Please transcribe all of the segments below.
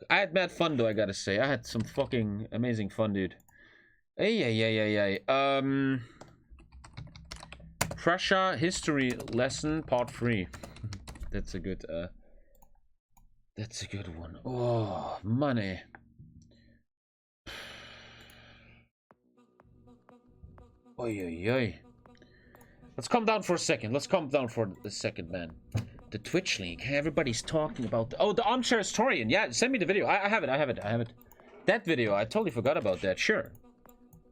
I had mad fun though, I gotta say. I had some fucking amazing fun, dude. Hey. Prussia history lesson part 3. That's a good one. Oh, money. Oi. Let's calm down for a second. Man. The Twitch link. Everybody's talking about the armchair historian. Yeah, send me the video. I have it. That video, I totally forgot about that. Sure.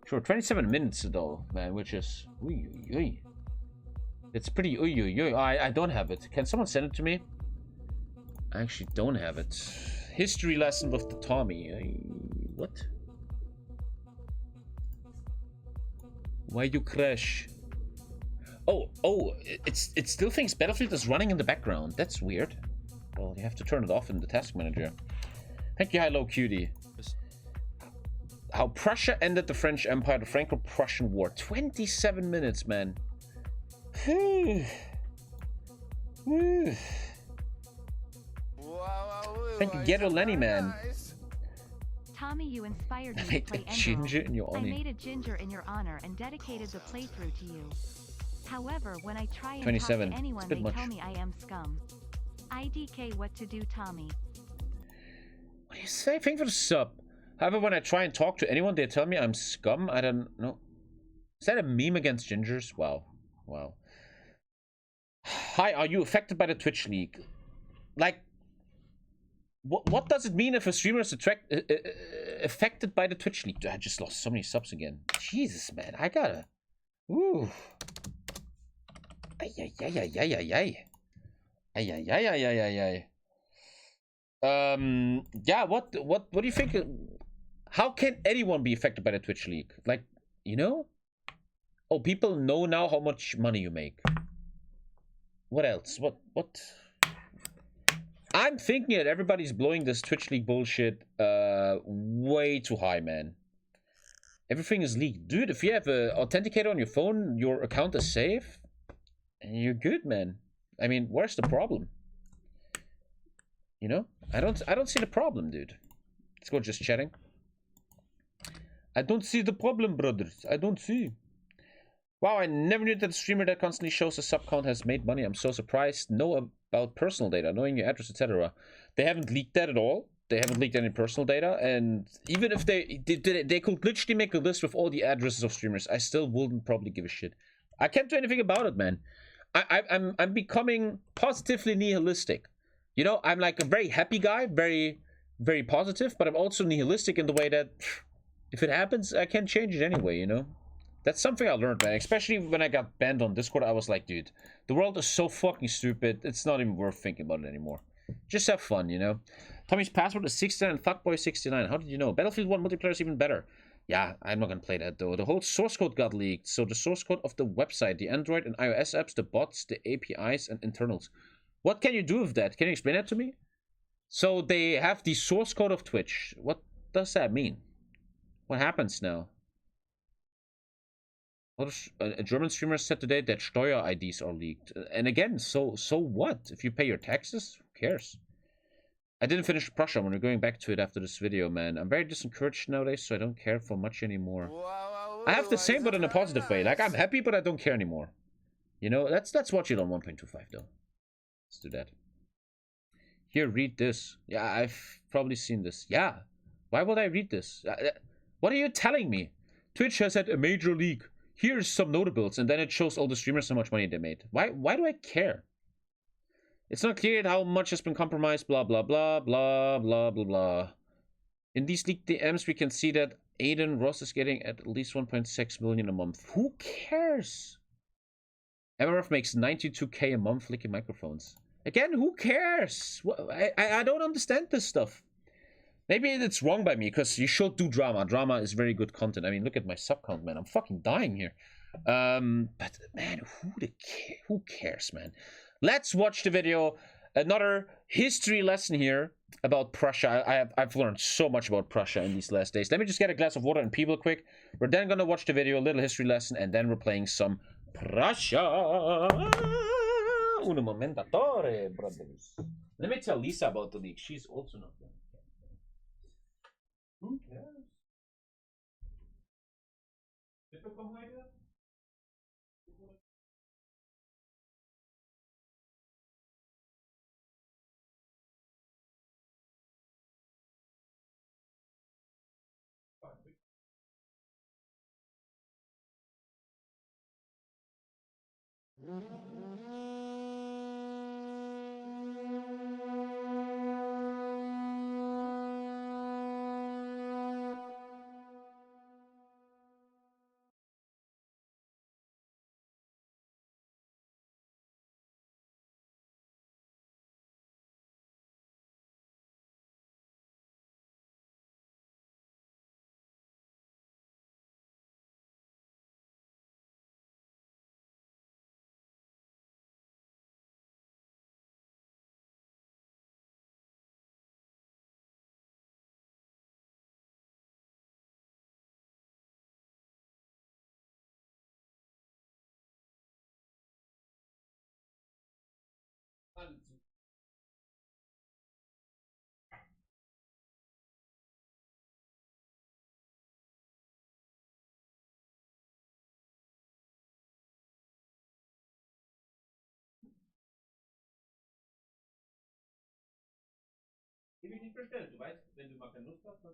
27 minutes though, man, which is it's pretty I don't have it. Can someone send it to me? I actually don't have it. History lesson with the Tommy. What? Why you crash? Oh, it still thinks Battlefield is running in the background. That's weird. Well, you have to turn it off in the task manager. Thank you, Hello Cutie. How Prussia ended the French Empire, the Franco-Prussian War. 27 minutes, man. Thank you, Ghetto Lenny, man. Tommy, you inspired me to play ginger in your honor. I made a ginger in your honor and dedicated the playthrough to you. However, when I try and 27. talk to anyone, they much. tell me I am scum. IDK, what to do, Tommy? What do you say? Thank you for the sub. However, when I try and talk to anyone, they tell me I'm scum. I don't know. Is that a meme against gingers? Wow. Hi, are you affected by the Twitch leak? Like, what does it mean if a streamer is affected by the Twitch leak? I just lost so many subs again. Jesus, man. I gotta... Ooh. Ay. Yeah, what do you think? How can anyone be affected by the Twitch leak? Like, you know? Oh, people know now how much money you make. What else? What? I'm thinking that everybody's blowing this Twitch leak bullshit way too high, man. Everything is leaked. Dude, if you have an authenticator on your phone, your account is safe, and you're good, man. I mean, where's the problem? You know? I don't see the problem, dude. Let's go just chatting. I don't see the problem, brothers. I don't see. Wow, I never knew that a streamer that constantly shows a sub count has made money. I'm so surprised. Know about personal data, knowing your address, etc. They haven't leaked that at all. They haven't leaked any personal data, and even if they could literally make a list with all the addresses of streamers, I still wouldn't probably give a shit. I can't do anything about it, man. I'm becoming positively nihilistic. You know, I'm like a very happy guy, very, very positive, but I'm also nihilistic in the way that if it happens, I can't change it anyway, you know? That's something I learned, man. Especially when I got banned on Discord, I was like, dude, the world is so fucking stupid, it's not even worth thinking about it anymore. Just have fun, you know? Tommy's password is 69 and fuckboy69. How did you know? Battlefield 1 multiplayer is even better. Yeah, I'm not gonna play that though. The whole source code got leaked. So the source code of the website, the Android and iOS apps, the bots, the APIs, and internals. What can you do with that? Can you explain that to me? So they have the source code of Twitch. What does that mean? What happens now? A German streamer said today that Steuer IDs are leaked. And again, so what? If you pay your taxes, who cares? I didn't finish Prussia. We're going back to it after this video, man. I'm very disencouraged nowadays, so I don't care for much anymore. I have the same, but in a positive way. Like, I'm happy, but I don't care anymore. You know, let's watch it on 1.25, though. Let's do that. Here, read this. Yeah, I've probably seen this. Yeah. Why would I read this? What are you telling me? Twitch has had a major leak. Here's some notables, and then it shows all the streamers how much money they made. Why do I care? It's not clear how much has been compromised, blah, blah, blah, blah, blah, blah, blah. In these leaked DMs, we can see that Aiden Ross is getting at least 1.6 million a month. Who cares? MRF makes 92k a month licking microphones. Again, who cares? I don't understand this stuff. Maybe it's wrong by me, because you should do drama. Drama is very good content. I mean, look at my sub count, man. I'm fucking dying here. But, man, who cares, man? Let's watch the video. Another history lesson here about Prussia. I've learned so much about Prussia in these last days. Let me just get a glass of water and people quick. We're then going to watch the video, a little history lesson, and then we're playing some Prussia. Un momentatore, brothers. Let me tell Lisa about the leak. She's also not there. Gib mich nicht bestellen, du weißt, wenn du mal keine Lust hast, dann.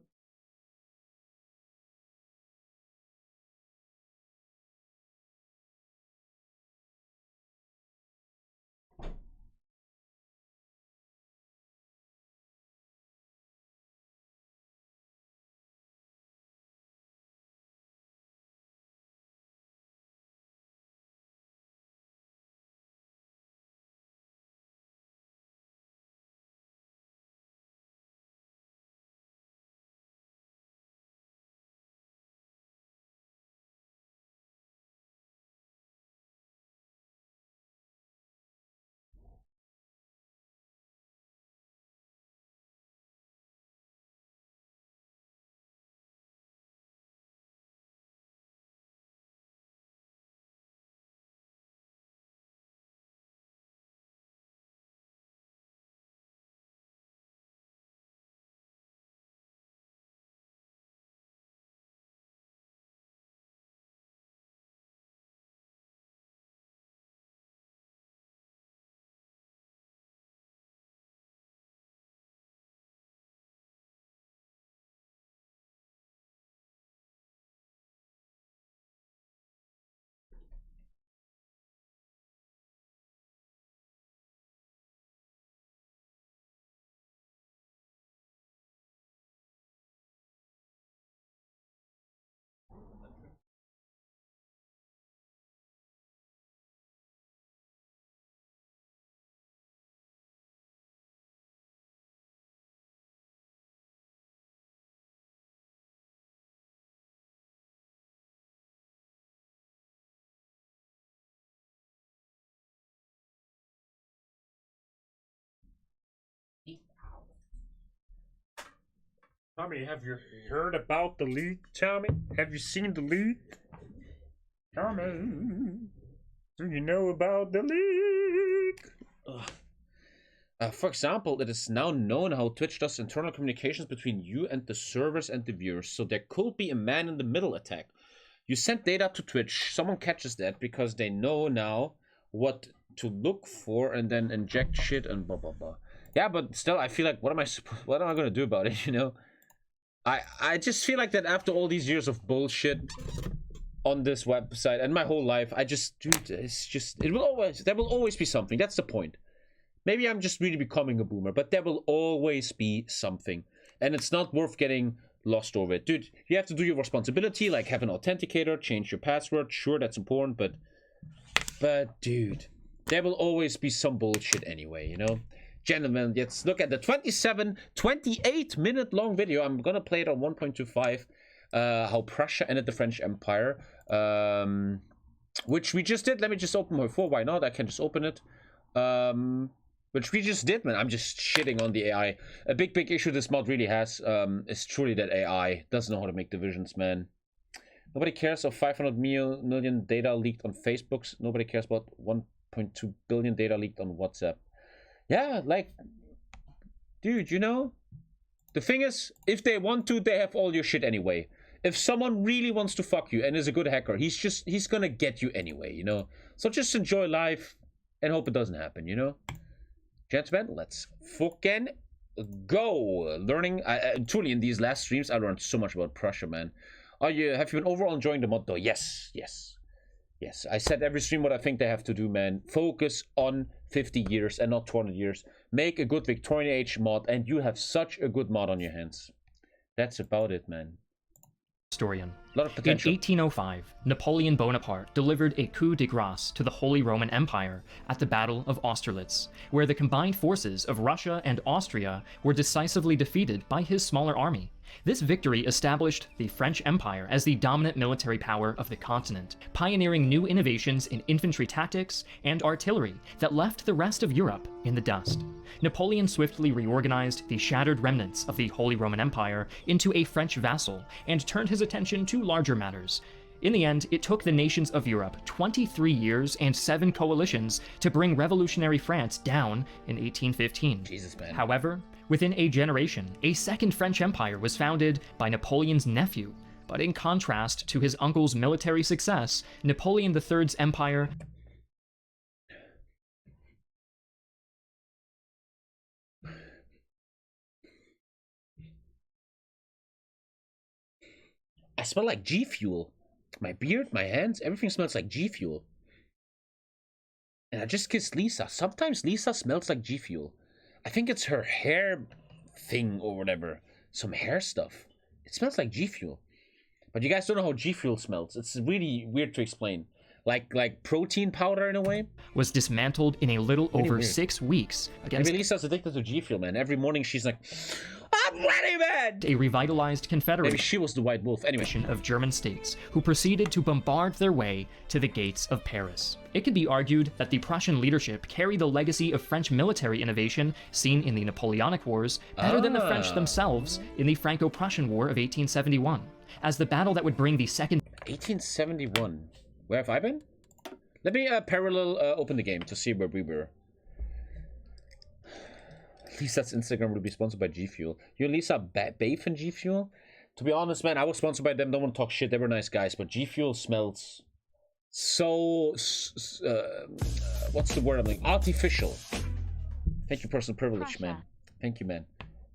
Tommy, have you heard about the leak, Tommy? Have you seen the leak? Tommy, do you know about the leak? For example, it is now known how Twitch does internal communications between you and the servers and the viewers, so there could be a man-in-the-middle attack. You send data to Twitch, someone catches that because they know now what to look for and then inject shit and blah blah blah. Yeah, but still, I feel like what am I gonna do about it, you know? I just feel like that after all these years of bullshit on this website and my whole life, dude, it's just, there will always be something. That's the point. Maybe I'm just really becoming a boomer, but there will always be something. And it's not worth getting lost over it. Dude, you have to do your responsibility, like have an authenticator, change your password. Sure, that's important, but dude, there will always be some bullshit anyway, you know? Gentlemen, let's look at the 28-minute long video. I'm gonna play it on 1.25. How Prussia ended the French Empire. Which we just did. Let me just open HOI4. Why not? I can just open it. Which we just did, man. I'm just shitting on the AI. A big issue this mod really has is truly that AI doesn't know how to make divisions, man. Nobody cares of 500 million data leaked on Facebook. Nobody cares about 1.2 billion data leaked on WhatsApp. Yeah, like, dude, you know, the thing is, if they want to, they have all your shit anyway. if someone really wants to fuck you and is a good hacker, he's gonna get you anyway, you know? So just enjoy life and hope it doesn't happen, you know? Gentlemen, let's fucking go. Learning, truly in these last streams, I learned so much about Prussia, man. Have you been overall enjoying the mod though? Yes. I said every stream what I think they have to do, man. Focus on 50 years and not 200 years. Make a good Victorian age mod and you have such a good mod on your hands. That's about it, man. Historian. A lot of potential. In 1805, Napoleon Bonaparte delivered a coup de grace to the Holy Roman Empire at the Battle of Austerlitz, where the combined forces of Russia and Austria were decisively defeated by his smaller army. This victory established the French Empire as the dominant military power of the continent, pioneering new innovations in infantry tactics and artillery that left the rest of Europe in the dust. Napoleon swiftly reorganized the shattered remnants of the Holy Roman Empire into a French vassal and turned his attention to larger matters. In the end, it took the nations of Europe 23 years and 7 coalitions to bring revolutionary France down in 1815. Jesus, man. However, within a generation, a second French empire was founded by Napoleon's nephew. But in contrast to his uncle's military success, Napoleon III's empire... I smell like G Fuel. My beard, my hands, everything smells like G Fuel. And I just kissed Lisa. Sometimes Lisa smells like G Fuel. I think it's her hair thing or whatever. Some hair stuff. It smells like G Fuel. But you guys don't know how G Fuel smells. It's really weird to explain. Like protein powder in a way. Was dismantled in a little really over weird. 6 weeks against... Maybe Lisa's addicted to G Fuel, man. Every morning she's like, I'm ready, man! a revitalized confederation. Maybe she was the white wolf. Anyway. Of German states, who proceeded to bombard their way to the gates of Paris. It could be argued that the Prussian leadership carried the legacy of French military innovation seen in the Napoleonic Wars better than the French themselves in the Franco-Prussian War of 1871, as the battle that would bring the second... 1871. Where have I been? Let me parallel open the game to see where we were. Lisa's Instagram will be sponsored by G Fuel. You and Lisa bathe in G Fuel? To be honest, man, I was sponsored by them. Don't want to talk shit. They were nice guys, but G Fuel smells so what's the word I'm like? Artificial. Thank you, personal privilege, Prussia. man. Thank you, man.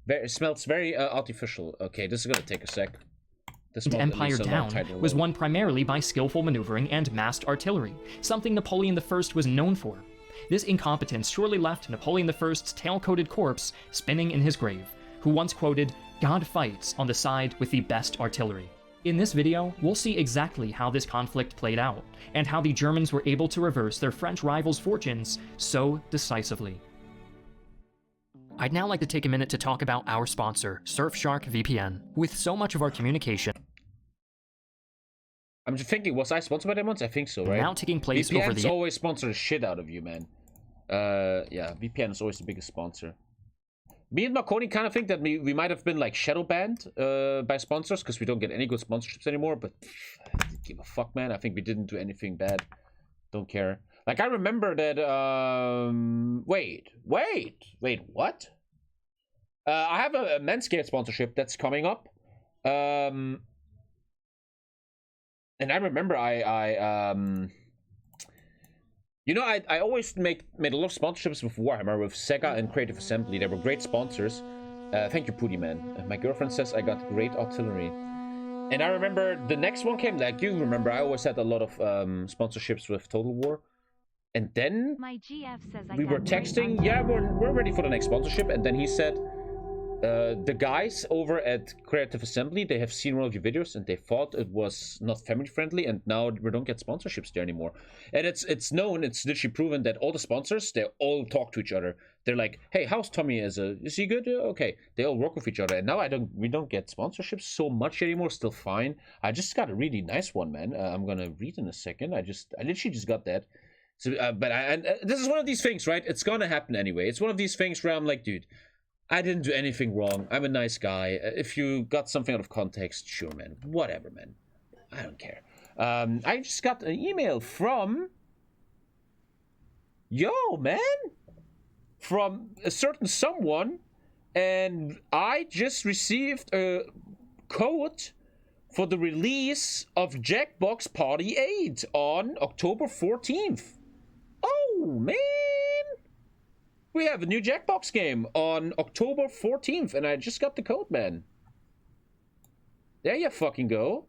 It smells very artificial. Okay, this is gonna take a sec. This empire down was won primarily by skillful maneuvering and massed artillery, something Napoleon I was known for. This incompetence surely left Napoleon I's tail-coated corpse spinning in his grave, who once quoted, "God fights on the side with the best artillery." In this video, we'll see exactly how this conflict played out, and how the Germans were able to reverse their French rivals' fortunes so decisively. I'd now like to take a minute to talk about our sponsor, Surfshark VPN. With so much of our communication I'm just thinking, was I sponsored by them once? I think so, right? now taking place VPN's over the... always sponsor the shit out of you, man. Yeah, VPN is always the biggest sponsor. Me and Marconi kind of think that we might have been like shadow banned by sponsors because we don't get any good sponsorships anymore, but I don't give a fuck, man. I think we didn't do anything bad. Don't care. Like, I remember that, wait, what? I have a Manscaped sponsorship that's coming up. And I remember you know, I always made a lot of sponsorships with Warhammer, with Sega and Creative Assembly. They were great sponsors. Thank you, Pooty Man. My girlfriend says I got great artillery. And I remember the next one came, like you remember, I always had a lot of sponsorships with Total War. And then My GF says we were texting, yeah, we're ready for the next sponsorship. And then he said, the guys over at Creative Assembly, they have seen one of your videos and they thought it was not family friendly, and now we don't get sponsorships there anymore. And it's known, it's literally proven that all the sponsors, they all talk to each other. They're like, hey, how's Tommy? Is he good? Okay. They all work with each other. And now we don't get sponsorships so much anymore. Still fine. I just got a really nice one, man. I'm gonna read in a second. I literally just got that. So, but this is one of these things, right? It's gonna happen anyway. It's one of these things where I'm like, dude, I didn't do anything wrong. I'm a nice guy. If you got something out of context, sure, man. Whatever, man. I don't care. I just got an email from... Yo, man! From a certain someone, and I just received a code for the release of Jackbox Party 8 on October 14th. Oh, man! We have a new Jackbox game on October 14th, and I just got the code, man. There you fucking go.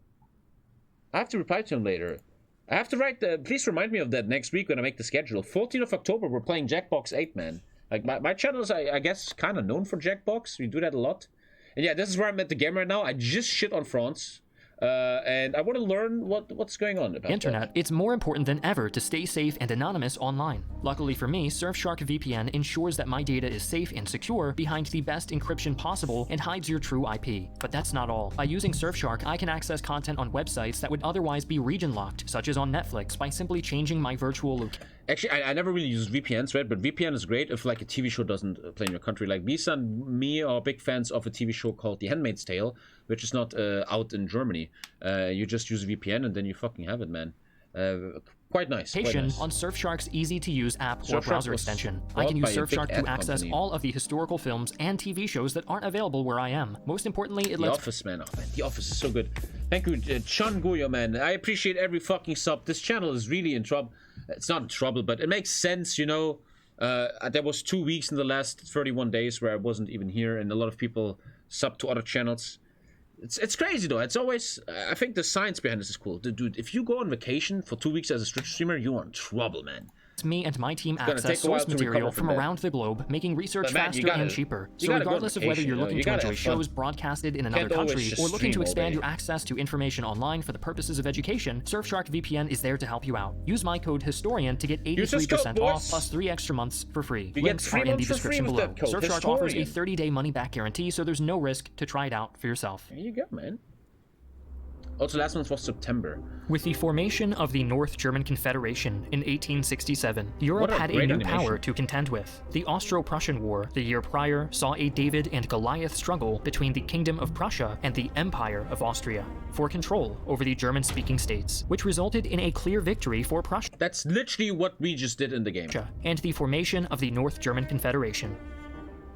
I have to reply to him later. I have to write the... Please remind me of that next week when I make the schedule. 14th of October, we're playing Jackbox 8, man. Like, my channel is, I guess, kind of known for Jackbox. We do that a lot. And yeah, this is where I'm at the game right now. I just shit on France. And I want to learn what's going on about Internet, that. it's more important than ever to stay safe and anonymous online. Luckily for me, Surfshark VPN ensures that my data is safe and secure behind the best encryption possible and hides your true IP. But that's not all. By using Surfshark, I can access content on websites that would otherwise be region locked, such as on Netflix, by simply changing my virtual location. Actually, I never really use VPNs, right? But VPN is great if like a TV show doesn't play in your country. Like Bisa and me are big fans of a TV show called The Handmaid's Tale, which is not out in Germany. You just use a VPN and then you fucking have it, man. Quite nice. Quite nice. On Surfshark's easy-to-use app or Surfshark browser was extension. I can use bought by a Surfshark big to ad access company. all of the historical films and TV shows that aren't available where I am. Most importantly, it The lets Office, man. Oh, man. The Office is so good. Thank you, Chun Goyo, man. I appreciate every fucking sub. This channel is really in trouble. It's not in trouble, but it makes sense, you know. There was 2 weeks in the last 31 days where I wasn't even here, and a lot of people sub to other channels. It's crazy, though. It's always... I think the science behind this is cool. Dude, if you go on vacation for 2 weeks as a Twitch streamer, you're in trouble, man. me and my team gonna access take a while source to material recover from from that. around the globe, making research But man, faster you gotta- and cheaper. you So gotta go on regardless of whether vacation, you're you know, looking you to gotta enjoy have fun. shows broadcasted in another Can't always country, just or looking to stream all expand day. your access to information online for the purposes of education, Surfshark VPN is there to help you out. Use my code HISTORIAN to get Use this code, 83% off boys. plus 3 extra months for free. You get Links 3 are in the months for free description with below. that code, Surfshark offers a Historian. 30-day money-back guarantee, so there's no risk to try it out for yourself. There you go, man. Also, last month was September. With the formation of the North German Confederation in 1867, Europe What a had a great new animation. power to contend with. The Austro-Prussian War, the year prior, saw a David and Goliath struggle between the Kingdom of Prussia and the Empire of Austria for control over the German-speaking states, which resulted in a clear victory for Prussia That's literally what we just did in the game. and the formation of the North German Confederation.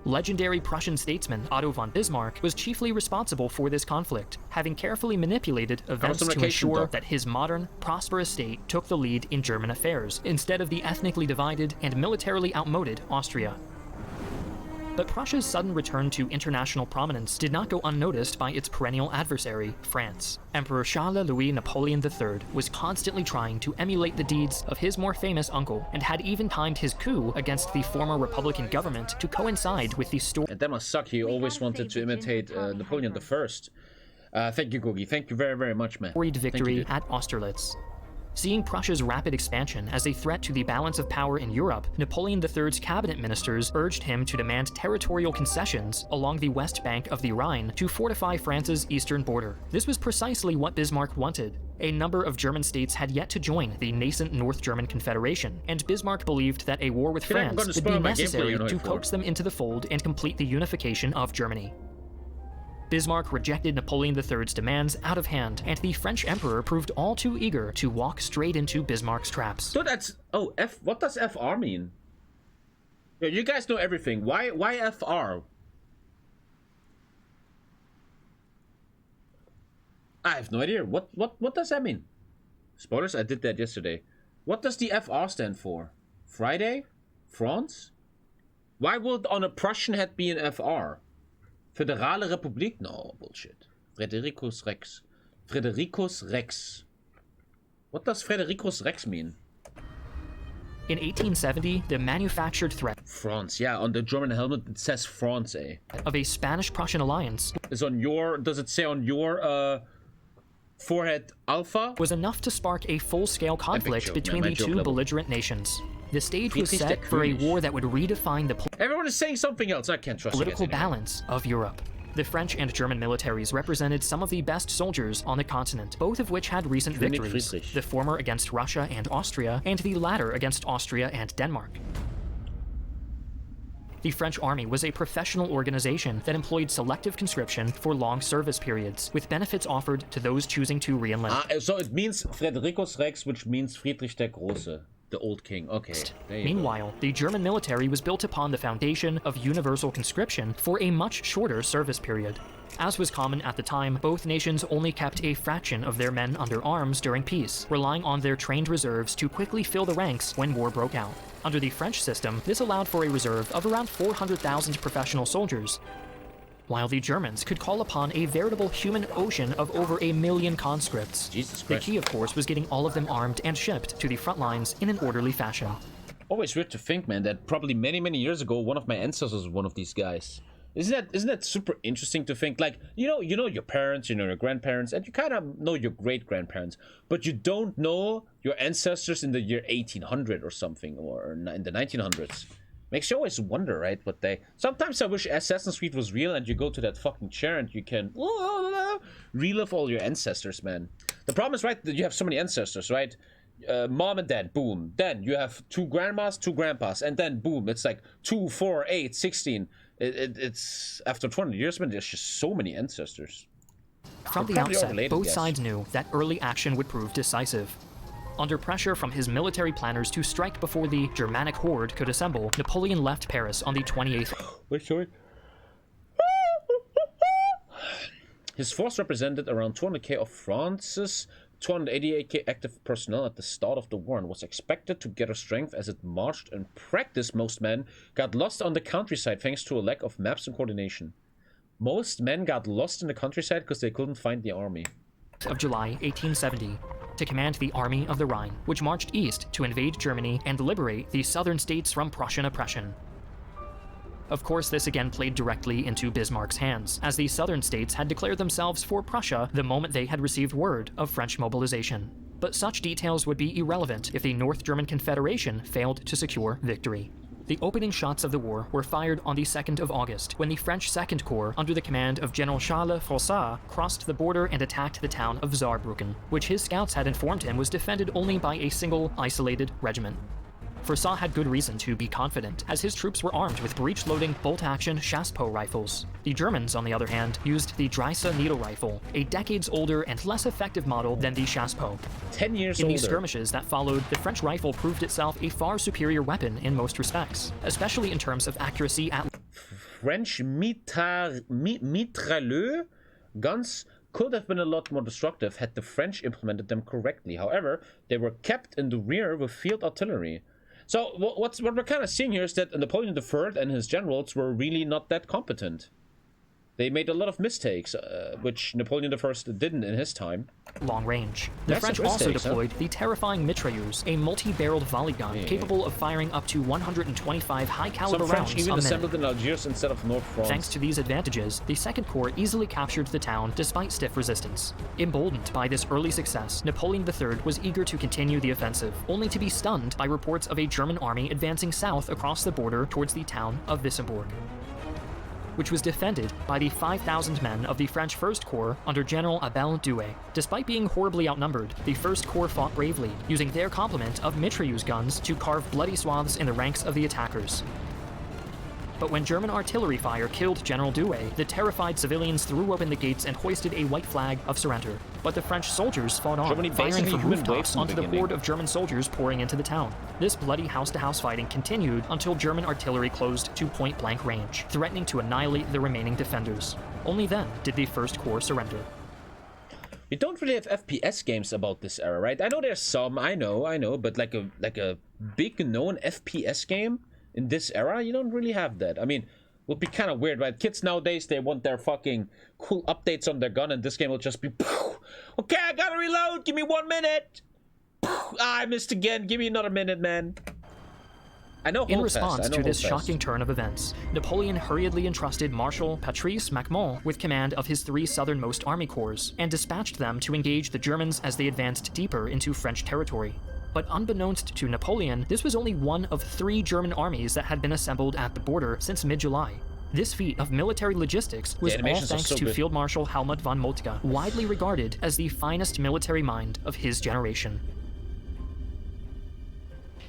Legendary Prussian statesman Otto von Bismarck was chiefly responsible for this conflict, having carefully manipulated events on to vacation, ensure Doc. that his modern, prosperous state took the lead in German affairs, instead of the ethnically divided and militarily outmoded Austria. But Prussia's sudden return to international prominence did not go unnoticed by its perennial adversary, France. Emperor Charles-Louis Napoleon III was constantly trying to emulate the deeds of his more famous uncle, and had even timed his coup against the former Republican government to coincide with the story And that must suck. He always gotta wanted say to the imitate gin with Napoleon Tommy I. Thank you, Gogi. Thank you very, very much, man. storied Thank you, victory dude. at Austerlitz. Seeing Prussia's rapid expansion as a threat to the balance of power in Europe, Napoleon III's cabinet ministers urged him to demand territorial concessions along the west bank of the Rhine to fortify France's eastern border. This was precisely what Bismarck wanted. A number of German states had yet to join the nascent North German Confederation, and Bismarck believed that a war with feel like I'm France gonna would be spoil my gameplay necessary in to HOI4. coax them into the fold and complete the unification of Germany. Bismarck rejected Napoleon III's demands out of hand, and the French emperor proved all too eager to walk straight into Bismarck's traps. So that's... Oh, F... What does FR mean? Yo, you guys know everything. Why FR? I have no idea. What does that mean? Spoilers, I did that yesterday. What does the FR stand for? Friday? France? Why would on a Prussian hat be an FR? Föderale Republik? No, bullshit. Fredericus Rex. Fredericus Rex. What does Fredericus Rex mean? In 1870, the manufactured threat France. Yeah, on the German helmet it says France, eh? of a Spanish-Prussian alliance Is on your... Does it say on your forehead Alpha? was enough to spark a full-scale conflict joke, between man. the My joke two level. belligerent nations. The stage was Friedrich der set for a König. war that would redefine the Everyone is saying something else. I can't trust you guys political anymore. balance of Europe. The French and German militaries represented some of the best soldiers on the continent, both of which had recent König victories, Friedrich. the former against Russia and Austria, and the latter against Austria and Denmark. The French army was a professional organization that employed selective conscription for long service periods, with benefits offered to those choosing to re-enlist. So it means Fredericus Rex, which means Friedrich der Große. the old king. Okay. There you Meanwhile, the German military was built upon the foundation of universal conscription for a much shorter service period. As was common at the time, both nations only kept a fraction of their men under arms during peace, relying on their trained reserves to quickly fill the ranks when war broke out. Under the French system, this allowed for a reserve of around 400,000 professional soldiers, while the Germans could call upon a veritable human ocean of over 1 million conscripts. Jesus The Christ. key, of course, was getting all of them armed and shipped to the front lines in an orderly fashion. Always weird to think, man, that probably many years ago, one of my ancestors was one of these guys. Isn't that super interesting to think? Like, you know your parents, you know your grandparents, and you kind of know your great-grandparents, but you don't know your ancestors in the year 1800 or something, or in the 1900s. Makes you always wonder, right, what they... Sometimes I wish Assassin's Creed was real and you go to that fucking chair and you can relive all your ancestors, man. The problem is, right, that you have so many ancestors, right? Mom and dad, boom. Then you have 2 grandmas, 2 grandpas, and then boom, it's like 2, 4, 8, 16. It's after 20 years, man, there's just so many ancestors. From the outset, both sides knew that early action would prove decisive. Under pressure from his military planners to strike before the Germanic horde could assemble, Napoleon left Paris on the 28th. Wait, sorry. His force represented around 200k of France's 288k active personnel at the start of the war and was expected to gather strength as it marched. In practice, most men got lost on the countryside thanks to a lack of maps and coordination. Most men got lost in the countryside because they couldn't find the army. Of July 1870, to command the Army of the Rhine, which marched east to invade Germany and liberate the southern states from Prussian oppression. Of course, this again played directly into Bismarck's hands, as the southern states had declared themselves for Prussia the moment they had received word of French mobilization. But such details would be irrelevant if the North German Confederation failed to secure victory. The opening shots of the war were fired on the 2nd of August, when the French Second Corps, under the command of General Charles Froissart, crossed the border and attacked the town of Saarbrücken, which his scouts had informed him was defended only by a single, isolated regiment. Froissart had good reason to be confident, as his troops were armed with breech-loading, bolt-action chassepot rifles. The Germans, on the other hand, used the Dreisse needle rifle, a decades older and less effective model than the chassepot. 10 years In older. the skirmishes that followed, the French rifle proved itself a far superior weapon in most respects, especially in terms of accuracy at... French mitrailleux guns could have been a lot more destructive had the French implemented them correctly. However, they were kept in the rear with field artillery. So what we're kind of seeing here is that Napoleon III and his generals were really not that competent. They made a lot of mistakes, which Napoleon I didn't in his time. Long range. The French also deployed the terrifying mitrailleuse, a multi-barreled volley gun capable of firing up to 125 high-caliber rounds a minute. Some French even assembled in Algiers instead of North France. Thanks to these advantages, the Second Corps easily captured the town despite stiff resistance. Emboldened by this early success, Napoleon III was eager to continue the offensive, only to be stunned by reports of a German army advancing south across the border towards the town of Wissembourg, which was defended by the 5,000 men of the French First Corps under General Abel Douay. Despite being horribly outnumbered, the First Corps fought bravely, using their complement of mitrailleuse guns to carve bloody swaths in the ranks of the attackers. But when German artillery fire killed General Douay, the terrified civilians threw open the gates and hoisted a white flag of surrender. But the French soldiers fought on, firing from rooftops onto the horde of German soldiers pouring into the town. This bloody house-to-house fighting continued until German artillery closed to point-blank range, threatening to annihilate the remaining defenders. Only then did the First Corps surrender. We don't really have FPS games about this era, right? I know there's some, I know, but like a big known FPS game in this era, you don't really have that. I mean, would be kind of weird, right? Kids nowadays, they want their fucking cool updates on their gun, and this game will just be, okay, I gotta reload, give me 1 minute. I missed again, give me another minute, man. I know. In response to this shocking turn of events, Napoleon hurriedly entrusted Marshal Patrice Macmon with command of his 3 southernmost army corps, and dispatched them to engage the Germans as they advanced deeper into French territory. But unbeknownst to Napoleon, this was only one of 3 German armies that had been assembled at the border since mid-July. This feat of military logistics was all thanks to Field Marshal Helmut von Moltke, widely regarded as the finest military mind of his generation.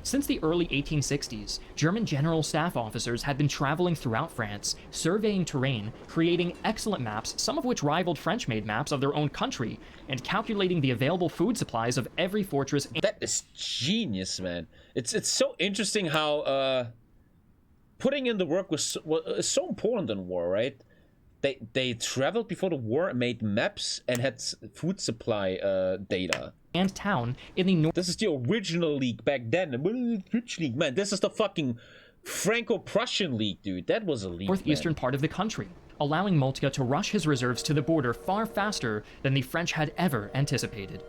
Since the early 1860s, German general staff officers had been traveling throughout France, surveying terrain, creating excellent maps, some of which rivaled French-made maps of their own country, and calculating the available food supplies of every fortress. That is genius, man. It's so interesting how putting in the work was so important in war, right? They traveled before the war, made maps, and had food supply data. And town in the north. This is the original league back then. Which league, man? This is the fucking Franco-Prussian league, dude. That was a league. Northeastern part of the country, allowing Moltke to rush his reserves to the border far faster than the French had ever anticipated.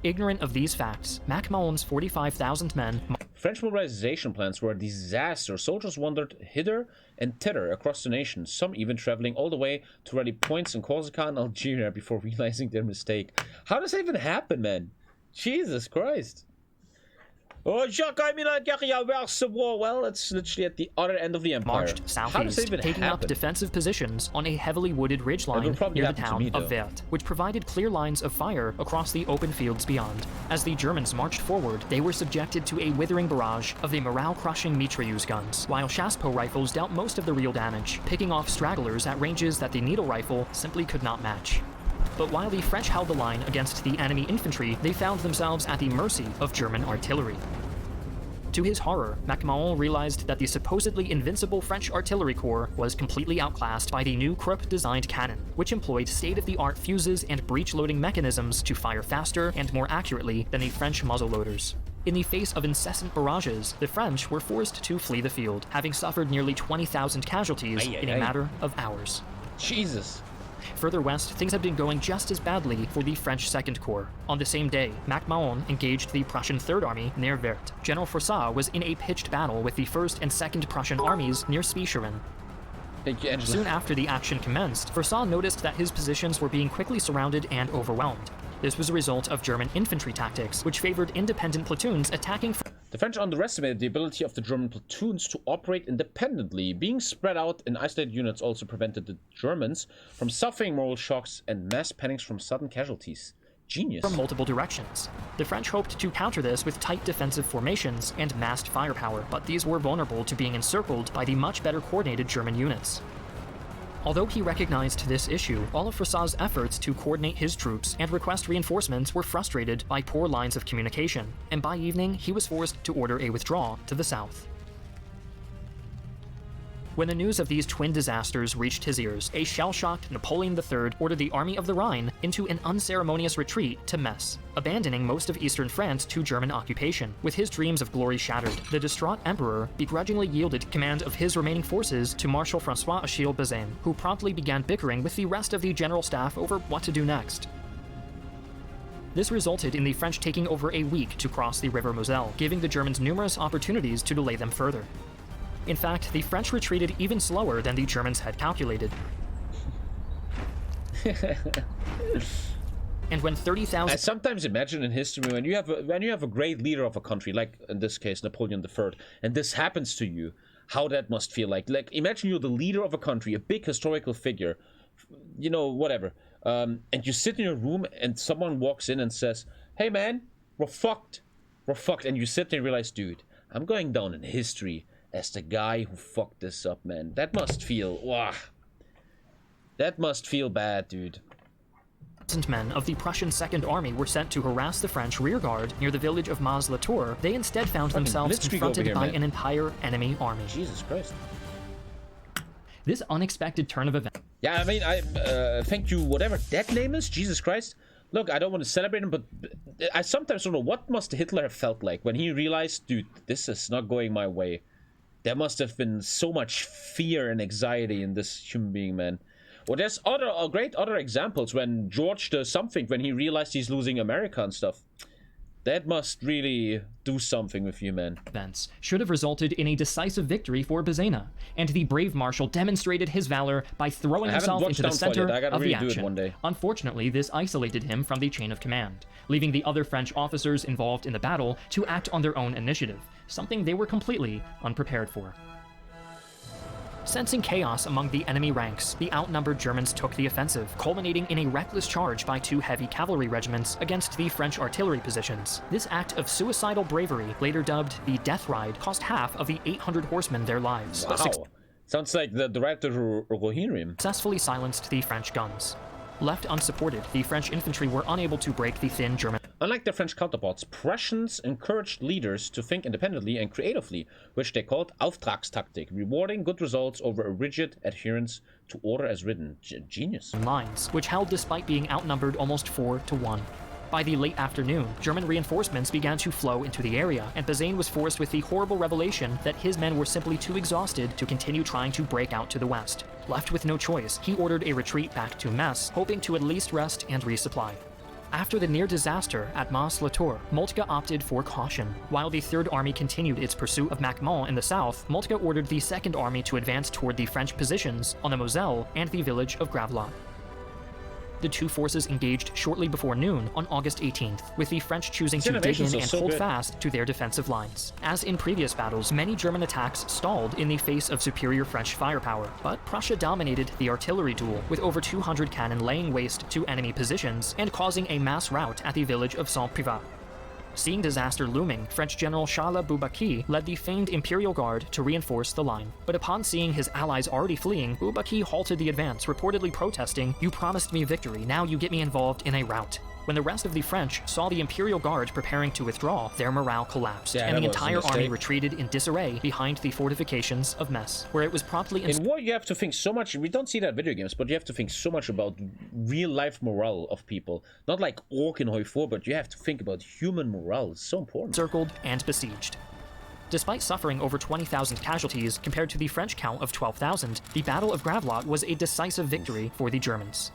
Ignorant of these facts, MacMahon's 45,000 men. French mobilization plans were a disaster. Soldiers wandered hither and thither across the nation, some even traveling all the way to rally points in Corsica and Algeria before realizing their mistake. How does that even happen, man? Jesus Christ. Oh, well, it's literally at the other end of the empire. Marched southeast, taking up defensive positions on a heavily wooded ridgeline near the town of Vert, which provided clear lines of fire across the open fields beyond. As the Germans marched forward, they were subjected to a withering barrage of the morale-crushing mitrailleuse guns, while chassepot rifles dealt most of the real damage, picking off stragglers at ranges that the needle rifle simply could not match. But while the French held the line against the enemy infantry, they found themselves at the mercy of German artillery. To his horror, MacMahon realized that the supposedly invincible French artillery corps was completely outclassed by the new Krupp-designed cannon, which employed state-of-the-art fuses and breech-loading mechanisms to fire faster and more accurately than the French muzzleloaders. In the face of incessant barrages, the French were forced to flee the field, having suffered nearly 20,000 casualties in a matter of hours. Jesus. Further west, things had been going just as badly for the French Second Corps. On the same day, MacMahon engaged the Prussian Third Army near Vert. General Prussia was in a pitched battle with the 1st and 2nd Prussian armies near Spicheren. Thank you, Angela. Soon after the action commenced, Prussia noticed that his positions were being quickly surrounded and overwhelmed. This was a result of German infantry tactics, which favored independent platoons attacking. The French underestimated the ability of the German platoons to operate independently. Being spread out in isolated units also prevented the Germans from suffering moral shocks and mass panics from sudden casualties. Genius. From multiple directions. The French hoped to counter this with tight defensive formations and massed firepower, but these were vulnerable to being encircled by the much better coordinated German units. Although he recognized this issue, all of Prussia's efforts to coordinate his troops and request reinforcements were frustrated by poor lines of communication, and by evening he was forced to order a withdrawal to the south. When the news of these twin disasters reached his ears, a shell-shocked Napoleon III ordered the Army of the Rhine into an unceremonious retreat to Metz, abandoning most of eastern France to German occupation. With his dreams of glory shattered, the distraught emperor begrudgingly yielded command of his remaining forces to Marshal François Achille Bazaine, who promptly began bickering with the rest of the general staff over what to do next. This resulted in the French taking over a week to cross the River Moselle, giving the Germans numerous opportunities to delay them further. In fact, the French retreated even slower than the Germans had calculated. And when 30,000... I sometimes imagine in history when you have a great leader of a country, like in this case Napoleon III, and this happens to you, how that must feel like. Like, imagine you're the leader of a country, a big historical figure, you know, whatever, and you sit in your room and someone walks in and says, "Hey man, we're fucked," and you sit there and realize, dude, I'm going down in history as the guy who fucked this up, man. That must feel, wow. That must feel bad, dude. Men of the Prussian Second Army were sent to harass the French rearguard near the village of Maz-la-Tour. They instead found themselves confronted by an entire enemy army. Jesus Christ. This unexpected turn of events. Yeah, I mean, thank you, whatever that name is, Jesus Christ. Look, I don't want to celebrate him, but I sometimes don't know, what must Hitler have felt like when he realized, dude, this is not going my way. There must have been so much fear and anxiety in this human being, man. Well, there's great other examples when George does something, when he realized he's losing America and stuff. That must really do something with you, man. Events should have resulted in a decisive victory for Bazaine, and the brave marshal demonstrated his valor by throwing himself into the center of the action. Unfortunately, this isolated him from the chain of command, leaving the other French officers involved in the battle to act on their own initiative, something they were completely unprepared for. Sensing chaos among the enemy ranks, the outnumbered Germans took the offensive, culminating in a reckless charge by 2 heavy cavalry regiments against the French artillery positions. This act of suicidal bravery, later dubbed the Death Ride, cost half of the 800 horsemen their lives. Wow. Sounds like the right to Rohirrim. Successfully silenced the French guns. Left unsupported, the French infantry were unable to break the thin German. Unlike their French counterparts, Prussians encouraged leaders to think independently and creatively, which they called Auftragstaktik, rewarding good results over a rigid adherence to order as written. Genius. Lines, which held despite being outnumbered almost 4-1. By the late afternoon, German reinforcements began to flow into the area, and Bazaine was forced with the horrible revelation that his men were simply too exhausted to continue trying to break out to the west. Left with no choice, he ordered a retreat back to Metz, hoping to at least rest and resupply. After the near disaster at Mons-la-Tour, Moltke opted for caution. While the Third Army continued its pursuit of Macmont in the south, Moltke ordered the Second Army to advance toward the French positions on the Moselle and the village of Gravelotte. The 2 forces engaged shortly before noon on August 18th, with the French choosing to dig in and hold fast to their defensive lines. As in previous battles, many German attacks stalled in the face of superior French firepower, but Prussia dominated the artillery duel, with over 200 cannon laying waste to enemy positions and causing a mass rout at the village of Saint-Privat. Seeing disaster looming, French General Charles Bourbaki led the famed Imperial Guard to reinforce the line. But upon seeing his allies already fleeing, Bourbaki halted the advance, reportedly protesting, "You promised me victory, now you get me involved in a rout." When the rest of the French saw the Imperial Guard preparing to withdraw, their morale collapsed, and the entire army retreated in disarray behind the fortifications of Metz, where it was promptly... In war, you have to think so much. We don't see that in video games, but you have to think so much about real-life morale of people. Not like Orc in HOI4, but you have to think about human morale. It's so important. Circled and besieged. Despite suffering over 20,000 casualties compared to the French count of 12,000, the Battle of Gravelotte was a decisive victory for the Germans.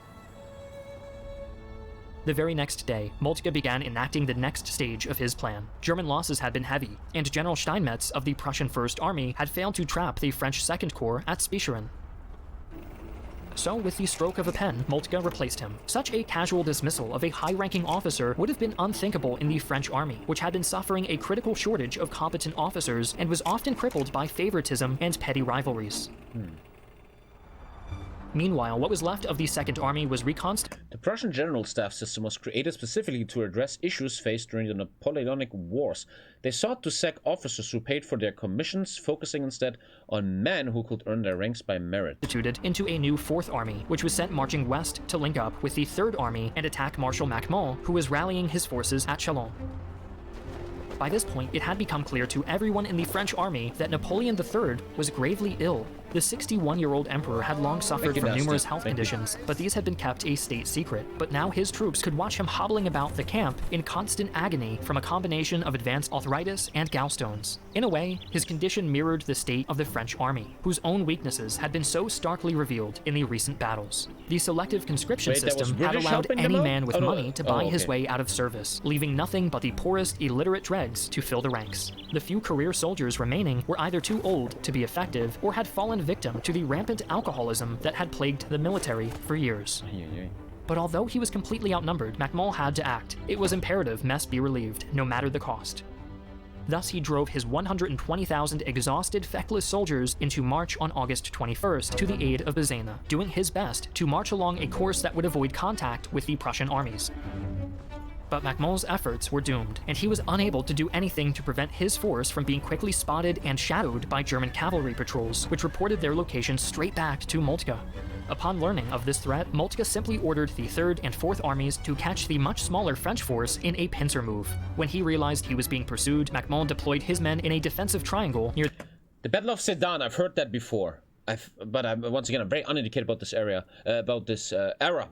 The very next day, Moltke began enacting the next stage of his plan. German losses had been heavy, and General Steinmetz of the Prussian First Army had failed to trap the French Second Corps at Spicheren. So, with the stroke of a pen, Moltke replaced him. Such a casual dismissal of a high-ranking officer would have been unthinkable in the French army, which had been suffering a critical shortage of competent officers and was often crippled by favoritism and petty rivalries. Meanwhile, what was left of the Second Army was reconstituted. The Prussian general staff system was created specifically to address issues faced during the Napoleonic Wars. They sought to sack officers who paid for their commissions, focusing instead on men who could earn their ranks by merit. Into a new Fourth Army, which was sent marching west to link up with the Third Army and attack Marshal Macmont, who was rallying his forces at Chalon. By this point, it had become clear to everyone in the French army that Napoleon III was gravely ill. The 61-year-old emperor had long suffered from numerous health conditions, but these had been kept a state secret. But now his troops could watch him hobbling about the camp in constant agony from a combination of advanced arthritis and gallstones. In a way, his condition mirrored the state of the French army, whose own weaknesses had been so starkly revealed in the recent battles. The selective conscription system had allowed any man with money to buy his way out of service, leaving nothing but the poorest illiterate dregs to fill the ranks. The few career soldiers remaining were either too old to be effective or had fallen victim to the rampant alcoholism that had plagued the military for years. But although he was completely outnumbered, Macmont had to act. It was imperative Metz be relieved, no matter the cost. Thus, he drove his 120,000 exhausted, feckless soldiers into march on August 21st to the aid of Bazaine, doing his best to march along a course that would avoid contact with the Prussian armies. But Macmont's efforts were doomed, and he was unable to do anything to prevent his force from being quickly spotted and shadowed by German cavalry patrols, which reported their location straight back to Moltke. Upon learning of this threat, Moltke simply ordered the 3rd and 4th armies to catch the much smaller French force in a pincer move. When he realized he was being pursued, Macmont deployed his men in a defensive triangle near the Battle of Sedan. I've heard that before, but I'm once again, I'm very uneducated about this era.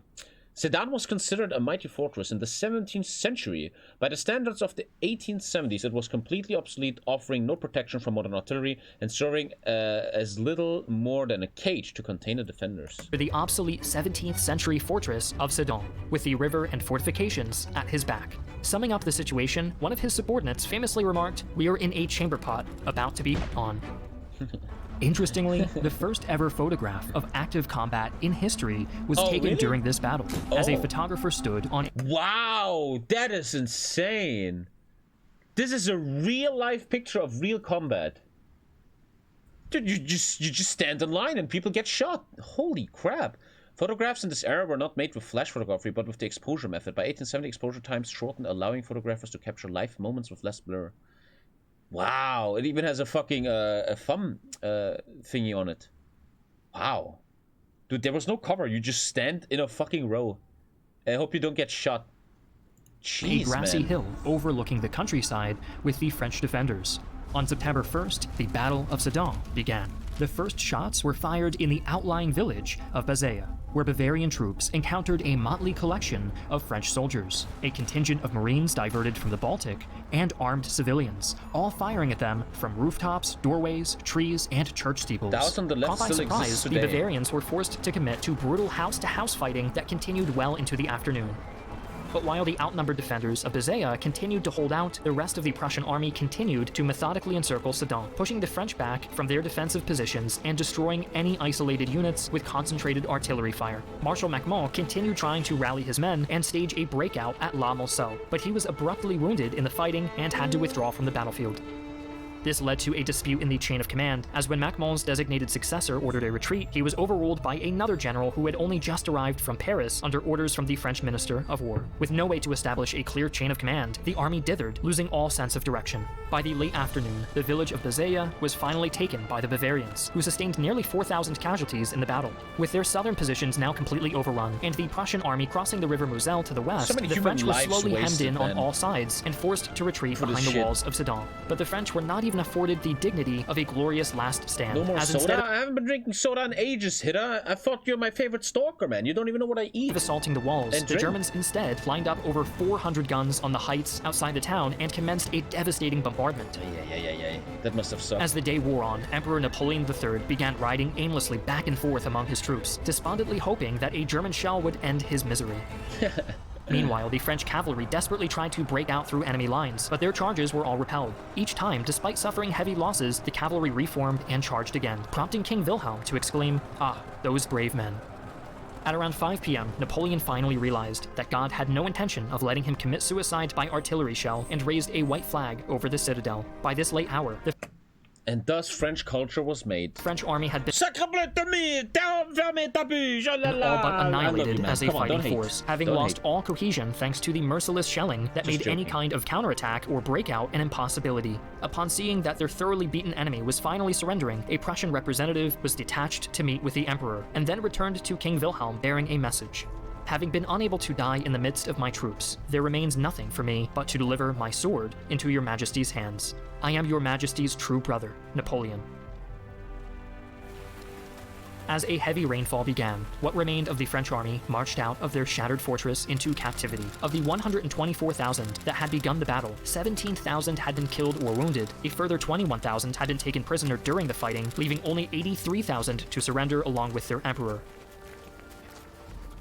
Sedan was considered a mighty fortress in the 17th century. By the standards of the 1870s, it was completely obsolete, offering no protection from modern artillery and serving as little more than a cage to contain the defenders. The obsolete 17th century fortress of Sedan, with the river and fortifications at his back. Summing up the situation, one of his subordinates famously remarked, "We are in a chamber pot, about to be on." Interestingly, the first ever photograph of active combat in history was taken during this battle, as a photographer stood on... Wow, that is insane. This is a real-life picture of real combat. Dude, you just stand in line and people get shot. Holy crap. Photographs in this era were not made with flash photography, but with the exposure method. By 1870, exposure times shortened, allowing photographers to capture live moments with less blur. Wow, it even has a fucking a thumb thingy on it. Wow. Dude, there was no cover. You just stand in a fucking row. I hope you don't get shot. Jeez, a grassy man. hill overlooking the countryside with the French defenders. On September 1st, the Battle of Sedan began. The first shots were fired in the outlying village of Bazea, where Bavarian troops encountered a motley collection of French soldiers, a contingent of Marines diverted from the Baltic, and armed civilians, all firing at them from rooftops, doorways, trees, and church steeples. The house on the left Caught by still exists surprise, the today. Bavarians were forced to commit to brutal house-to-house fighting that continued well into the afternoon. But while the outnumbered defenders of Bazea continued to hold out, the rest of the Prussian army continued to methodically encircle Sedan, pushing the French back from their defensive positions and destroying any isolated units with concentrated artillery fire. Marshal Macmont continued trying to rally his men and stage a breakout at La Moselle, but he was abruptly wounded in the fighting and had to withdraw from the battlefield. This led to a dispute in the chain of command, as when Macmont's designated successor ordered a retreat, he was overruled by another general who had only just arrived from Paris under orders from the French Minister of War. With no way to establish a clear chain of command, the army dithered, losing all sense of direction. By the late afternoon, the village of Bazea was finally taken by the Bavarians, who sustained nearly 4,000 casualties in the battle. With their southern positions now completely overrun, and the Prussian army crossing the river Moselle to the west, the French were slowly hemmed in on all sides and forced to retreat behind the walls of Sedan. But the French were not even afforded the dignity of a glorious last stand. No more as soda? instead I haven't been drinking soda in ages, Hitta. I thought you're my favorite stalker, man. You don't even know what I eat. of assaulting the walls, And the drink. Germans instead lined up over 400 guns on the heights outside the town and commenced a devastating bombardment. Yeah. That must have sucked. As the day wore on, Emperor Napoleon III began riding aimlessly back and forth among his troops, despondently hoping that a German shell would end his misery. Meanwhile, the French cavalry desperately tried to break out through enemy lines, but their charges were all repelled. Each time, despite suffering heavy losses, the cavalry reformed and charged again, prompting King Wilhelm to exclaim, "Ah, those brave men." At around 5 p.m., Napoleon finally realized that God had no intention of letting him commit suicide by artillery shell and raised a white flag over the citadel. By this late hour, the And thus French culture was made. French army had been Sacre bleu de me, down fermé ta bouche, oh la la. all but annihilated as a Come on, fighting don't hate. force, having Don't lost hate. all cohesion thanks to the merciless shelling that Just made any joking. kind of counterattack or breakout an impossibility. Upon seeing that their thoroughly beaten enemy was finally surrendering, a Prussian representative was detached to meet with the Emperor, and then returned to King Wilhelm bearing a message. Having been unable to die in the midst of my troops, there remains nothing for me but to deliver my sword into your Majesty's hands. I am your Majesty's true brother, Napoleon. As a heavy rainfall began, what remained of the French army marched out of their shattered fortress into captivity. Of the 124,000 that had begun the battle, 17,000 had been killed or wounded. A further 21,000 had been taken prisoner during the fighting, leaving only 83,000 to surrender along with their emperor.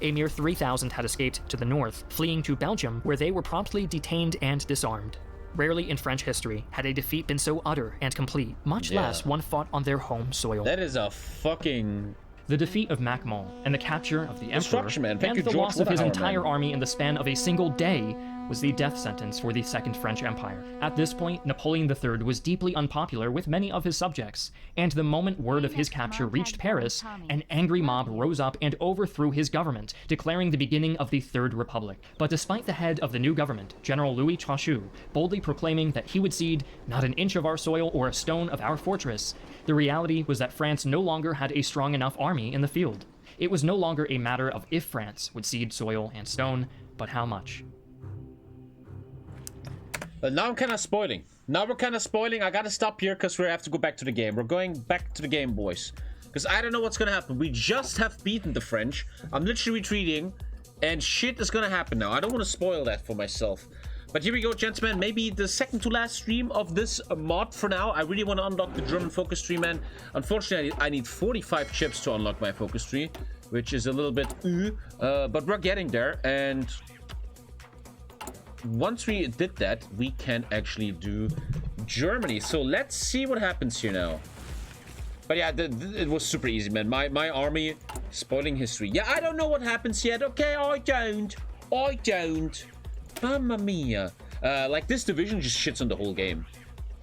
A mere 3,000 had escaped to the north, fleeing to Belgium, where they were promptly detained and disarmed. Rarely in French history had a defeat been so utter and complete, much Yeah. less one fought on their home soil. That is a fucking... The defeat of Macmont and the capture of the Emperor Destruction, man. Thank and you, the George loss of his Waterhour, entire man. army in the span of a single day was the death sentence for the Second French Empire. At this point, Napoleon III was deeply unpopular with many of his subjects, and the moment word of his capture reached Paris, an angry mob rose up and overthrew his government, declaring the beginning of the Third Republic. But despite the head of the new government, General Louis Trochu, boldly proclaiming that he would cede not an inch of our soil or a stone of our fortress, the reality was that France no longer had a strong enough army in the field. It was no longer a matter of if France would cede soil and stone, but how much. Now I'm kind of spoiling. I gotta stop here because we have to go back to the game. We're going back to the game, boys. Because I don't know what's gonna happen. We just have beaten the French. I'm literally retreating. And shit is gonna happen now. I don't want to spoil that for myself. But here we go, gentlemen. Maybe the second to last stream of this mod for now. I really want to unlock the German focus tree, man. Unfortunately, I need 45 chips to unlock my focus tree. Which is a little bit... but we're getting there. And... once we did that, we can actually do Germany. So let's see what happens here now. But yeah, it was super easy, man. My army, spoiling history. Yeah, I don't know what happens yet. Okay, I don't. Mamma mia. Like, this division just shits on the whole game.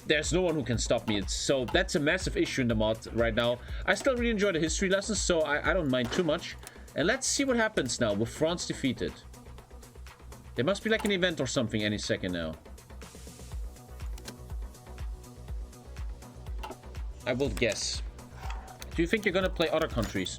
there's no one who can stop me. So that's a massive issue in the mod right now. I still really enjoy the history lessons, so I don't mind too much. And let's see what happens now with France defeated. There must be like an event or something any second now. I will guess. Do you think you're gonna play other countries?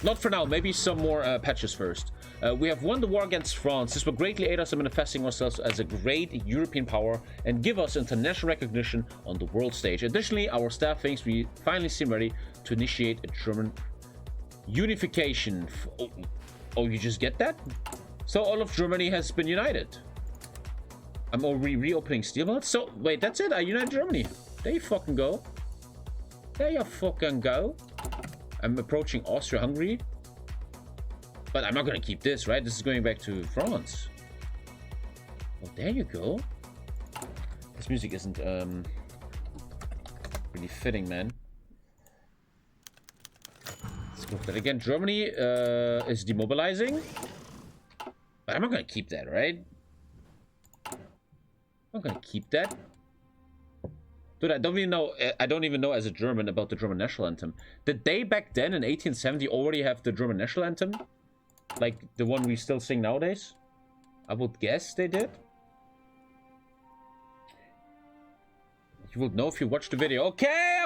Not for now, maybe some more patches first. We have won the war against France. This will greatly aid us in manifesting ourselves as a great European power and give us international recognition on the world stage. Additionally, our staff thinks we finally seem ready to initiate a German unification. Oh, you just get that? So all of Germany has been united. I'm already reopening steel mills. So wait, that's it. I unite Germany. There you fucking go. There you fucking go. I'm approaching Austria-Hungary. But I'm not gonna keep this, right? This is going back to France. Oh, there you go. This music isn't really fitting, man. Let's go for that again. Germany is demobilizing. But I'm not gonna keep that, right? I'm not gonna keep that. Dude, I don't even know as a German about the German national anthem. Did they back then in 1870 already have the German national anthem? Like the one we still sing nowadays? I would guess they did. You will know if you watch the video. Okay!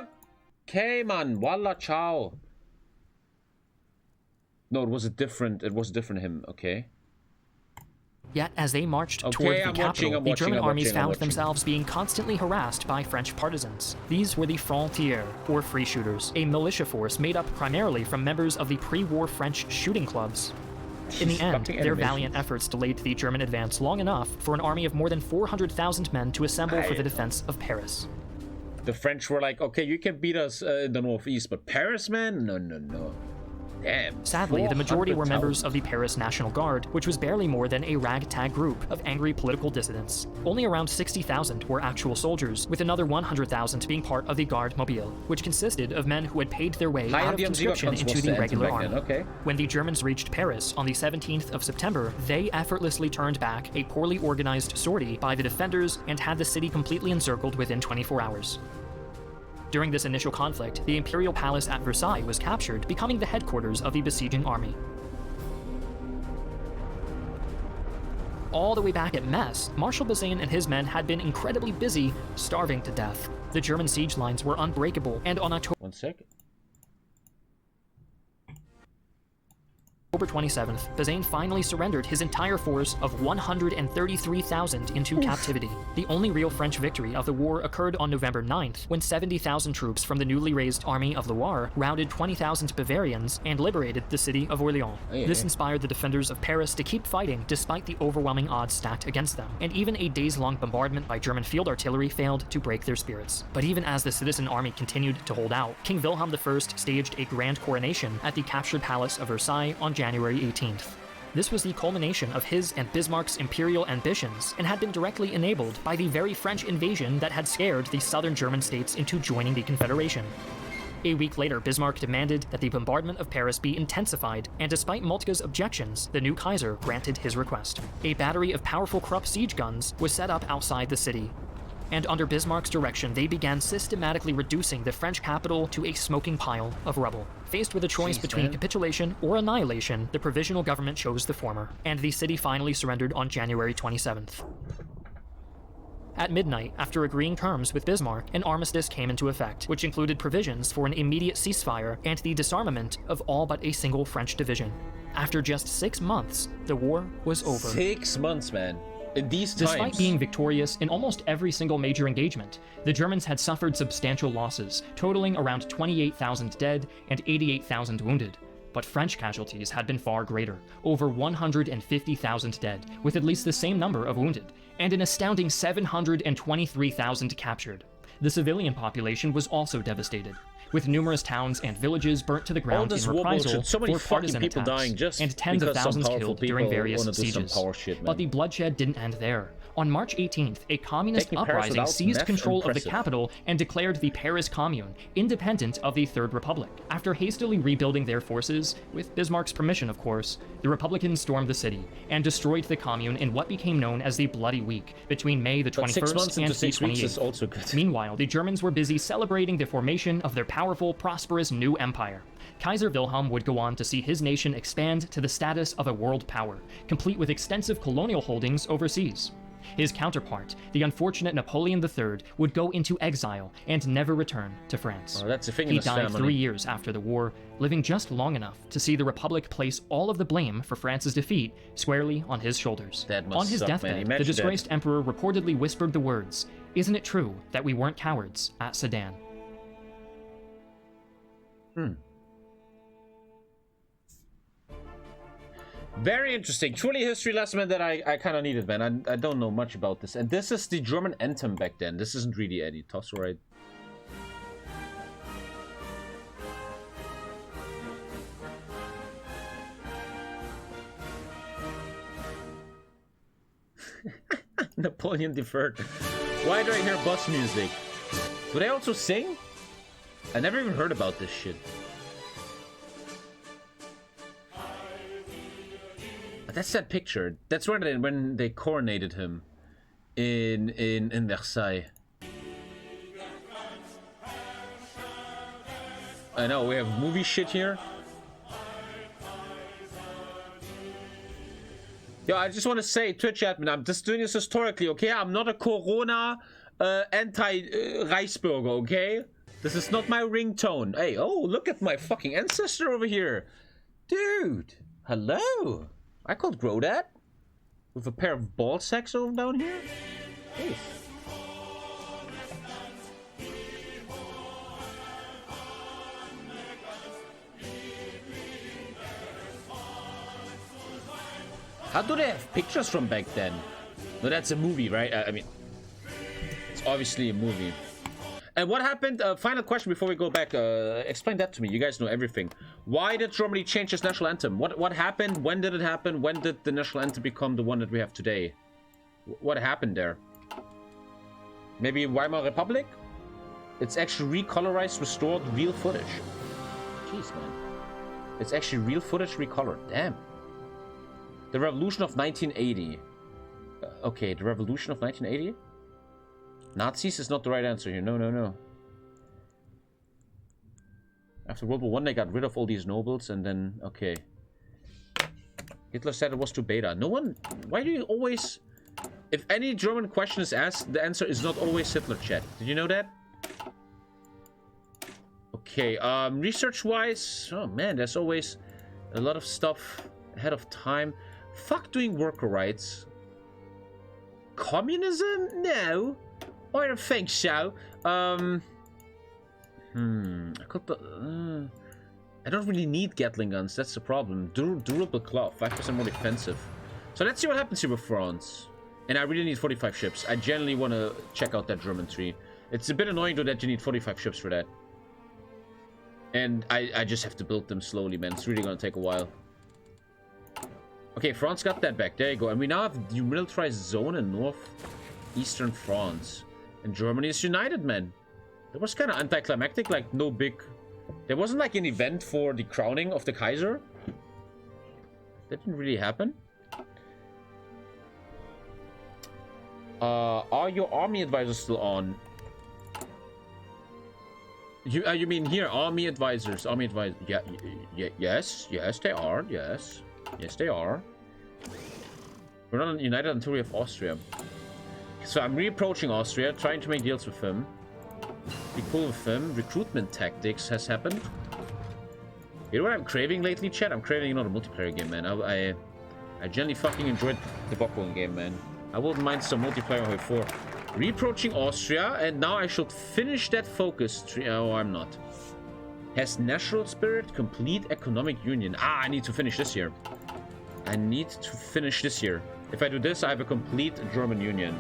Okay, man. Walla, ciao. No, it was a different hymn. Okay. Yet, as they marched toward the capital, the German armies found themselves being constantly harassed by French partisans. These were the Frontiers, or Free Shooters, a militia force made up primarily from members of the pre-war French shooting clubs. In the end, their valiant efforts delayed the German advance long enough for an army of more than 400,000 men to assemble for the defense of Paris. The French were like, okay, you can beat us in the northeast, but Paris, man? No, no, no. Damn, sadly, the majority were members of the Paris National Guard, which was barely more than a ragtag group of angry political dissidents. Only around 60,000 were actual soldiers, with another 100,000 being part of the Garde Mobile, which consisted of men who had paid their way out of conscription into the regular army. Okay. When the Germans reached Paris on the 17th of September, they effortlessly turned back a poorly organized sortie by the defenders and had the city completely encircled within 24 hours. During this initial conflict, the imperial palace at Versailles was captured, becoming the headquarters of the besieging army. All the way back at Metz, Marshal Bazaine and his men had been incredibly busy, starving to death. The German siege lines were unbreakable, and on October 27th, Bazaine finally surrendered his entire force of 133,000 into captivity. The only real French victory of the war occurred on November 9th, when 70,000 troops from the newly raised Army of Loire routed 20,000 Bavarians and liberated the city of Orléans. This inspired the defenders of Paris to keep fighting despite the overwhelming odds stacked against them, and even a days-long bombardment by German field artillery failed to break their spirits. But even as the citizen army continued to hold out, King Wilhelm I staged a grand coronation at the captured palace of Versailles on January 18th. This was the culmination of his and Bismarck's imperial ambitions and had been directly enabled by the very French invasion that had scared the southern German states into joining the Confederation. A week later, Bismarck demanded that the bombardment of Paris be intensified, and despite Moltke's objections, the new Kaiser granted his request. A battery of powerful Krupp siege guns was set up outside the city, and under Bismarck's direction, they began systematically reducing the French capital to a smoking pile of rubble. Faced with a choice between capitulation or annihilation, the provisional government chose the former, and the city finally surrendered on January 27th. At midnight, after agreeing terms with Bismarck, an armistice came into effect, which included provisions for an immediate ceasefire and the disarmament of all but a single French division. After just 6 months, the war was over. 6 months, man. In these times. Despite being victorious in almost every single major engagement, the Germans had suffered substantial losses, totaling around 28,000 dead and 88,000 wounded. But French casualties had been far greater, over 150,000 dead, with at least the same number of wounded, and an astounding 723,000 captured. The civilian population was also devastated, with numerous towns and villages burnt to the ground in reprisal for partisan attacks, and tens of thousands killed during various sieges. But the bloodshed didn't end there. On March 18th, a communist Taking Paris uprising without seized meth, control of the impressive. capital and declared the Paris Commune, independent of the Third Republic. After hastily rebuilding their forces, with Bismarck's permission of course, the Republicans stormed the city and destroyed the Commune in what became known as the Bloody Week, between May the 21st and the 6 is 28th. also good. Meanwhile, the Germans were busy celebrating the formation of their powerful, prosperous new empire. Kaiser Wilhelm would go on to see his nation expand to the status of a world power, complete with extensive colonial holdings overseas. His counterpart, the unfortunate Napoleon III, would go into exile and never return to France. Oh, that's a thing in He his died family. 3 years after the war, living just long enough to see the Republic place all of the blame for France's defeat squarely on his shoulders. That must On his suck, man. deathbed, the Imagine disgraced emperor reportedly whispered the words, "Isn't it true that we weren't cowards at Sedan?" Very interesting. Truly a history lesson man, that I kind of needed, man. I don't know much about this. And this is the German Anthem back then. This isn't really Eddie Toss, right? Napoleon deferred. Why do I hear bus music? Do they also sing? I never even heard about this shit. That's that picture. That's when they coronated him in Versailles. I know we have movie shit here. Yo, I just want to say, Twitch admin, I'm just doing this historically, okay? I'm not a Corona anti-Reichsbürger, okay? This is not my ringtone. Hey, oh, look at my fucking ancestor over here. Dude, hello. I could grow that. With a pair of ball sacks over down here. Jeez. How do they have pictures from back then? No, that's a movie, right? I mean, it's obviously a movie. And what happened? Final question before we go back. Explain that to me. You guys know everything. Why did Germany change its national anthem? What happened? When did it happen? When did the national anthem become the one that we have today? What happened there? Maybe Weimar Republic? It's actually recolorized, restored, real footage. Jeez, man. It's actually real footage recolored. Damn. The Revolution of 1980. Okay, the Revolution of 1980? Nazis is not the right answer here. No, no, no. After World War I, they got rid of all these nobles and then... Okay. Hitler said it was too beta. No one... Why do you always... If any German question is asked, the answer is not always Hitler, chat. Did you know that? Okay, research-wise... Oh, man, there's always a lot of stuff ahead of time. Fuck doing worker rights. Communism? No. I don't think so. I don't really need Gatling guns. That's the problem. Durable cloth, 5% more defensive. So let's see what happens here with France. And I really need 45 ships. I genuinely want to check out that German tree. It's a bit annoying though that you need 45 ships for that. And I just have to build them slowly, man. It's really gonna take a while. Okay, France got that back. There you go. And we now have demilitarized zone in northeastern France. And Germany is united, man. It was kind of anticlimactic, like no big... There wasn't like an event for the crowning of the Kaiser. That didn't really happen. Are your army advisors still on? You mean here, army advisors, yeah, yes, they are, yes, they are. We're not united until we have Austria. So I'm reapproaching Austria, trying to make deals with him. Be cool with him. Recruitment tactics has happened. You know what I'm craving lately, chat? I'm craving another multiplayer game, man. I genuinely fucking enjoyed the Bockwell game, man. I wouldn't mind some multiplayer HOI4. Reapproaching Austria, and now I should finish that focus tree. Oh, I'm not. Has national spirit, complete economic union. Ah, I need to finish this year. I need to finish this year. If I do this, I have a complete German union.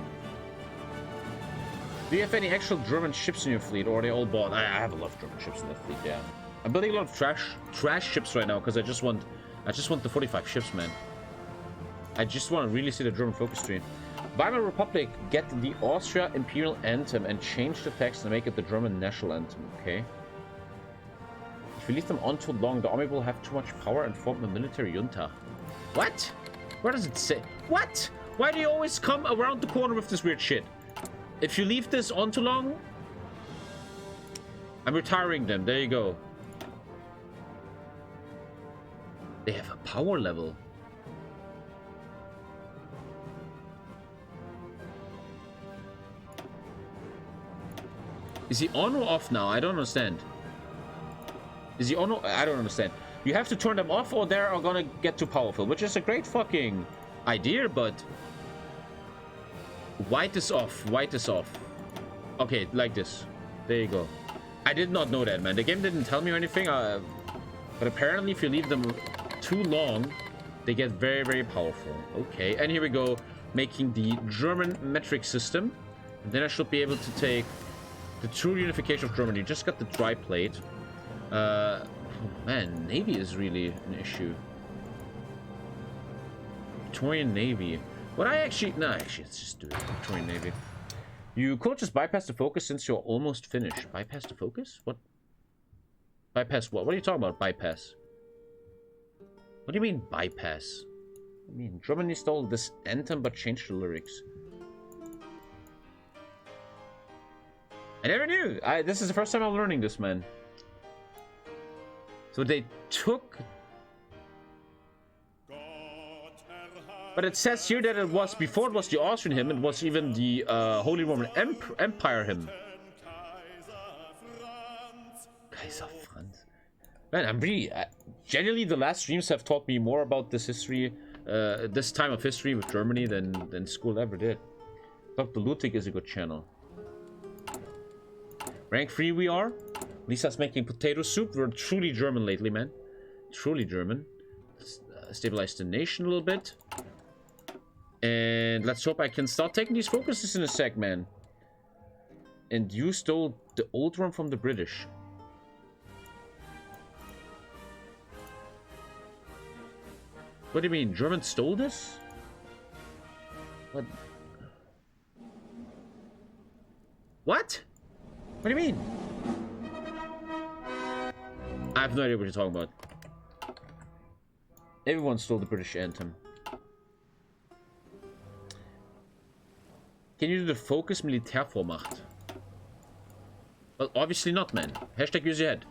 Do you have any actual German ships in your fleet, or are they all bought? I have a lot of German ships in that fleet, yeah. I'm building a lot of trash ships right now because I just want the 45 ships, man. I just want to really see the German focus tree. Weimar Republic, get the Austria Imperial Anthem and change the text and make it the German National Anthem, okay? If you leave them on too long, the army will have too much power and form a military junta. What? Where does it say? What? Why do you always come around the corner with this weird shit? If you leave this on too long, I'm retiring them. There you go. They have a power level. Is he on or off now? I don't understand. Is he on or... I don't understand. You have to turn them off or they're gonna get too powerful, which is a great fucking idea, but... White is off. White is off. Okay, like this. There you go. I did not know that, man. The game didn't tell me or anything, but apparently if you leave them too long, they get very, very powerful. Okay, and here we go, making the German metric system. And then I should be able to take the true unification of Germany. Just got the dry plate. Man, Navy is really an issue. Victorian Navy. What I actually... Nah, actually, let's just do it. Victorian Navy. You could just bypass the focus since you're almost finished. Bypass the focus? What? Bypass what? What are you talking about, bypass? What do you mean, bypass? I mean, Germany stole this anthem but changed the lyrics. I never knew. This is the first time I'm learning this, man. So they took... But it says here that it was, before it was the Austrian hymn, it was even the Holy Roman Empire hymn. Kaiser Franz. Man, I'm really... genuinely, the last streams have taught me more about this history, this time of history with Germany than school ever did. Dr. Ludwig is a good channel. Rank 3 we are. Lisa's making potato soup. We're truly German lately, man. Truly German. Let's stabilize the nation a little bit. And let's hope I can start taking these focuses in a sec, man. And you stole the old one from the British. What do you mean? Germans stole this? What? What? What do you mean? I have no idea what you're talking about. Everyone stole the British anthem. Can you do the focus Militärvormacht? Well, obviously not, man. Hashtag use your head.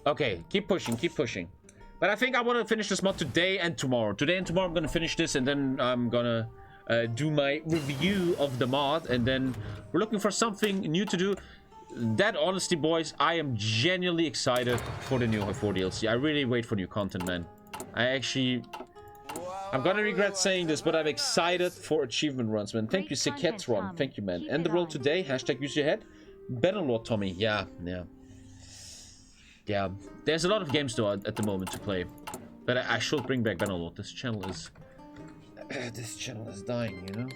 Okay, keep pushing, keep pushing. But I think I want to finish this mod today and tomorrow. Today and tomorrow I'm going to finish this and then I'm going to do my review of the mod. And then we're looking for something new to do. That, honestly, boys, I am genuinely excited for the new HOI4 DLC. I really wait for new content, man. I'm gonna regret saying this, but I'm excited for achievement runs, man. Thank you, Siketron. Thank you, man. End the roll today. Hashtag use your head. Bannerlord Tommy. Yeah. There's a lot of games though at the moment to play, but I should bring back Bannerlord. This channel is dying, you know.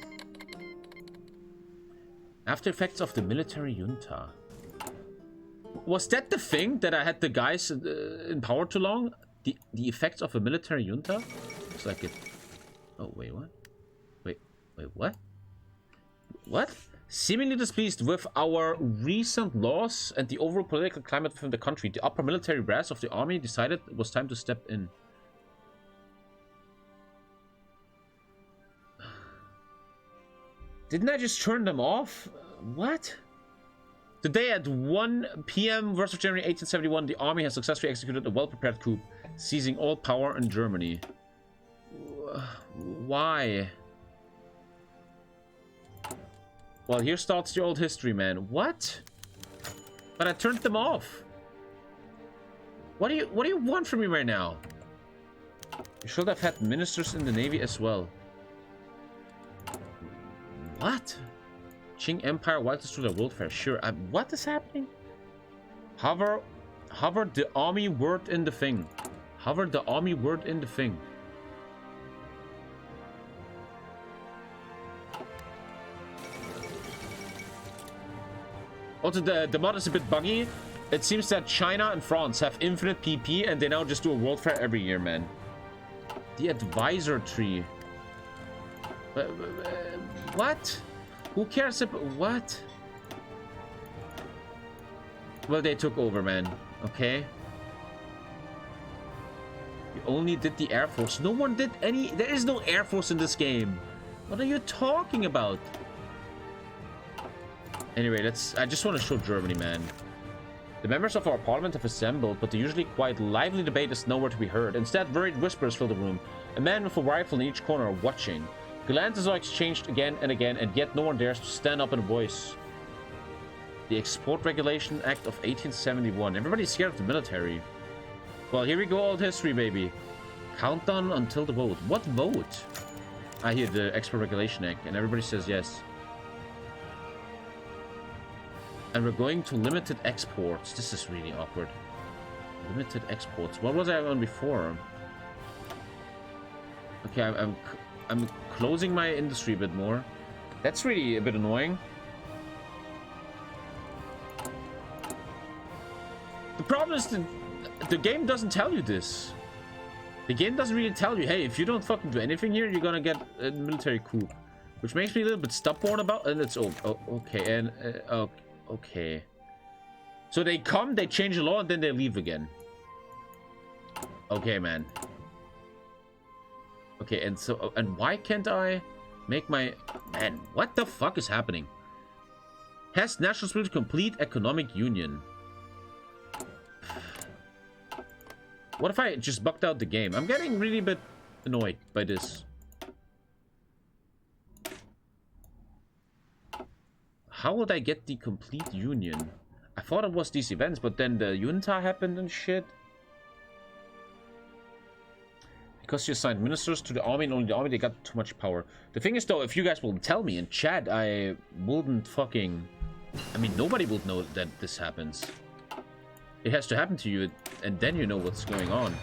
After effects of the military junta. Was that the thing that I had the guys in power too long? The effects of a military junta? Looks like it. Oh wait, what? Wait, what? What? Seemingly displeased with our recent loss and the overall political climate within the country, the upper military brass of the army decided it was time to step in. Didn't I just turn them off? What? Today at 1 PM, 1st of January 1871, the army has successfully executed a well-prepared coup, seizing all power in Germany. Why? Well, here starts the old history, man. What? But I turned them off. What do you want from me right now? You should have had ministers in the navy as well. What? Qing Empire wipes through the World Fair. Sure. What is happening? Hover the army word in the thing. Hover the army word in the thing. Also, the mod is a bit buggy. It seems that China and France have infinite PP and they now just do a World Fair every year, man. The advisor tree. What? Who cares about what? Well, they took over, man. Okay. You only did the Air Force. No one did any. There is no Air Force in this game. What are you talking about? Anyway, I just want to show Germany, man. The members of our parliament have assembled, but the usually quite lively debate is nowhere to be heard. Instead, worried whispers fill the room. A man with a rifle in each corner are watching. Glances are exchanged again and again, and yet no one dares to stand up and voice. The Export Regulation Act of 1871. Everybody's scared of the military. Well, here we go, old history, baby. Countdown until the vote. What vote? I hear the Export Regulation Act, and everybody says yes. And we're going to limited exports. This is really awkward. Limited exports. What was I on before? Okay, I'm closing my industry a bit more. That's really a bit annoying. The problem is the game doesn't tell you this. The game doesn't really tell you, hey, if you don't fucking do anything here, you're gonna get a military coup. Which makes me a little bit stubborn about, and it's okay, and okay. So they come, they change the law, and then they leave again. Okay, man. Okay, and so, and why can't I make my... Man, what the fuck is happening? Has national split complete economic union? What if I just bugged out the game? I'm getting really a bit annoyed by this. How would I get the complete union? I thought it was these events, but then the junta happened and shit. Because you assigned ministers to the army and only the army, they got too much power. The thing is, though, if you guys will tell me in chat, I wouldn't fucking... I mean, nobody would know that this happens. It has to happen to you, and then you know what's going on.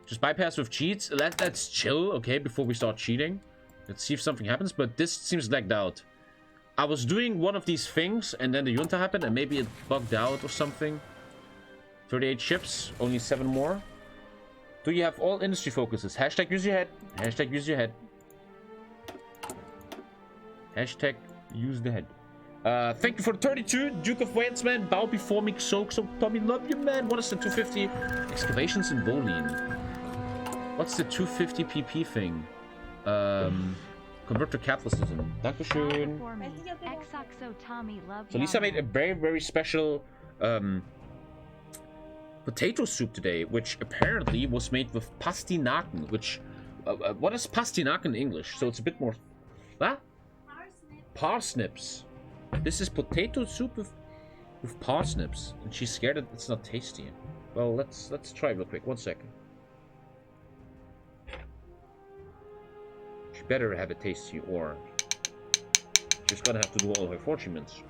Just bypass with cheats. That's chill, okay, before we start cheating. Let's see if something happens, but this seems lagged out. I was doing one of these things, and then the junta happened, and maybe it bugged out or something. 38 ships, only 7 more. Do you have all industry focuses? Hashtag use your head. Hashtag use your head. Hashtag use the head. Thank you for the 32, Duke of Wales, man. Bow before me, so Tommy, love you, man. What is the 250? Excavations in Bolin. What's the 250 PP thing? Convert to Catholicism. Dankeschön. So Lisa made a very, very special potato soup today, which apparently was made with pastinaken, which... what is pastinaken in English? So it's a bit more... What? Parsnips. This is potato soup with parsnips. And she's scared that it's not tasty. Well, let's try real quick. 1 second. She better have it tasty, or she's gonna have to do all her fortunes.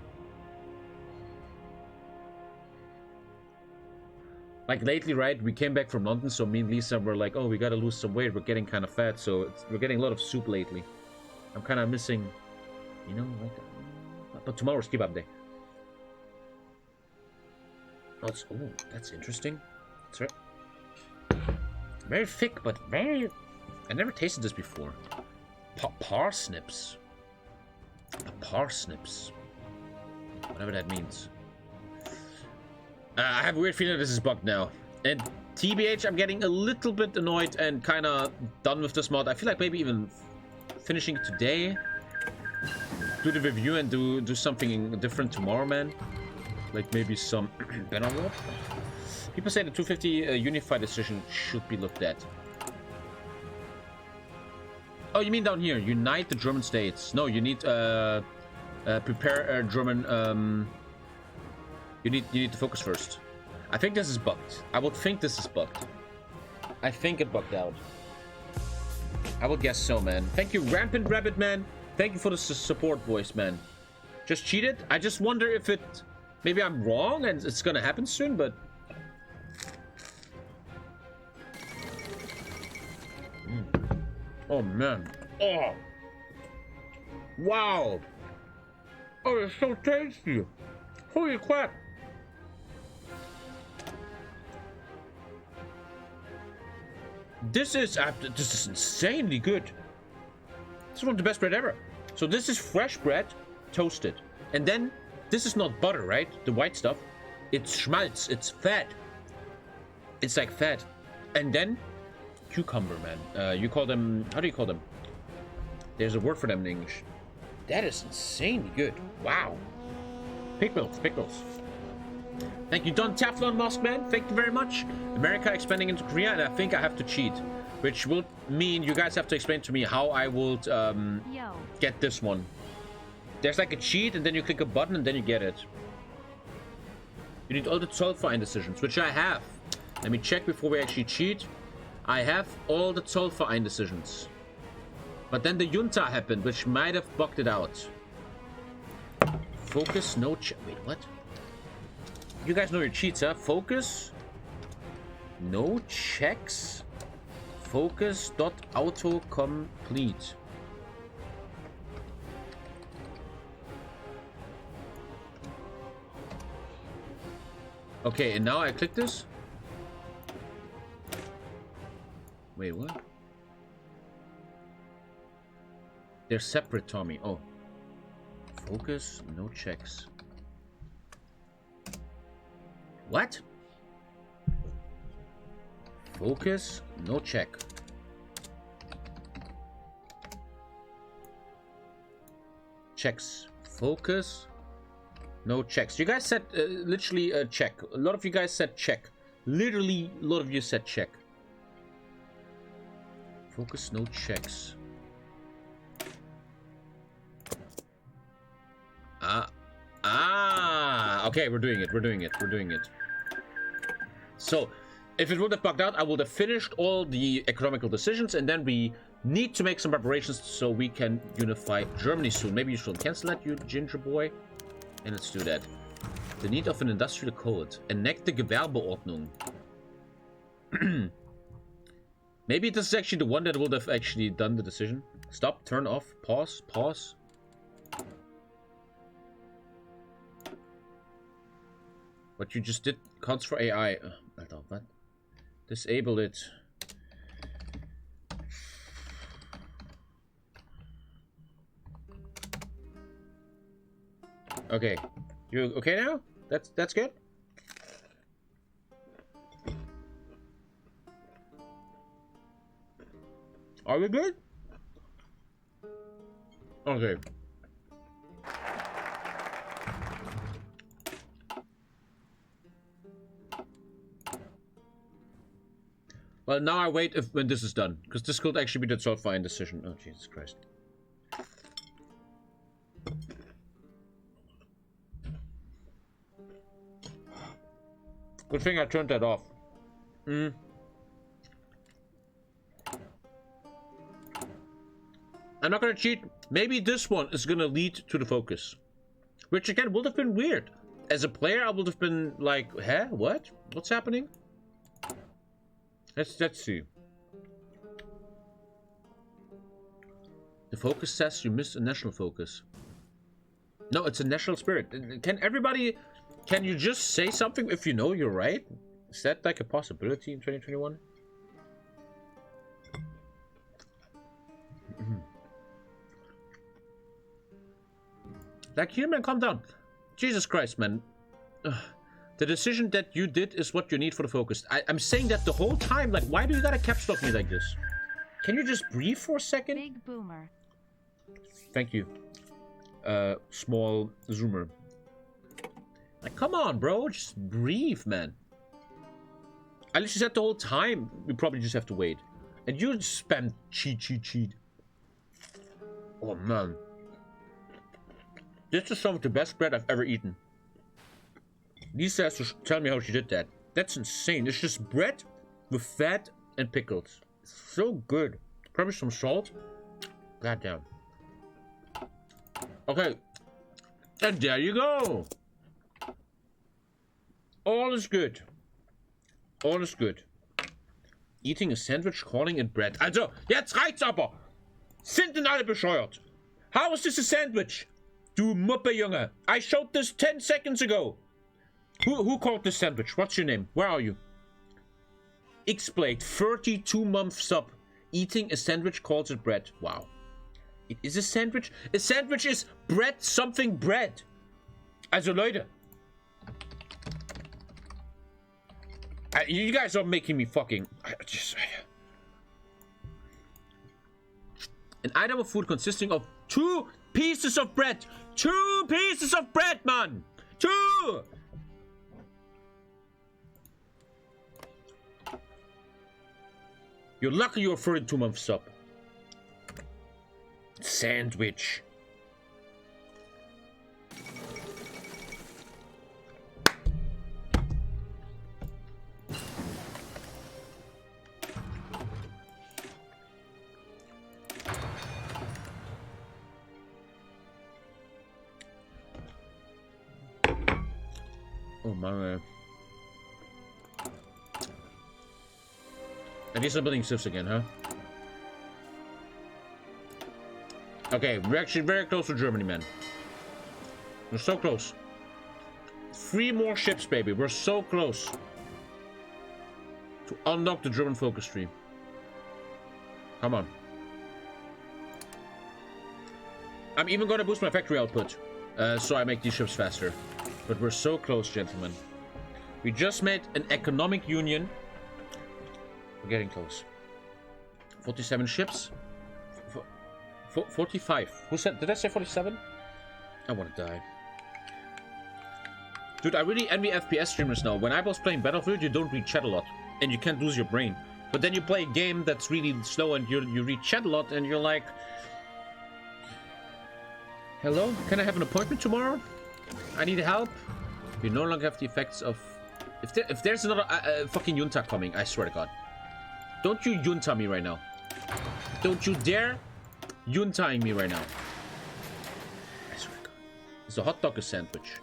Like lately, right? We came back from London, so me and Lisa were like, oh, we gotta lose some weight. We're getting kind of fat, so we're getting a lot of soup lately. I'm kind of missing, you know, like... But tomorrow's kebab day. Oh, that's interesting. That's right. Very thick, but very... I never tasted this before. Parsnips. Parsnips. Whatever that means. I have a weird feeling this is bugged now. And TBH, I'm getting a little bit annoyed and kind of done with this mod. I feel like maybe even finishing it today. Do the review and do something different tomorrow, man. Like maybe some... People say the 250 unified decision should be looked at. Oh, you mean down here? Unite the German states. No, you need prepare German... You need to focus first. I think this is bugged. I would think this is bugged. I think it bugged out. I would guess so, man. Thank you, Rampant Rabbit, man. Thank you for the support voice, man. Just cheated? I just wonder if it... Maybe I'm wrong and it's gonna happen soon, but... Oh, man. Oh! Wow! Oh, it's so tasty! Holy crap! This is insanely good. This is one of the best bread ever. So this is fresh bread, toasted. And then, this is not butter, right? The white stuff. It's schmaltz, it's fat. It's like fat. And then, cucumber, man. You call them, how do you call them? There's a word for them in English. That is insanely good. Wow. Pickles, pickles. Thank you, Don Teflon Moskman. Thank you very much. America expanding into Korea, and I think I have to cheat. Which will mean you guys have to explain to me how I will get this one. There's like a cheat, and then you click a button, and then you get it. You need all the 12 for indecisions, which I have. Let me check before we actually cheat. I have all the 12 for indecisions. But then the junta happened, which might have bugged it out. Focus, no check. Wait, what? You guys know your cheats, huh? Focus, no checks. Focus.autocomplete. Okay, and now I click this. Wait, what? They're separate, Tommy. Oh. Focus, no checks. What? Focus, no check. Checks. Focus, no checks. You guys said literally a check. A lot of you guys said check. Literally, a lot of you said check. Focus, no checks. Okay, we're doing it. We're doing it. We're doing it. So, if it would have bugged out, I would have finished all the economical decisions, and then we need to make some preparations so we can unify Germany soon. Maybe you should cancel that, you ginger boy. And let's do that. The need of an industrial code. Enact the Gewerbeordnung. Maybe this is actually the one that would have actually done the decision. Stop, turn off, pause, pause. What you just did counts for AI. I don't what? Disable it. Okay. You okay now? That's good? Are we good? Okay. Well, now I wait when this is done, because this could actually be the solve-fine decision. Oh, Jesus Christ. Good thing I turned that off. I'm not gonna cheat. Maybe this one is gonna lead to the focus. Which again would have been weird. As a player, I would have been like, huh? What? What's happening? Let's see. The focus says you missed a national focus. No, it's a national spirit. Can everybody... Can you just say something if you know you're right? Is that like a possibility in 2021? Like, here, man, calm down. Jesus Christ, man. Ugh. The decision that you did is what you need for the focus. I'm saying that the whole time. Like, why do you gotta caps lock me like this? Can you just breathe for a second? Big boomer. Thank you. Small zoomer. Like, come on, bro. Just breathe, man. I literally said the whole time. We probably just have to wait. And you spam cheat. Oh, man. This is some of the best bread I've ever eaten. Lisa has to tell me how she did that. That's insane. It's just bread with fat and pickles. It's so good. Probably some salt. God damn. Okay. And there you go. All is good. All is good. Eating a sandwich, calling it bread. Also, jetzt reicht's aber. Sind denn alle bescheuert? How is this a sandwich? Du Muppe, Junge. I showed this 10 seconds ago. Who called this sandwich? What's your name? Where are you? X-Blade, 32 months sub. Eating a sandwich calls it bread. Wow. It is a sandwich. A sandwich is bread, something bread. Also, Leute. You guys are making me fucking... An item of food consisting of 2 pieces of bread. 2 pieces of bread, man. 2! You're lucky you're 32 months up. Sandwich. Oh my. And these are building shifts again, huh? Okay, we're actually very close to Germany, man. We're so close. 3 more ships, baby. We're so close to unlock the German focus tree. Come on. I'm even going to boost my factory output, so I make these ships faster. But we're so close, gentlemen. We just made an economic union. We're getting close. 47 ships. 45. Who said? Did I say 47? I want to die. Dude, I really envy FPS streamers now. When I was playing Battlefield, you don't read chat a lot. And you can't lose your brain. But then you play a game that's really slow and you read chat a lot and you're like... Hello? Can I have an appointment tomorrow? I need help. You no longer have the effects of... If there's another fucking junta coming, I swear to God. Don't you junta me right now. Don't you dare juntaing me right now. I swear to God. Is a hot dog a sandwich?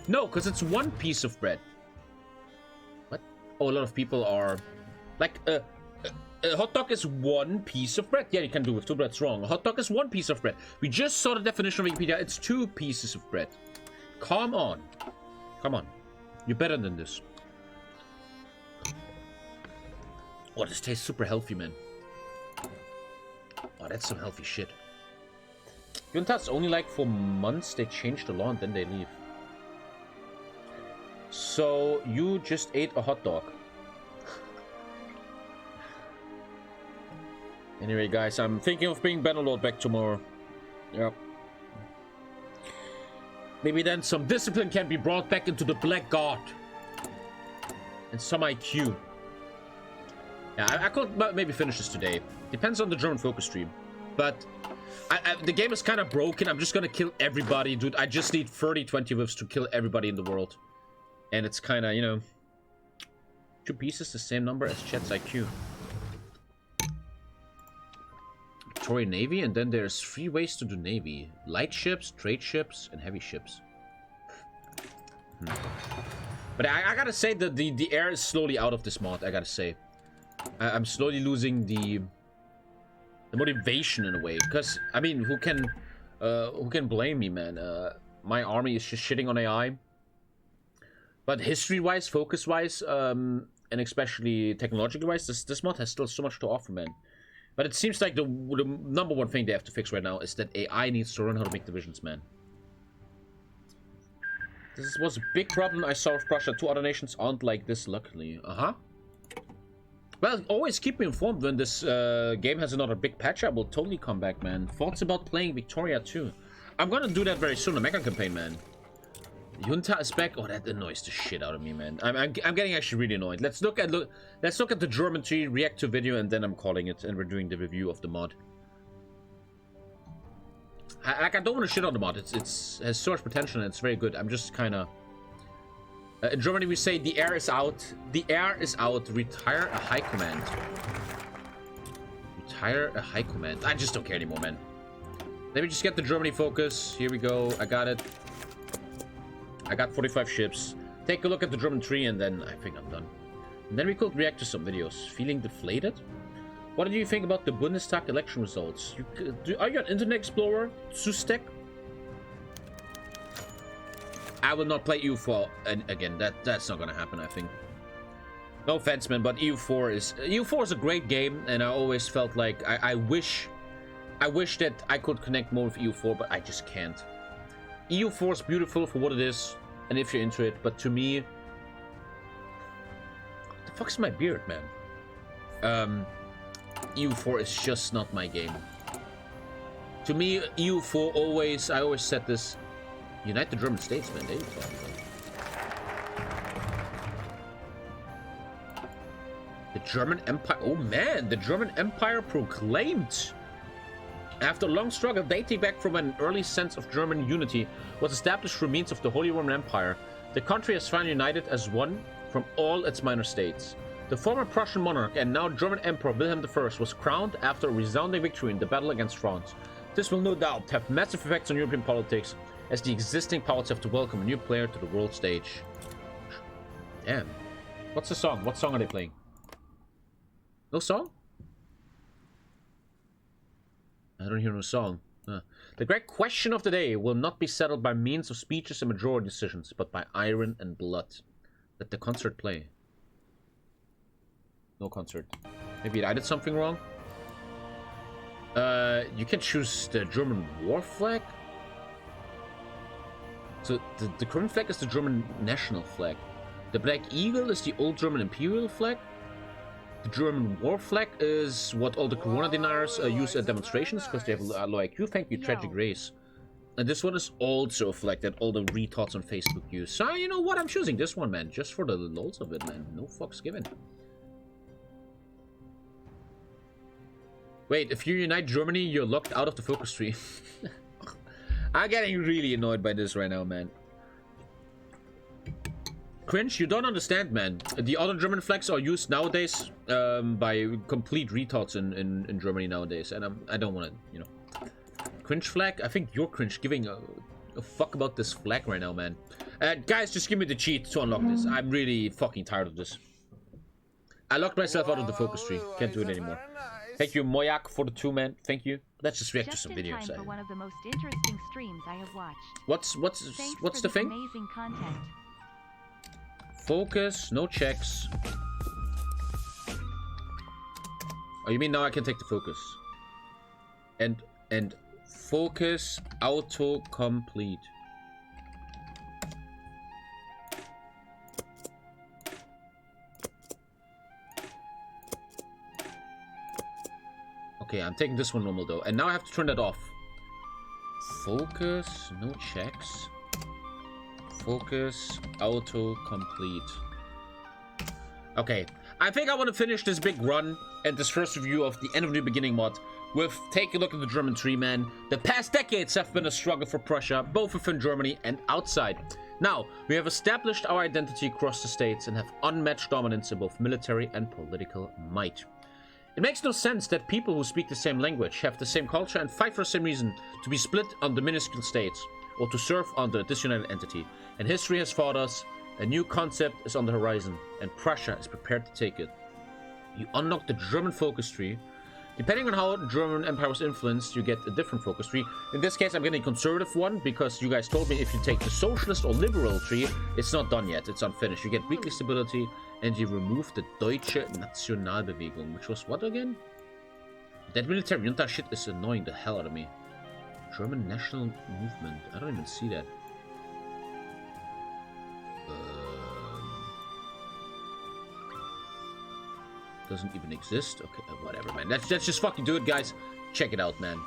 No, because it's 1 piece of bread. What? Oh, a lot of people are... Like, a hot dog is 1 piece of bread. Yeah, you can do with 2 breads wrong. A hot dog is 1 piece of bread. We just saw the definition of Wikipedia. It's 2 pieces of bread. Come on. Come on. You're better than this. Oh, this tastes super healthy, man. Oh, that's some healthy shit. Juntas only like for months. They change the law and then they leave. So, you just ate a hot dog. Anyway, guys, I'm thinking of bringing Bannerlord back tomorrow. Yep. Maybe then some discipline can be brought back into the Black God. And some IQ. Yeah, I could maybe finish this today. Depends on the German focus stream. But the game is kind of broken. I'm just gonna kill everybody, dude. I just need 30-20 whiffs to kill everybody in the world. And it's kind of, you know... 2 pieces, the same number as Chet's IQ. Victorian Navy, and then there's 3 ways to do Navy. Light ships, trade ships, and heavy ships. But I gotta say that the air is slowly out of this mod, I gotta say. I'm slowly losing the motivation in a way. Because, I mean, who can blame me, man? My army is just shitting on AI. But history-wise, focus-wise, and especially technologically-wise, this mod has still so much to offer, man. But it seems like the number 1 thing they have to fix right now is that AI needs to learn how to make divisions, man. This was a big problem I saw with Prussia. 2 other nations aren't like this, luckily. Well, always keep me informed when this game has another big patch. I will totally come back, man. Thoughts about playing Victoria too. I'm gonna do that very soon, the Mega campaign, man. Junta is back. Oh, that annoys the shit out of me, man. I'm getting actually really annoyed. Let's look at the German tree, react to video, and then I'm calling it, and we're doing the review of the mod. I don't want to shit on the mod. It has so much potential and it's very good. I'm just kind of... in Germany we say the air is out. The air is out. Retire a high command. Retire a high command. I just don't care anymore, man. Let me just get the Germany focus. Here we go. I got it. I got 45 ships. Take a look at the German tree and then I think I'm done. And then we could react to some videos. Feeling deflated? What do you think about the Bundestag election results? Are you an Internet Explorer, Sustek? I will not play EU4 again. That's not gonna happen, I think. No offense, man, but EU4 is a great game, and I always felt like I wish I wish that I could connect more with EU4, but I just can't. EU4 is beautiful for what it is, and if you're into it, but to me... What the fuck's my beard, man? EU4 is just not my game. To me, EU4 always... I always said this... Unite the German states, man. They were talking about. The German Empire... Oh, man! The German Empire proclaimed! After a long struggle dating back from an early sense of German unity was established through means of the Holy Roman Empire, the country has finally united as one from all its minor states. The former Prussian monarch and now German Emperor Wilhelm I was crowned after a resounding victory in the battle against France. This will no doubt have massive effects on European politics, as the existing powers have to welcome a new player to the world stage. Damn. What's the song? What song are they playing? No song? I don't hear no song. The great question of the day will not be settled by means of speeches and majority decisions, but by iron and blood. Let the concert play. No concert. Maybe I did something wrong? You can choose the German war flag? So the current flag is the German national flag. The Black Eagle is the old German imperial flag. The German war flag is what all the Corona deniers use at demonstrations because they have low IQ. Thank you, Tragic Race. And this one is also a flag that all the retards on Facebook use. So, you know what? I'm choosing this one, man. Just for the lols of it, man. No fucks given. Wait, if you unite Germany, you're locked out of the focus tree. I'm getting really annoyed by this right now, man. Cringe, you don't understand, man. The other German flags are used nowadays by complete retards in Germany nowadays, and I don't want to, you know. Cringe flag? I think you're cringe giving a fuck about this flag right now, man. Guys, just give me the cheat to unlock this. I'm really fucking tired of this. I locked myself out of the focus tree. Can't do it anymore. Thank you, Moyak, for the 2, man. Thank you. Let's just react to some videos. For one of the most interesting streams I have watched. What's the thing? Amazing content. Focus, no checks. Oh, you mean now I can take the focus? And focus auto complete. Okay, I'm taking this one normal though, and now I have to turn that off. Focus, no checks. Focus, auto complete. Okay, I think I want to finish this big run and this first review of the End of New Beginning mod with take a look at the German tree, man. The past decades have been a struggle for Prussia, both within Germany and outside. Now, we have established our identity across the states and have unmatched dominance in both military and political might. It makes no sense that people who speak the same language, have the same culture, and fight for the same reason to be split under minuscule states, or to serve under a disunited entity. And history has fought us, a new concept is on the horizon, and Prussia is prepared to take it. You unlock the German focus tree. Depending on how the German Empire was influenced, you get a different focus tree. In this case, I'm getting a conservative one, because you guys told me if you take the socialist or liberal tree, it's not done yet, it's unfinished. You get weekly stability, and you remove the Deutsche Nationalbewegung, which was what again? That military junta shit is annoying the hell out of me. German National Movement, I don't even see that. Doesn't even exist. Okay, whatever, man. Let's just fucking do it, guys. Check it out, man.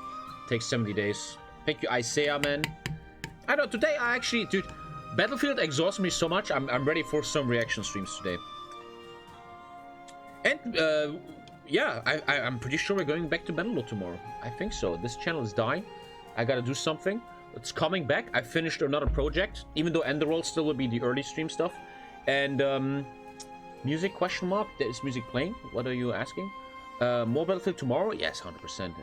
Takes 70 days. Thank you, Isaiah, man. I know, today I actually, dude, Battlefield exhausts me so much. I'm ready for some reaction streams today. And, yeah, I'm pretty sure we're going back to Bannerlord tomorrow. I think so. This channel is dying. I gotta do something. It's coming back. I finished another project, even though Enderworld still will be the early stream stuff. And, music, question mark? There is music playing? What are you asking? More Battlefield tomorrow? Yes, 100%.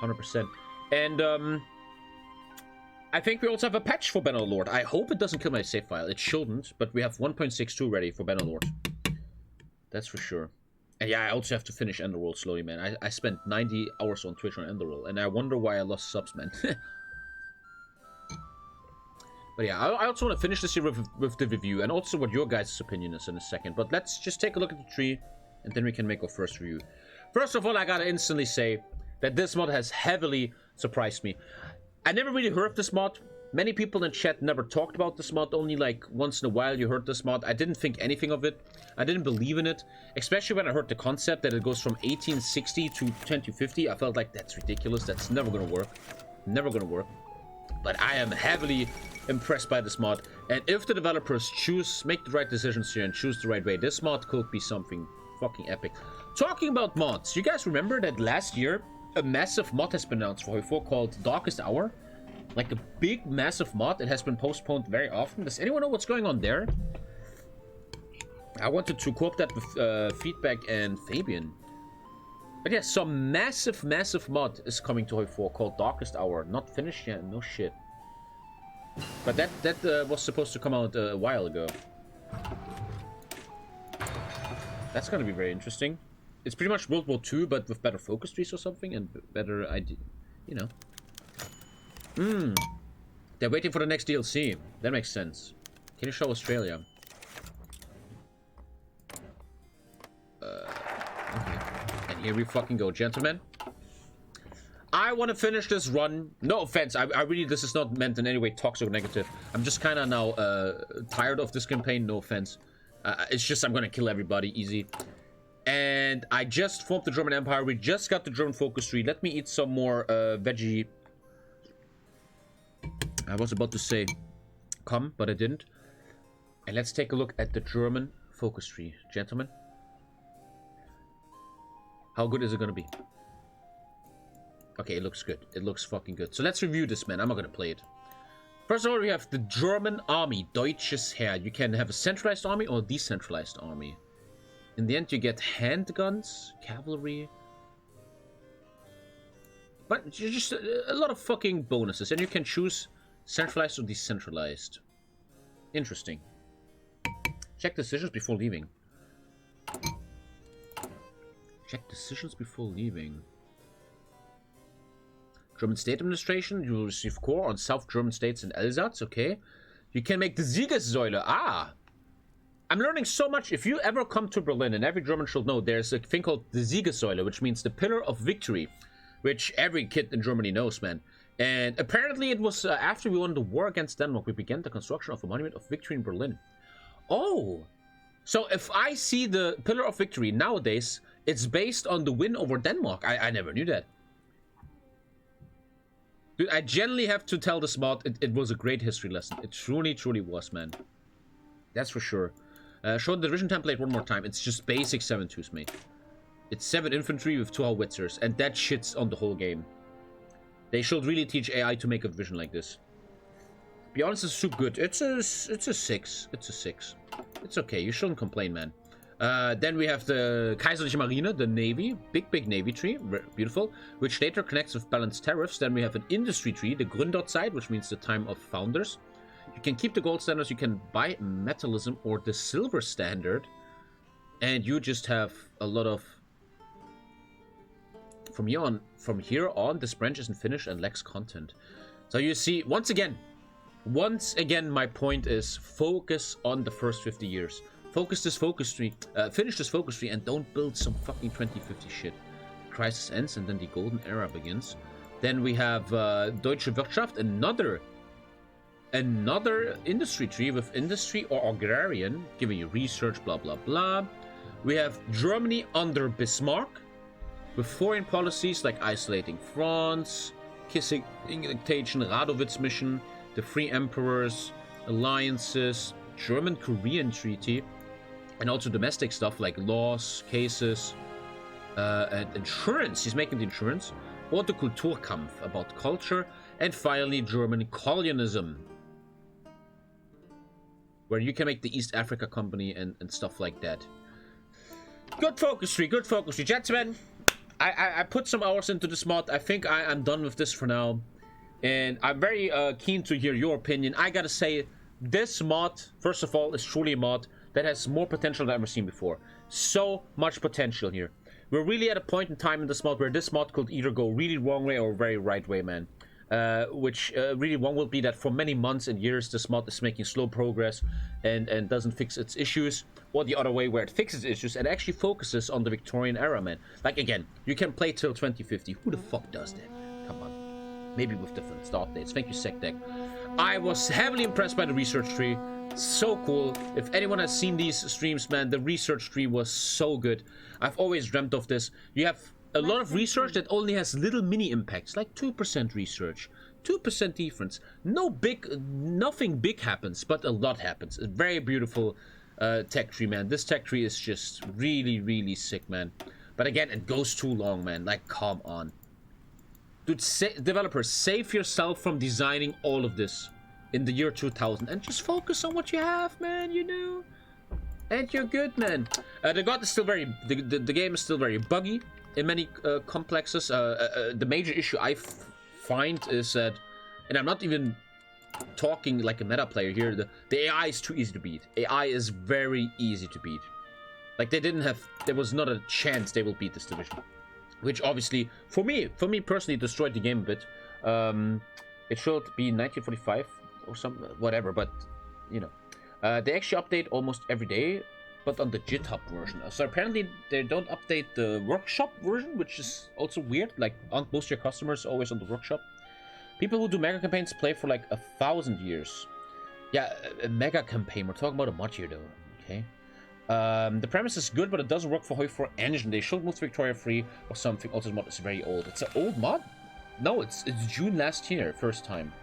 100%. And, I think we also have a patch for Bannerlord. I hope it doesn't kill my save file. It shouldn't, but we have 1.62 ready for Bannerlord. That's for sure. And yeah, I also have to finish Enderworld slowly, man. I spent 90 hours on Twitch on Enderworld, and I wonder why I lost subs, man. But yeah, I also want to finish this here with the review, and also what your guys' opinion is in a second. But let's just take a look at the tree, and then we can make our first review. First of all, I gotta instantly say, that this mod has heavily surprised me. I never really heard of this mod. Many people in chat never talked about this mod. Only like once in a while you heard this mod. I didn't think anything of it. I didn't believe in it. Especially when I heard the concept that it goes from 1860 to 2050. I felt like that's ridiculous. That's never gonna work. Never gonna work. But I am heavily impressed by this mod. And if the developers make the right decisions here and choose the right way, this mod could be something fucking epic. Talking about mods, you guys remember that last year a massive mod has been announced for HOI4 called Darkest Hour? Like a big, massive mod. It has been postponed very often. Does anyone know what's going on there? I wanted to co-op that with Feedback and Fabian. But yeah, some massive, massive mod is coming to HOI4 called Darkest Hour. Not finished yet, no shit. But that was supposed to come out a while ago. That's gonna be very interesting. It's pretty much World War II, but with better focus trees or something, and better idea, you know. They're waiting for the next DLC. That makes sense. Can you show Australia? Okay. And here we fucking go, gentlemen. I want to finish this run. No offense. I really, this is not meant in any way toxic or negative. I'm just kind of now tired of this campaign. No offense. It's just I'm going to kill everybody. Easy. And I just formed the German Empire. We just got the German focus tree. Let me eat some more veggie. I was about to say come, but I didn't. And let's take a look at the German focus tree, gentlemen. How good is it going to be? Okay, it looks good. It looks fucking good. So let's review this, man. I'm not going to play it. First of all, we have the German army, Deutsches Heer. You can have a centralized army or a decentralized army. In the end, you get handguns, cavalry. But just a lot of fucking bonuses. And you can choose centralized or decentralized. Interesting. Check decisions before leaving. Check decisions before leaving. German state administration. You will receive core on South German states and Alsace. Okay. You can make the Siegessäule. Ah. I'm learning so much. If you ever come to Berlin, and every German should know, there's a thing called the Siegessäule, which means the pillar of victory, which every kid in Germany knows, man. And apparently it was after we won the war against Denmark, we began the construction of a monument of victory in Berlin. Oh, so if I see the pillar of victory nowadays, it's based on the win over Denmark. I never knew that. Dude, I generally have to tell this mod, it was a great history lesson. It truly, truly was, man. That's for sure. Show the division template one more time. It's just basic 7-2s, mate. It's 7 infantry with 2 howitzers, and that shits on the whole game. They should really teach AI to make a division like this. To be honest, it's so good. It's a 6. It's a 6. It's okay. You shouldn't complain, man. Then we have the Kaiserliche Marine, the Navy. Big Navy tree. Beautiful. Which later connects with balanced tariffs. Then we have an industry tree, the Gründerzeit, which means the time of founders. You can keep the gold standards. You can buy metallism or the silver standard. And you just have a lot of... From here on, this branch isn't finished and lacks content. So you see, once again, my point is focus on the first 50 years. Focus this focus tree, finish this focus tree, and don't build some fucking 2050 shit. The crisis ends, and then the golden era begins. Then we have Deutsche Wirtschaft, another industry tree with industry or agrarian, giving you research, blah blah blah. We have Germany under Bismarck, with foreign policies like isolating France, kissing dictation, Radowitz mission, the Free Emperors, alliances, German-Korean treaty, and also domestic stuff like laws, cases, and insurance. He's making the insurance. Or the Kulturkampf, about culture. And finally, German colonialism, where you can make the East Africa Company and stuff like that. Good focus tree, gentlemen. I put some hours into this mod. I think I'm done with this for now. And I'm very keen to hear your opinion. I gotta say, this mod, first of all, is truly a mod that has more potential than I've ever seen before. So much potential here. We're really at a point in time in this mod where this mod could either go really wrong way or very right way, man. which really one will be that for many months and years this mod is making slow progress and doesn't fix its issues, or the other way where it fixes issues and actually focuses on the Victorian era, man. Like, again, you can play till 2050. Who the fuck does that? Come on. Maybe with different start dates. Thank you, SecDeck. I was heavily impressed by the research tree. So cool. If anyone has seen these streams, man, the research tree was so good. I've always dreamt of this. You have a lot of research that only has little mini impacts, like 2% research, 2% difference. Nothing big happens, but a lot happens. A very beautiful tech tree, man. This tech tree is just really, really sick, man. But again, it goes too long, man. Like, come on. Dude, developers, save yourself from designing all of this in the year 2000 and just focus on what you have, man, you know? And you're good, man. The god is still very... The game is still very buggy in many complexes. The major issue I find is that... And I'm not even talking like a meta player here. The AI is too easy to beat. AI is very easy to beat. Like, they didn't have... There was not a chance they will beat this division. Which obviously, for me personally, destroyed the game a bit. It should be 1945 or some... Whatever, but, you know. They actually update almost every day, but on the GitHub version. So apparently they don't update the workshop version, which is also weird. Like, aren't most of your customers always on the workshop? People who do mega campaigns play for like 1,000 years. Yeah, a mega campaign. We're talking about a mod here, though. Okay. The premise is good, but it doesn't work for HOI4 engine. They should move to Victoria Free or something. Also, the mod is very old. It's an old mod? No, it's June last year, first time.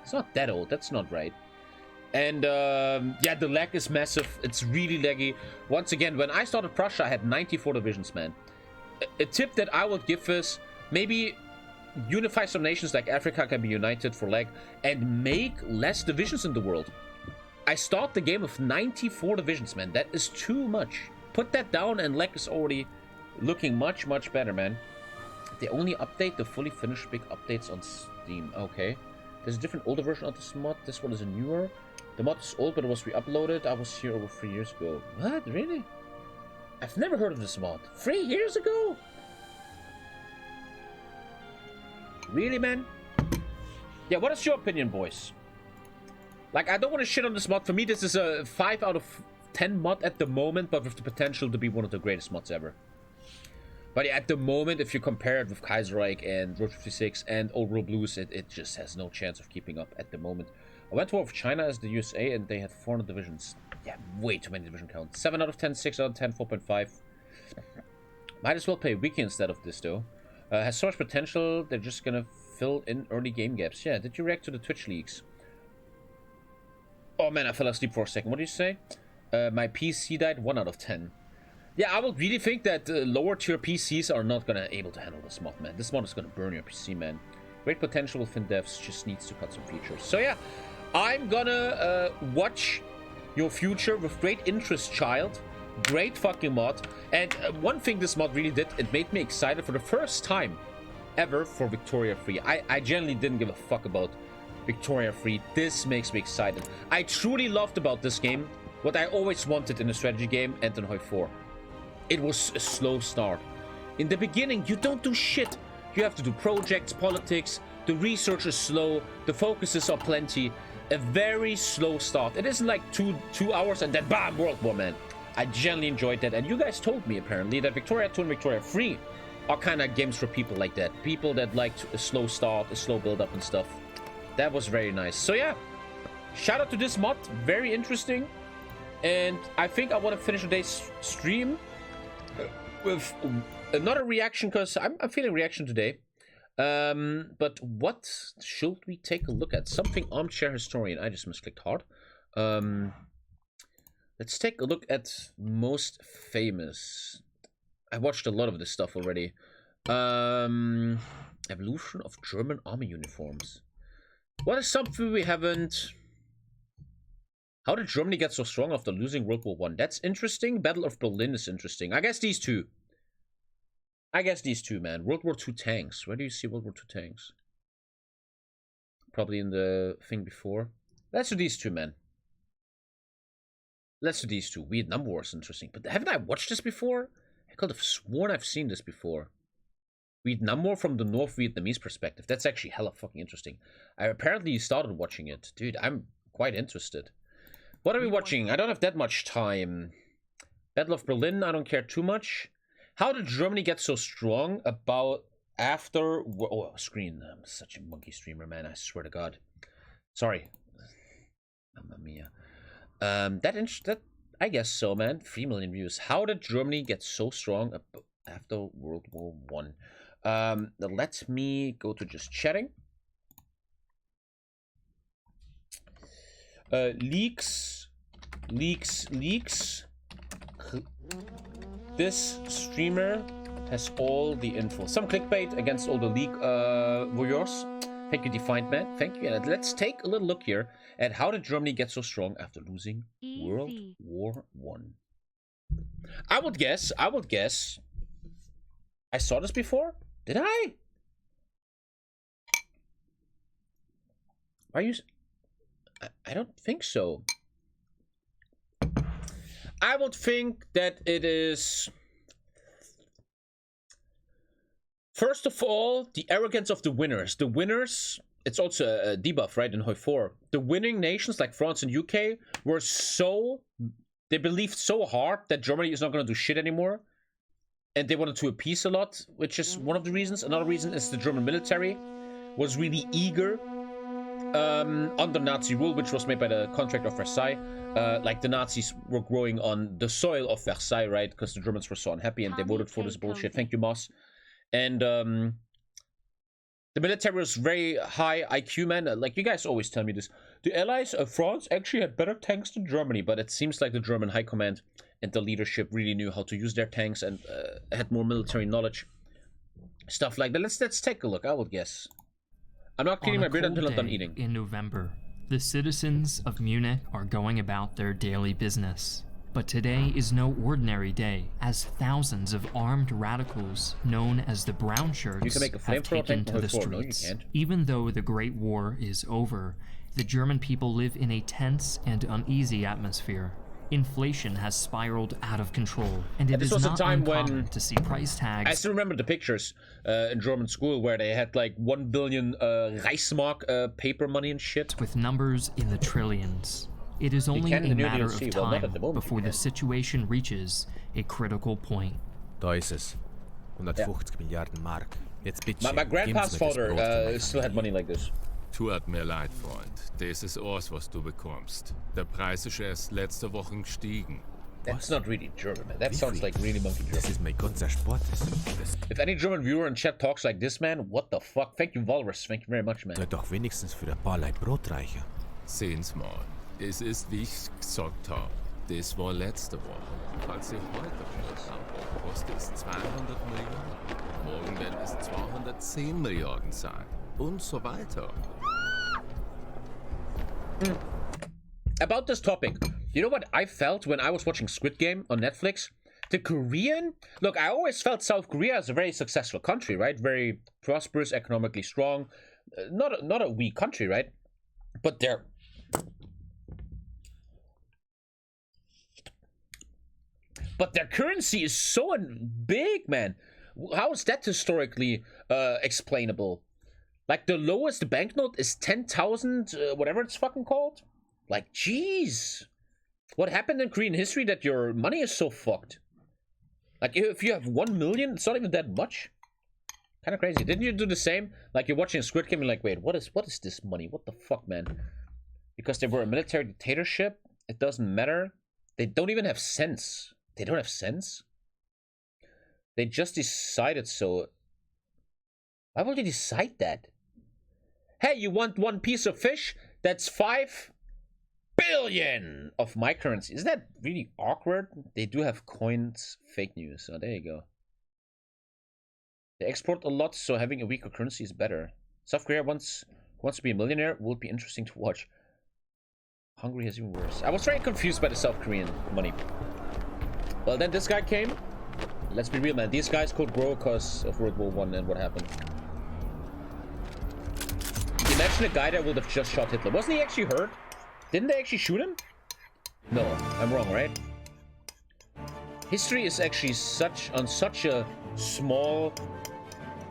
It's not that old. That's not right. And yeah, the lag is massive. It's really laggy. Once again, when I started Prussia, I had 94 divisions, man. A tip that I would give is maybe unify some nations like Africa can be united for lag and make less divisions in the world. I start the game with 94 divisions, man. That is too much. Put that down and lag is already looking much, much better, man. They only update the fully finished big updates on Steam. Okay. There's a different older version of this mod. This one is a newer. The mod is old, but it was re-uploaded. I was here over 3 years ago. What? Really? I've never heard of this mod. 3 years ago? Really, man? Yeah, what is your opinion, boys? Like, I don't want to shit on this mod. For me, this is a 5 out of 10 mod at the moment, but with the potential to be one of the greatest mods ever. But yeah, at the moment, if you compare it with Kaiserreich and Road 56 and Old World Blues, it just has no chance of keeping up at the moment. I went to war with China as the USA, and they had 400 divisions. Yeah, way too many division counts. 7 out of 10, 6 out of 10, 4.5. Might as well play Wiki instead of this, though. Has so much potential, they're just gonna fill in early game gaps. Yeah, did you react to the Twitch leaks? Oh man, I fell asleep for a second. What did you say? My PC died, 1 out of 10. Yeah, I would really think that lower tier PCs are not gonna able to handle this mod, man. This mod is gonna burn your PC, man. Great potential with FinDevs, just needs to cut some features. So yeah, I'm gonna watch your future with great interest, child. Great fucking mod. And one thing this mod really did, it made me excited for the first time ever for Victoria Free. I genuinely didn't give a fuck about Victoria Free. This makes me excited. I truly loved about this game what I always wanted in a strategy game, Anthem HOI4. It was a slow start. In the beginning, you don't do shit. You have to do projects, politics, the research is slow, the focuses are plenty. A very slow start. It isn't like two hours and then bam, World War, man. I genuinely enjoyed that. And you guys told me, apparently, that Victoria 2 and Victoria 3 are kind of games for people like that. People that like a slow start, a slow build-up and stuff. That was very nice. So yeah, shout out to this mod. Very interesting. And I think I want to finish today's stream with another reaction, because I'm feeling reaction today. But what should we take a look at? Something Armchair Historian. I just misclicked hard. Let's take a look at most famous. I watched a lot of this stuff already. Evolution of German army uniforms. What is something we haven't? How did Germany get so strong after losing World War I? That's interesting. Battle of Berlin is interesting. I guess these two. Man. World War II tanks. Where do you see World War II tanks? Probably in the thing before. Let's do these two, man. Let's do these two. Vietnam War is interesting. But haven't I watched this before? I could have sworn I've seen this before. Vietnam War from the North Vietnamese perspective. That's actually hella fucking interesting. I apparently started watching it. Dude, I'm quite interested. What are we watching? I don't have that much time. Battle of Berlin, I don't care too much. How did Germany get so strong about after... Oh, screen. I'm such a monkey streamer, man. I swear to God. Sorry. Mamma mia. That I guess so, man. 3 million views. How did Germany get so strong after World War One? Let me go to just chatting. Leaks. This streamer has all the info. Some clickbait against all the leak viewers. Thank you, Defined Man. Thank you. And let's take a little look here at how did Germany get so strong after losing World War One. I would guess. I saw this before. Did I? Are you? I don't think so. I would think that it is, first of all, the arrogance of the winners. The winners, it's also a debuff, right, in HOI4. The winning nations like France and UK were they believed so hard that Germany is not going to do shit anymore. And they wanted to appease a lot, which is one of the reasons. Another reason is the German military was really eager under Nazi rule, which was made by the Contract of Versailles. Like the Nazis were growing on the soil of Versailles, right? Because the Germans were so unhappy and they voted for this bullshit. Thank you, Moss. And the military was very high IQ, man. Like you guys always tell me this. The allies of France actually had better tanks than Germany, but it seems like the German high command and the leadership really knew how to use their tanks and had more military knowledge. Stuff like that. Let's take a look, I would guess. I'm not cleaning my beard until I'm done eating. In November, the citizens of Munich are going about their daily business. But today is no ordinary day, as thousands of armed radicals, known as the Brown Shirts, have taken to the streets. Even though the Great War is over, the German people live in a tense and uneasy atmosphere. Inflation has spiraled out of control, and it is not uncommon to see price tags. I still remember the pictures in German school where they had like 1 billion Reichsmark paper money and shit. With numbers in the trillions. It is only a matter of time before the situation reaches a critical point. Da ist es. 150 Milliarden Mark. Jetzt bitte. My grandpa's father still had money like this. Tut mir leid, Freund. Das ist alles, was du bekommst. Der Preis ist erst letzte Woche gestiegen. That's not really German, man. That sounds like really monkey German. Das ist mein ganzer Sport. If any German viewer in chat talks like this, man, what the fuck? Thank you, Walrus. Thank you very much, man. Soll doch wenigstens für ein paar Leib Brot reichen. Sehen's mal. Es ist, wie ich gesagt habe. Das war letzte Woche. Falls ich heute Schluss habe, kostet es 200 Millionen. Morgen werden es 210 Milliarden sein. Und so weiter. About this topic, you know what I felt when I was watching Squid Game on Netflix? The Korean... Look, I always felt South Korea as a very successful country, right? Very prosperous, economically strong. Not a weak country, right? But their currency is so big, man. How is that historically explainable? Like, the lowest banknote is 10,000, whatever it's fucking called. Like, jeez. What happened in Korean history that your money is so fucked? Like, if you have 1 million, it's not even that much. Kind of crazy. Didn't you do the same? Like, you're watching Squid Game and like, wait, what is this money? What the fuck, man? Because they were a military dictatorship, it doesn't matter. They don't even have sense. They don't have sense? They just decided so. Why would they decide that? Hey, you want one piece of fish? That's 5 billion of my currency. Isn't that really awkward? They do have coins. Fake news. Oh, there you go. They export a lot, so having a weaker currency is better. South Korea wants to be a millionaire. Will be interesting to watch. Hungary is even worse. I was very confused by the South Korean money. Well, then this guy came. Let's be real, man. These guys could grow because of World War I and what happened. Imagine a guy that would have just shot Hitler. Wasn't he actually hurt? Didn't they actually shoot him? No, I'm wrong, right? History is actually on such a small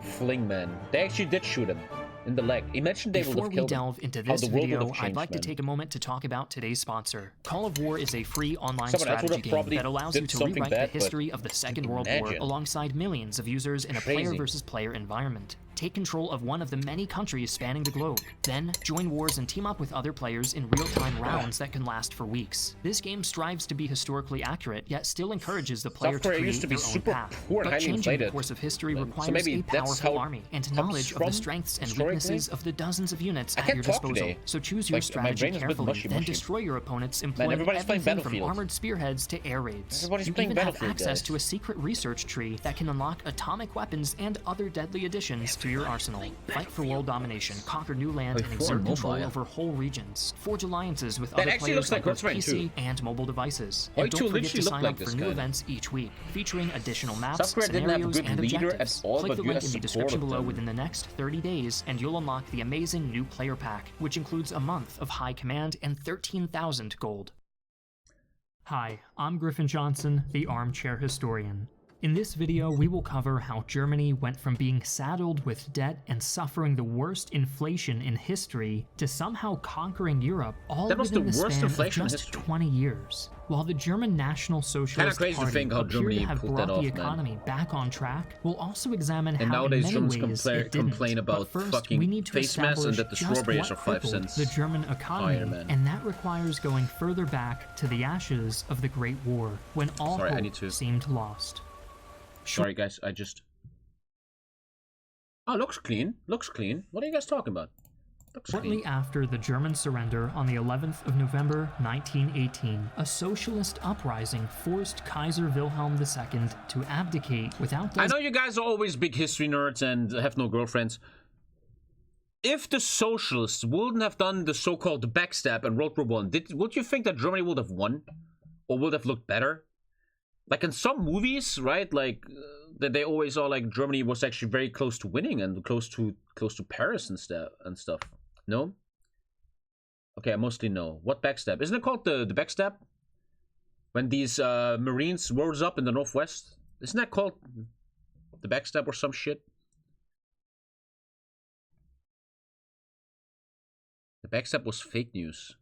fling, man. They actually did shoot him in the leg. Imagine they would Before have we killed him. delve into How this the world would video, have changed, I'd like to man. take a moment to talk about today's sponsor. Call of War is a free online Someone else would strategy have game probably that allows did you to something rewrite bad, the but history of the Second World War imagine. alongside millions of users in a Crazy. player versus player environment. Take control of one of the many countries spanning the globe. Then, join wars and team up with other players in real-time rounds that can last for weeks. This game strives to be historically accurate, yet still encourages the player South to Korea create used to be their own super path. poor and But highly changing the inflated. course of history So requires maybe a that's powerful how army and comes knowledge of the from strengths and historically. weaknesses of the dozens of units I at can't your talk disposal. today. So choose your Like, my strategy brain is a bit carefully, mushy, then mushy. destroy your opponents employing everybody's playing everything from Battlefield. armored spearheads to air raids. Everybody's You playing even have Battlefield, access guys. to a secret research tree that can unlock atomic weapons and other deadly additions to your arsenal. Fight for world domination, conquer new land, and HOI4 exert control mobile. over whole regions. Forge alliances with That other actually players looks like on both Earthrain PC 2. and mobile devices. HOI2 And don't forget literally to looked sign like up for this new guy. events each week, featuring additional maps, South Korea didn't have a scenarios, good and leader at objectives. all, Click but the link US in the description supported below them. within the next 30 days, and you'll unlock the amazing new player pack, which includes a month of high command and 13,000 gold. Hi, I'm Griffin Johnson, the Armchair Historian. In this video, we will cover how Germany went from being saddled with debt and suffering the worst inflation in history to somehow conquering Europe all That was within the the worst span of inflation in just history. 20 years. While the German National Socialist crazy to Party think how appeared Germany to have pulled brought that the off, man. economy back on track, we'll also examine And how nowadays in many Germans ways it didn't. complain But about first, fucking we need to face masks and establish that the just strawberries what are 5 crippled cents the German economy, higher, man. and that requires going further back to the ashes of the Great War, when all Sorry, I hope need to- seemed lost. Sorry, guys. I just... Oh, looks clean. Looks clean. What are you guys talking about? Looks Shortly clean. after the German surrender on the 11th of November 1918, a socialist uprising forced Kaiser Wilhelm II to abdicate without I know you guys are always big history nerds and have no girlfriends. If the socialists wouldn't have done the so-called backstab in World War I, would you think that Germany would have won? Or would have looked better? Like in some movies, right? Like that they always are like Germany was actually very close to winning and close to Paris and stuff. No? Okay, I mostly know. What backstab? Isn't it called the backstab? When these Marines rose up in the northwest? Isn't that called the backstab or some shit? The backstab was fake news.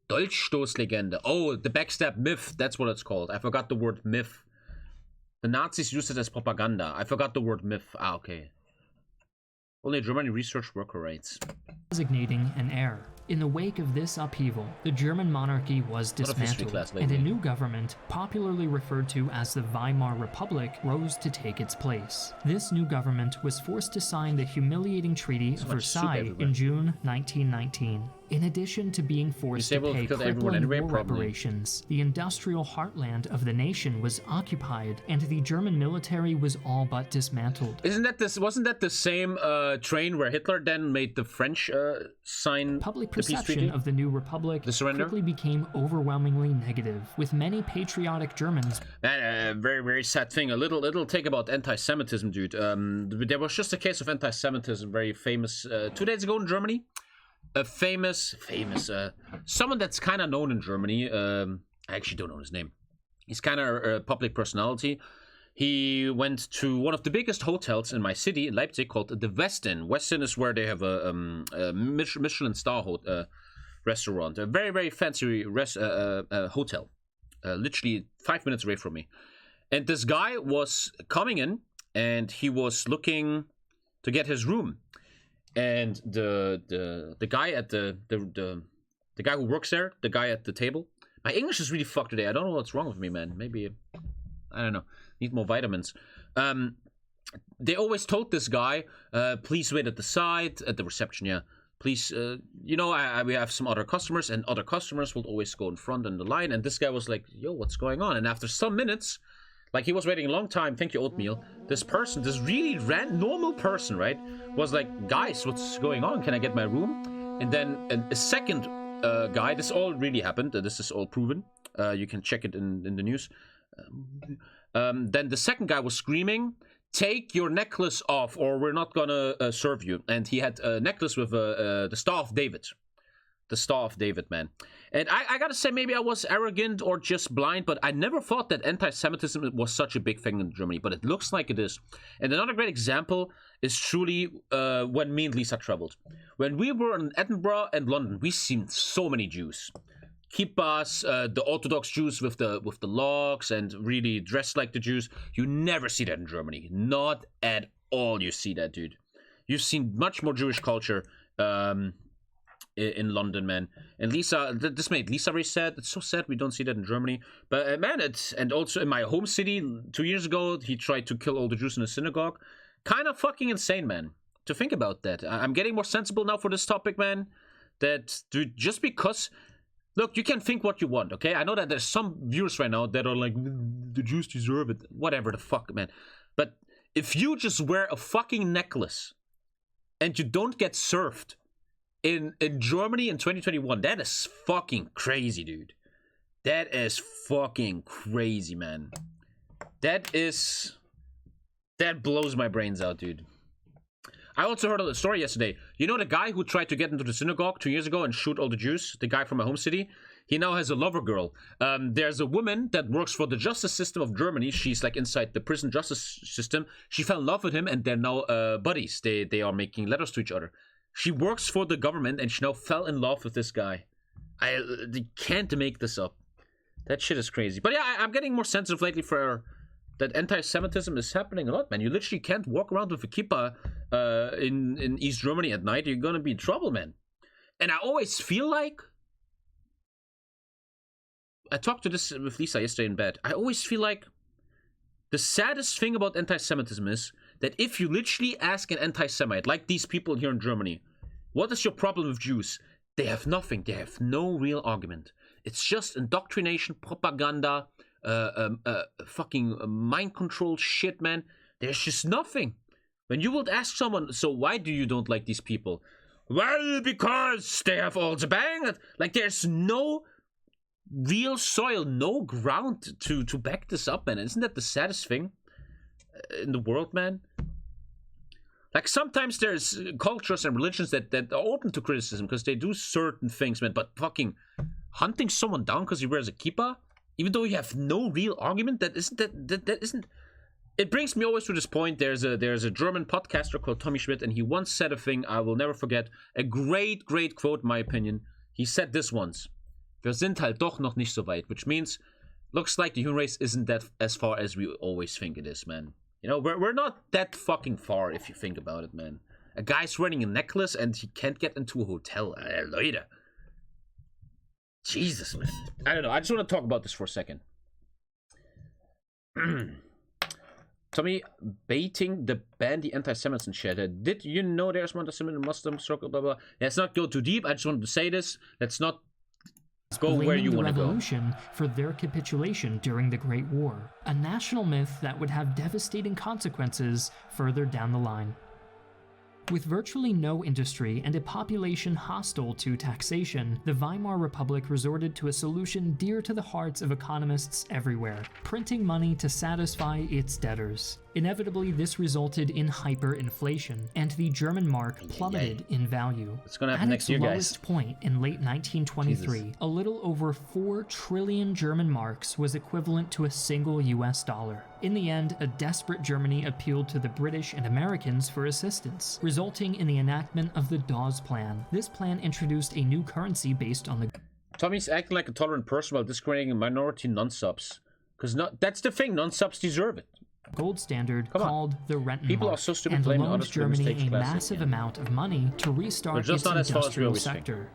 Dolchstoßlegende. Oh, the backstab myth. That's what it's called. I forgot the word myth. The Nazis used it as propaganda. I forgot the word myth. Ah, okay. Only Germany research worker rights. designating an heir. In the wake of this upheaval, the German monarchy was Lot of history dismantled, class and a lately. new government, popularly referred to as the Weimar Republic, rose to take its place. This new government was forced to sign the humiliating Treaty of much soup Versailles everywhere. in June 1919. In addition to being forced to Disabled pay killed everyone crippling anyway, war probably. reparations, the industrial heartland of the nation was occupied, and the German military was all but dismantled. Wasn't that the same train where Hitler then made the French sign Public the peace perception treaty? of the new republic The surrender? quickly became overwhelmingly negative, with many patriotic Germans Very, very sad thing. A little take about anti-Semitism, dude. There was just a case of anti-Semitism, very famous, 2 days ago in Germany. A famous, someone that's kind of known in Germany. I actually don't know his name. He's kind of a public personality. He went to one of the biggest hotels in my city, in Leipzig, called the Westin. Westin is where they have a Michelin star restaurant. A very, very fancy hotel. Literally 5 minutes away from me. And this guy was coming in, and he was looking to get his room. And the guy at the guy who works there, the guy at the table. My English is really fucked today. I don't know what's wrong with me, man. Maybe I don't know. Need more vitamins. They always told this guy, please wait at the side, at the reception, yeah. Please, we have some other customers, and other customers will always go in front in the line. And this guy was like, yo, what's going on? And after some minutes, like he was waiting a long time, thank you, oatmeal. This person, this really normal person, right, was like, guys, what's going on? Can I get my room? And then a second guy, this all really happened. This is all proven. You can check it in the news. Then the second guy was screaming, take your necklace off or we're not gonna serve you. And he had a necklace with the Star of David. The Star of David, man. And I gotta say, maybe I was arrogant or just blind, but I never thought that anti-Semitism was such a big thing in Germany, but it looks like it is. And another great example is truly when me and Lisa traveled. When we were in Edinburgh and London, we seen so many Jews. Kippas, the Orthodox Jews with the locks and really dressed like the Jews. You never see that in Germany. Not at all you see that, dude. You've seen much more Jewish culture in London, man. And Lisa, this made Lisa very sad. It's so sad we don't see that in Germany. But man, and also in my home city 2 years ago, he tried to kill all the Jews in a synagogue. Kind of fucking insane, man. To think about that. I'm getting more sensible now for this topic, man. That, dude, just because... Look, you can think what you want, okay? I know that there's some viewers right now that are like, the Jews deserve it. Whatever the fuck, man. But if you just wear a fucking necklace and you don't get served in Germany in 2021, that is fucking crazy, dude. That is fucking crazy, man. That blows my brains out, dude. I also heard a story yesterday. You know the guy who tried to get into the synagogue 2 years ago and shoot all the Jews? The guy from my home city? He now has a lover girl. There's a woman that works for the justice system of Germany. She's like inside the prison justice system. She fell in love with him and they're now buddies. They are making letters to each other. She works for the government and she now fell in love with this guy. They can't make this up. That shit is crazy. But yeah, I'm getting more sensitive lately for... that anti-Semitism is happening a lot, man. You literally can't walk around with a kippah in East Germany at night. You're gonna be in trouble, man. And I always feel like... I talked to this with Lisa yesterday in bed. I always feel like the saddest thing about anti-Semitism is that if you literally ask an anti-Semite, like these people here in Germany, what is your problem with Jews? They have nothing. They have no real argument. It's just indoctrination, propaganda... fucking mind control shit, man. There's just nothing. When you would ask someone, so why do you don't like these people? Well, because they have all the bang. Like, there's no real soil, no ground to back this up, man. Isn't that the saddest thing in the world, man? Like, sometimes there's cultures and religions that are open to criticism because they do certain things, man. But fucking hunting someone down because he wears a kippah, even though you have no real argument, that isn't. It brings me always to this point. There's a German podcaster called Tommy Schmidt, and he once said a thing I will never forget. A great quote, in my opinion. He said this once: "Wir sind halt doch noch nicht so weit," which means, looks like the human race isn't that as far as we always think it is, man. You know, we're not that fucking far if you think about it, man. A guy's wearing a necklace and he can't get into a hotel. Leute. Jesus, man. I don't know. I just want to talk about this for a second. Tommy, baiting the ban the anti-Semites in chat. Did you know there's one anti-Semitic Muslim struggle, blah, blah. Let's not go too deep. I just wanted to say this. Let's not go where you want to go. Revolution for their capitulation during the Great War. A national myth that would have devastating consequences further down the line. With virtually no industry and a population hostile to taxation, the Weimar Republic resorted to a solution dear to the hearts of economists everywhere: printing money to satisfy its debtors. Inevitably, this resulted in hyperinflation, and the German mark plummeted in value. It's gonna happen next year, guys. At its lowest point in late 1923, Jesus. a little over 4 trillion German marks was equivalent to a single US dollar. In the end, a desperate Germany appealed to the British and Americans for assistance, resulting in the enactment of the Dawes Plan. This plan introduced a new currency based on the... Tommy's acting like a tolerant person while discriminating minority non-subs. Because that's the thing, non-subs deserve it. Gold standard called the Rentenmark, People are so stupid and blaming loaned others for Germany mistakes. a Classic, massive yeah. amount of money to restart its industrial sector.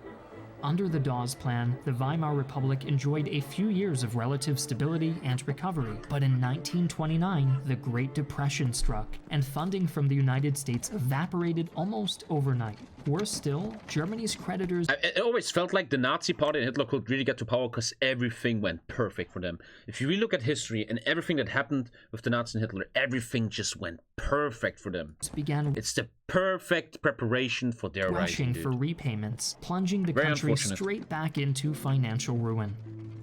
Under the Dawes Plan, the Weimar Republic enjoyed a few years of relative stability and recovery, but in 1929, the Great Depression struck, and funding from the United States evaporated almost overnight. Worse still, Germany's creditors... It always felt like the Nazi Party and Hitler could really get to power because everything went perfect for them. If you really look at history and everything that happened with the Nazis and Hitler, everything just went perfect for them. It's the perfect preparation for their rising, for repayments, plunging the country straight back into financial ruin.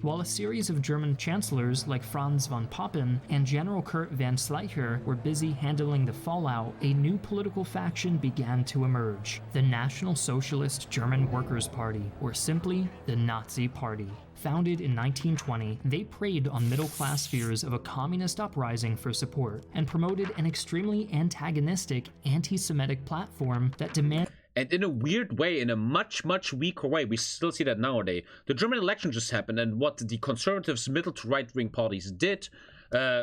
While a series of German chancellors like Franz von Papen and General Kurt von Schleicher were busy handling the fallout, a new political faction began to emerge: the National Socialist German Workers' Party, or simply the Nazi Party. Founded in 1920, they preyed on middle-class fears of a communist uprising for support, and promoted an extremely antagonistic, anti-Semitic platform that demanded. And in a weird way, in a much, much weaker way, we still see that nowadays. The German election just happened, and what the conservatives, middle to right-wing parties did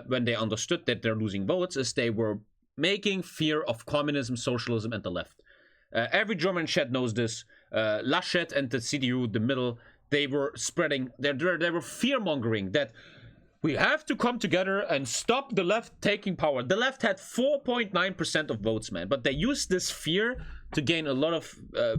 when they understood that they're losing votes is they were making fear of communism, socialism, and the left. Every German chat knows this. Laschet and the CDU, the middle, they were spreading, they were fear-mongering that we have to come together and stop the left taking power. The left had 4.9% of votes, man, but they used this fear to gain a lot of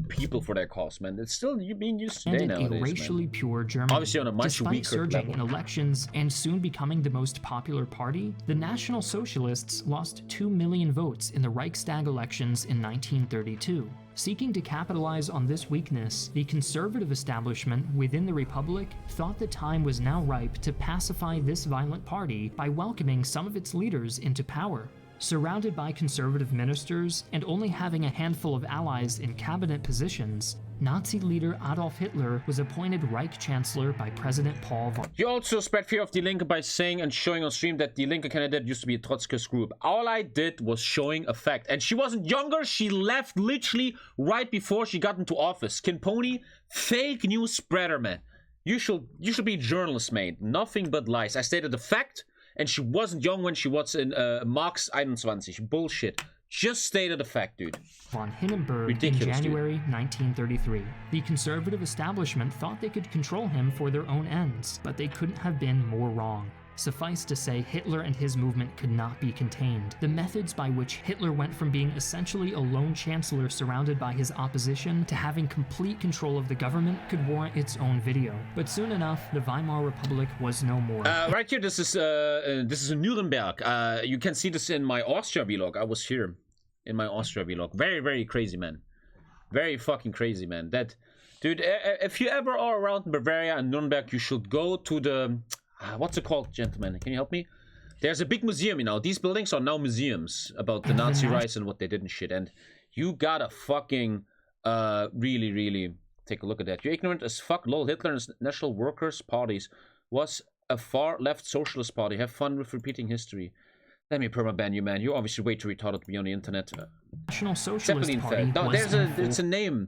people for their cause, man. It's still being used today nowadays, a racially pure Germany. Obviously on a much Despite weaker surging level. in elections and soon becoming the most popular party, the National Socialists lost 2 million votes in the Reichstag elections in 1932. Seeking to capitalize on this weakness, the conservative establishment within the Republic thought the time was now ripe to pacify this violent party by welcoming some of its leaders into power. Surrounded by conservative ministers and only having a handful of allies in cabinet positions, Nazi leader Adolf Hitler was appointed Reich Chancellor by President Paul von. You also spread fear of Die Linke by saying and showing on stream that the Linke candidate used to be a Trotzkist group. All I did was showing a fact. And she wasn't younger, she left literally right before she got into office. Kinpony, fake news spreader, man. You should be a journalist, mate. Nothing but lies. I stated the fact, and she wasn't young when she was in Marx 21. Bullshit. Just stated the fact, dude. Von Hindenburg Ridiculous, in January 1933. The conservative establishment thought they could control him for their own ends, but they couldn't have been more wrong. Suffice to say, Hitler and his movement could not be contained. The methods by which Hitler went from being essentially a lone chancellor surrounded by his opposition to having complete control of the government could warrant its own video. But soon enough, the Weimar Republic was no more. Right here, this is in Nuremberg. You can see this in my Austria vlog. I was here in my Austria vlog. Very, very crazy, man. Very fucking crazy, man. That, dude, if you ever are around Bavaria and Nuremberg, you should go to the... what's it called, gentlemen? Can you help me? There's a big museum, you know. These buildings are now museums about the Nazi rise and what they did and shit. And you gotta fucking really, really take a look at that. You're ignorant as fuck. Lol, Hitler and his National Workers' Parties was a far-left socialist party. Have fun with repeating history. Let me permaban you, man. You're obviously way too retarded to be on the internet. National Socialist Party No, was it's a name.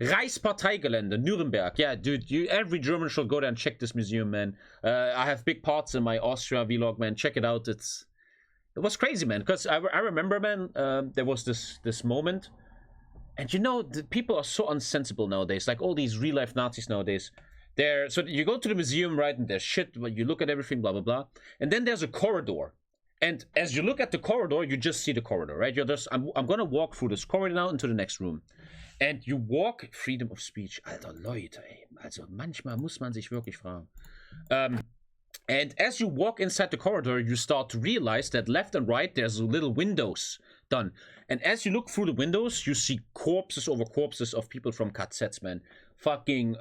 Reichsparteigelände, Nuremberg. Yeah, dude, every German should go there and check this museum, man. I have big parts in my Austria vlog, man. Check it out. It was crazy, man. Because I remember, man, there was this moment. And you know, the people are so unsensible nowadays. Like all these real-life Nazis nowadays. So you go to the museum, right, and there's shit. You look at everything, blah, blah, blah. And then there's a corridor. And as you look at the corridor, you just see the corridor, right? I'm going to walk through this corridor now into the next room. And you walk, freedom of speech. Alter Leute, ey. Also manchmal muss man sich wirklich fragen. And as you walk inside the corridor, you start to realize that left and right, there's little windows done. And as you look through the windows, you see corpses over corpses of people from KZs, man. Fucking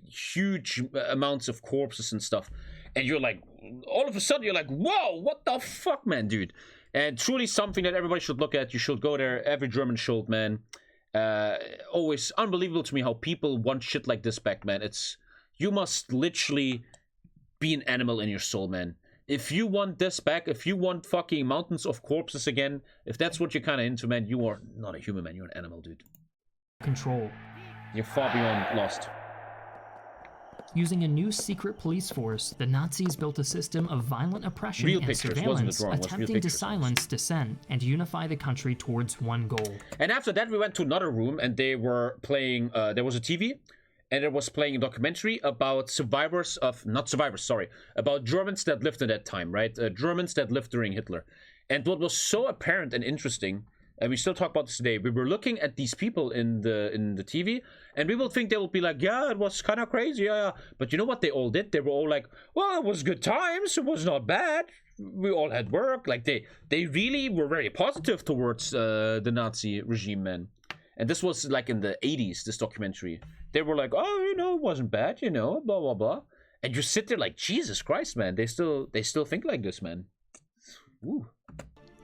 huge amounts of corpses and stuff. And you're like, all of a sudden, you're like, whoa, what the fuck, man, dude? And truly something that everybody should look at. You should go there. Every German should, man. Always unbelievable to me how people want shit like this back, man. You must literally be an animal in your soul, man. If you want this back, if you want fucking mountains of corpses again, if that's what you're kind of into, man, you are not a human, man. You're an animal, dude. Control. You're far beyond lost. Using a new secret police force, the Nazis built a system of violent oppression and surveillance, attempting to silence dissent and unify the country towards one goal. And after that, we went to another room, and they were playing, there was a TV, and it was playing a documentary about about Germans that lived in that time, right? Germans that lived during Hitler. And what was so apparent and interesting, and we still talk about this today, we were looking at these people in the TV, and we will think they will be like, yeah, it was kind of crazy, yeah. But you know what they all did? They were all like, well, it was good times, it was not bad, we all had work. Like, they really were very positive towards the Nazi regime, man. And this was like in the 80s, this documentary. They were like, oh, you know, it wasn't bad, you know, blah, blah, blah. And you sit there like, Jesus Christ, man. They still think like this, man. Ooh.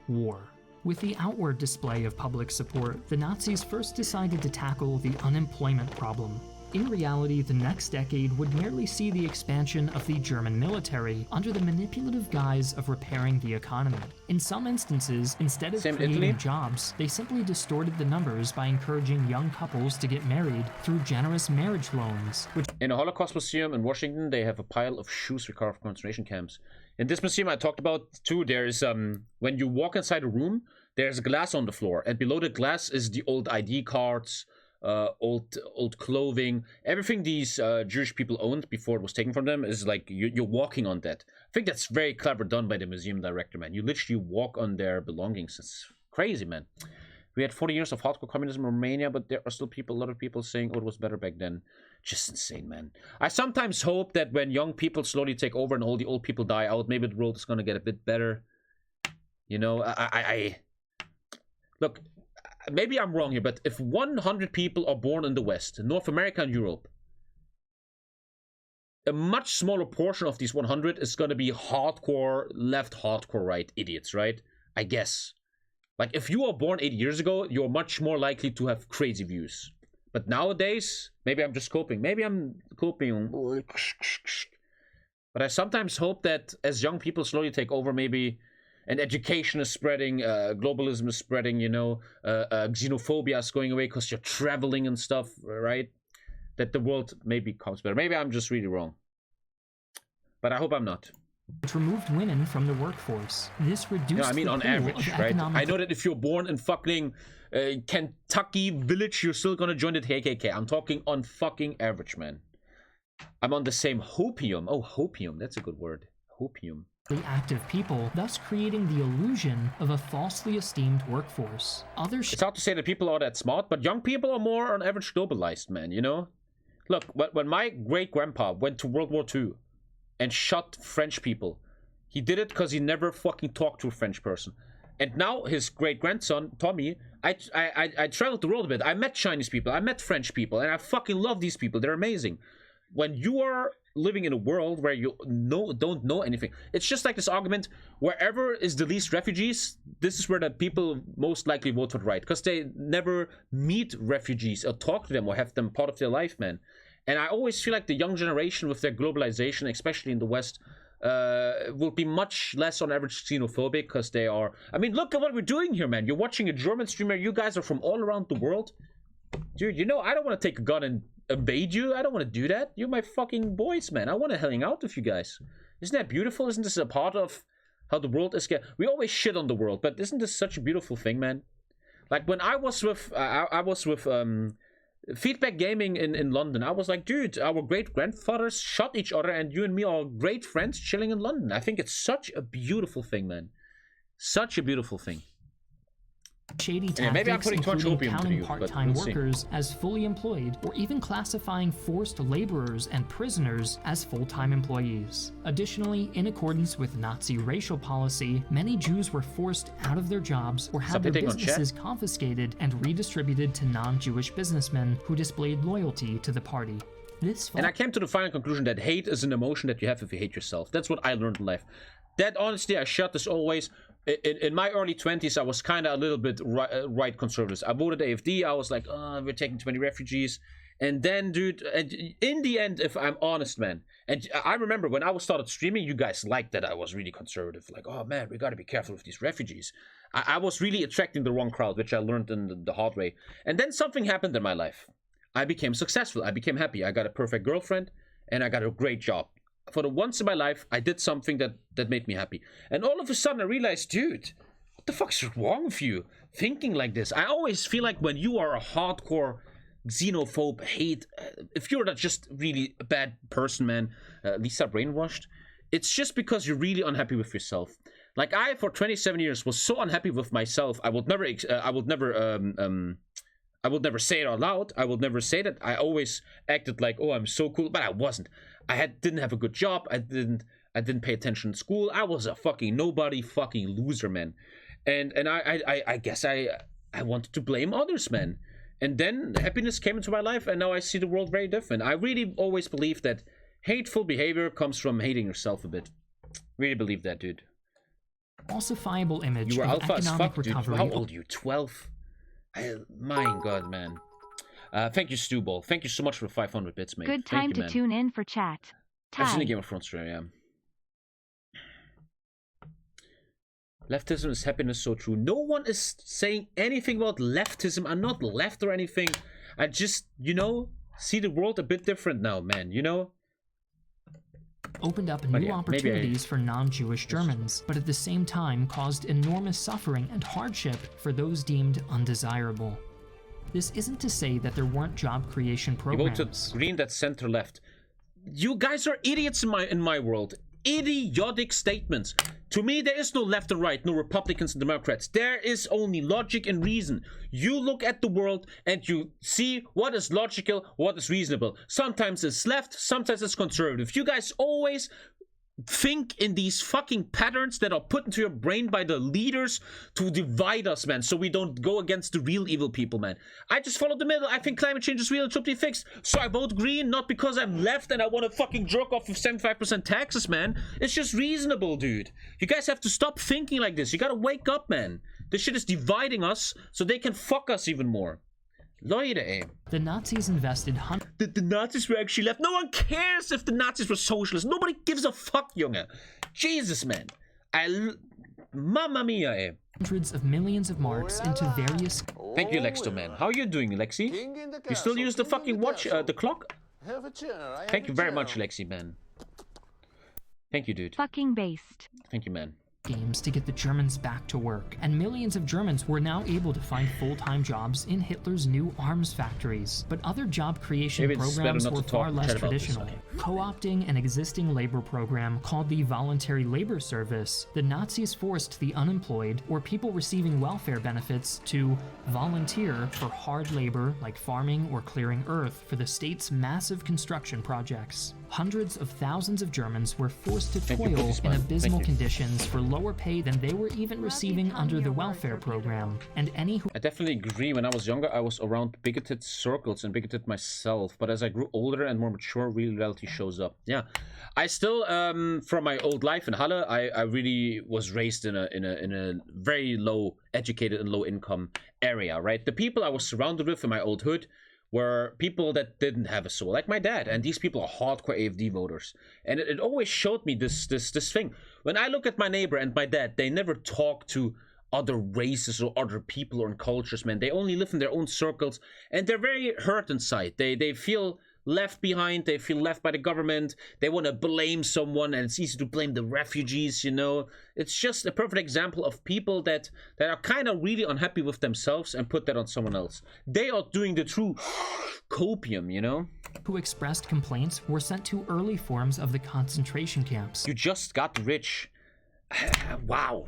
War. With the outward display of public support, the Nazis first decided to tackle the unemployment problem. In reality, the next decade would merely see the expansion of the German military under the manipulative guise of repairing the economy. In some instances, instead of creating jobs, they simply distorted the numbers by encouraging young couples to get married through generous marriage loans, which... In a Holocaust museum in Washington, they have a pile of shoes recovered from concentration camps. In this museum I talked about too, there's when you walk inside a room, there's glass on the floor, and below the glass is the old ID cards, old clothing, everything these Jewish people owned before it was taken from them is like you're walking on that. I think that's very clever done by the museum director, man. You literally walk on their belongings. It's crazy, man. We had 40 years of hardcore communism in Romania, but there are still a lot of people saying, oh, it was better back then. Just insane, man. I sometimes hope that when young people slowly take over and all the old people die out, maybe the world is going to get a bit better. You know, Look, maybe I'm wrong here, but if 100 people are born in the West, North America and Europe, a much smaller portion of these 100 is going to be hardcore left, hardcore right idiots, right? I guess. Like, if you were born 80 years ago, you're much more likely to have crazy views. But nowadays, maybe I'm just coping. Maybe I'm coping. But I sometimes hope that as young people slowly take over, maybe... And education is spreading, globalism is spreading, you know, xenophobia is going away because you're traveling and stuff, right? That the world maybe becomes better. Maybe I'm just really wrong. But I hope I'm not. Which removed women from the workforce. This reduced no, I mean, the on pool average, of right? economic... I know that if you're born in fucking Kentucky village, you're still gonna join the KKK. I'm talking on fucking average, man. I'm on the same hopium. Oh, hopium. That's a good word. Hopium. Active people, thus creating the illusion of a falsely esteemed workforce. It's hard to say that people are that smart, but young people are more on average globalized, man, you know? Look, when my great-grandpa went to World War II and shot French people, he did it because he never fucking talked to a French person. And now his great-grandson, Tommy, I traveled the world a bit. I met Chinese people, I met French people, and I fucking love these people. They're amazing. When you are living in a world where you don't know anything, it's just like this argument, wherever is the least refugees, this is where the people most likely vote for the right, because they never meet refugees or talk to them or have them part of their life, man. And I always feel like the young generation with their globalization, especially in the West, will be much less on average xenophobic, because they are... I mean, look at what we're doing here, man. You're watching a German streamer, you guys are from all around the world. Dude, you know, I don't want to take a gun and invade you. I don't want to do that. You're my fucking boys, man. I want to hang out with you guys. Isn't that beautiful? Isn't this a part of how the world is? We always shit on the world, but isn't this such a beautiful thing, man? Like when I was with Feedback Gaming in London, I was like, dude, our great grandfathers shot each other, and you and me are great friends chilling in London. I think it's such a beautiful thing, man. Such a beautiful thing. Shady tactics, maybe I'm putting too much including opium to counting you, part-time we'll workers as fully employed, or even classifying forced laborers and prisoners as full-time employees. Additionally, in accordance with Nazi racial policy, many Jews were forced out of their jobs or had their businesses confiscated and redistributed to non-Jewish businessmen who displayed loyalty to the party. And I came to the final conclusion that hate is an emotion that you have if you hate yourself. That's what I learned in life. That honestly, I shot this always. In my early 20s, I was kind of a little bit right conservative. I voted AFD. I was like, oh, we're taking 20 refugees. And then, dude, in the end, if I'm honest, man, and I remember when I started streaming, you guys liked that I was really conservative. Like, oh, man, we got to be careful with these refugees. I was really attracting the wrong crowd, which I learned in the hard way. And then something happened in my life. I became successful. I became happy. I got a perfect girlfriend, and I got a great job. For the once in my life, I did something that made me happy. And all of a sudden, I realized, dude, what the fuck's wrong with you thinking like this? I always feel like when you are a hardcore xenophobe, hate, if you're not just really a bad person, man, Lisa brainwashed, it's just because you're really unhappy with yourself. Like I, for 27 years, was so unhappy with myself. I would never say it out loud. I would never say that. I always acted like, oh, I'm so cool, but I wasn't. Didn't have a good job. I didn't pay attention in school. I was a fucking nobody, fucking loser, man. And I guess I wanted to blame others, man. And then happiness came into my life, and now I see the world very different. I really always believe that Hateful behavior comes from hating yourself a bit. Really believe that, dude. Falsifiable image You were of alpha as economic fuck, dude. recovery. How old are you? 12? My god, man. Thank you, Stewball. Thank you so much for the 500 bits, mate. Good time Thank you, to man. tune in for chat. I've seen the Tag. Game of Thrones trailer, yeah. Leftism is happiness, so true. No one is saying anything about leftism. I'm not left or anything. I just, you know, see the world a bit different now, man, you know? Opened up But new yeah, opportunities for non-Jewish Germans, but at the same time caused enormous suffering and hardship for those deemed undesirable. This isn't to say that there weren't job creation You voted programs. green, that's center left. You guys are idiots in my world. Idiotic statements. To me, there is no left and right, no Republicans and Democrats. There is only logic and reason. You look at the world and you see what is logical, what is reasonable. Sometimes it's left, sometimes it's conservative. You guys always think in these fucking patterns that are put into your brain by the leaders to divide us, man, so we don't go against the real evil people, man. I just follow the middle. I think climate change is real, it should be fixed. So I vote green, not because I'm left and I want to fucking jerk off with 75% taxes, man. It's just reasonable, dude. You guys have to stop thinking like this. You gotta wake up, man. This shit is dividing us so they can fuck us even more. Leute, ey. The Nazis invested hundreds The Nazis were actually left. No one cares if the Nazis were socialists. Nobody gives a fuck, Junge. Jesus, man. Mamma mia, ey. of millions of marks into various Thank you, Lexto, man. How are you doing, Lexi? You still use the fucking watch, the clock? Thank you very much, Lexi, man. Thank you, dude. Fucking based. Thank you, man. games to get the Germans back to work, and millions of Germans were now able to find full-time jobs in Hitler's new arms factories. But other job creation Maybe it's better programs not were to far chat less about this, traditional. okay. Co-opting an existing labor program called the Voluntary Labor Service, the Nazis forced the unemployed or people receiving welfare benefits to volunteer for hard labor like farming or clearing earth for the state's massive construction projects. Hundreds of thousands of Germans were forced to Thank you, toil Cookie in Spot. abysmal Thank you. conditions for lower pay than they were even receiving under the welfare program. And any who I definitely agree. When I was younger, I was around bigoted circles and bigoted myself. But as I grew older and more mature, real reality shows up. Yeah, I still, from my old life in Halle, I really was raised in a very low educated and low income area. Right, the people I was surrounded with in my old hood were people that didn't have a soul, like my dad, and these people are hardcore AFD voters. And it always showed me this thing. When I look at my neighbor and my dad, they never talk to other races or other people or cultures, man. They only live in their own circles, and they're very hurt inside. They feel left behind, they feel left by the government, they want to blame someone, and it's easy to blame the refugees, you know. It's just a perfect example of people that are kind of really unhappy with themselves and put that on someone else. They are doing the true copium, you know. who expressed complaints were sent to early forms of the concentration camps. You just got rich. Wow.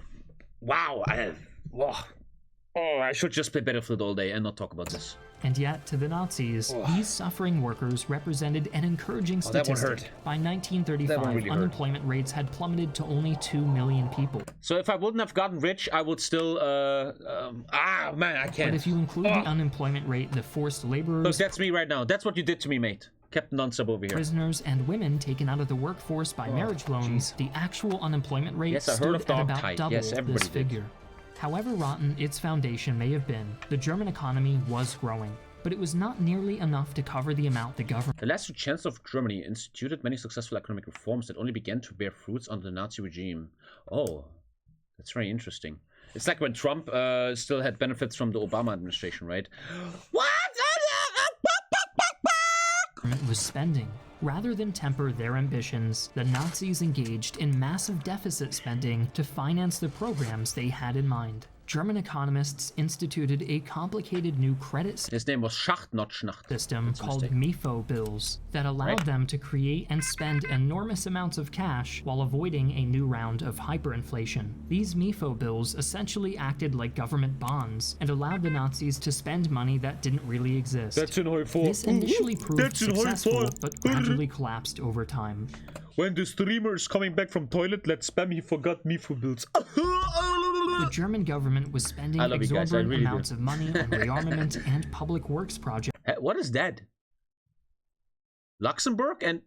Oh, I should just play Battlefield all day and not talk about this. And yet, to the Nazis, these suffering workers represented an encouraging that one statistic. hurt. By That 1935, one really hurt. unemployment rates had plummeted to only 2 million people. So if I wouldn't have gotten rich, I would still, man, I can't. But if you include the unemployment rate, the forced Look, laborers, that's me right now. That's what you did to me, mate. Captain Non-Sub over here. prisoners, and women taken out of the workforce by marriage loans, the actual unemployment rate Yes, I heard stood of at dog about tight. double Yes, everybody this did. figure. However rotten its foundation may have been, the German economy was growing, but it was not nearly enough to cover the amount the government The last Chancellor of Germany instituted many successful economic reforms that only began to bear fruits under the Nazi regime. Oh, that's very interesting. It's like when Trump still had benefits from the Obama administration, right? What? was spending. Rather than temper their ambitions, the Nazis engaged in massive deficit spending to finance the programs they had in mind. German economists instituted a complicated new credit His name was Schacht-Not-Schnacht. system That's a called mistake. MIFO bills that allowed Right. them to create and spend enormous amounts of cash while avoiding a new round of hyperinflation. These MIFO bills essentially acted like government bonds and allowed the Nazis to spend money that didn't really exist. That's in HOI4. This initially proved That's in successful, HOI4. but gradually collapsed over time. When the streamer is coming back from toilet, let's spam. He forgot me for bills. The German government was spending I love you guys, I exorbitant really do. amounts of money on rearmament and public works projects. What is that? Luxembourg and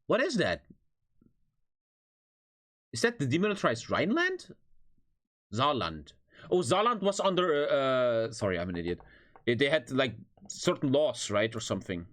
What is that? Is that the demilitarized Rhineland? Saarland. Oh, Saarland was under... sorry, I'm an idiot. They had, like, certain laws, right? Or something.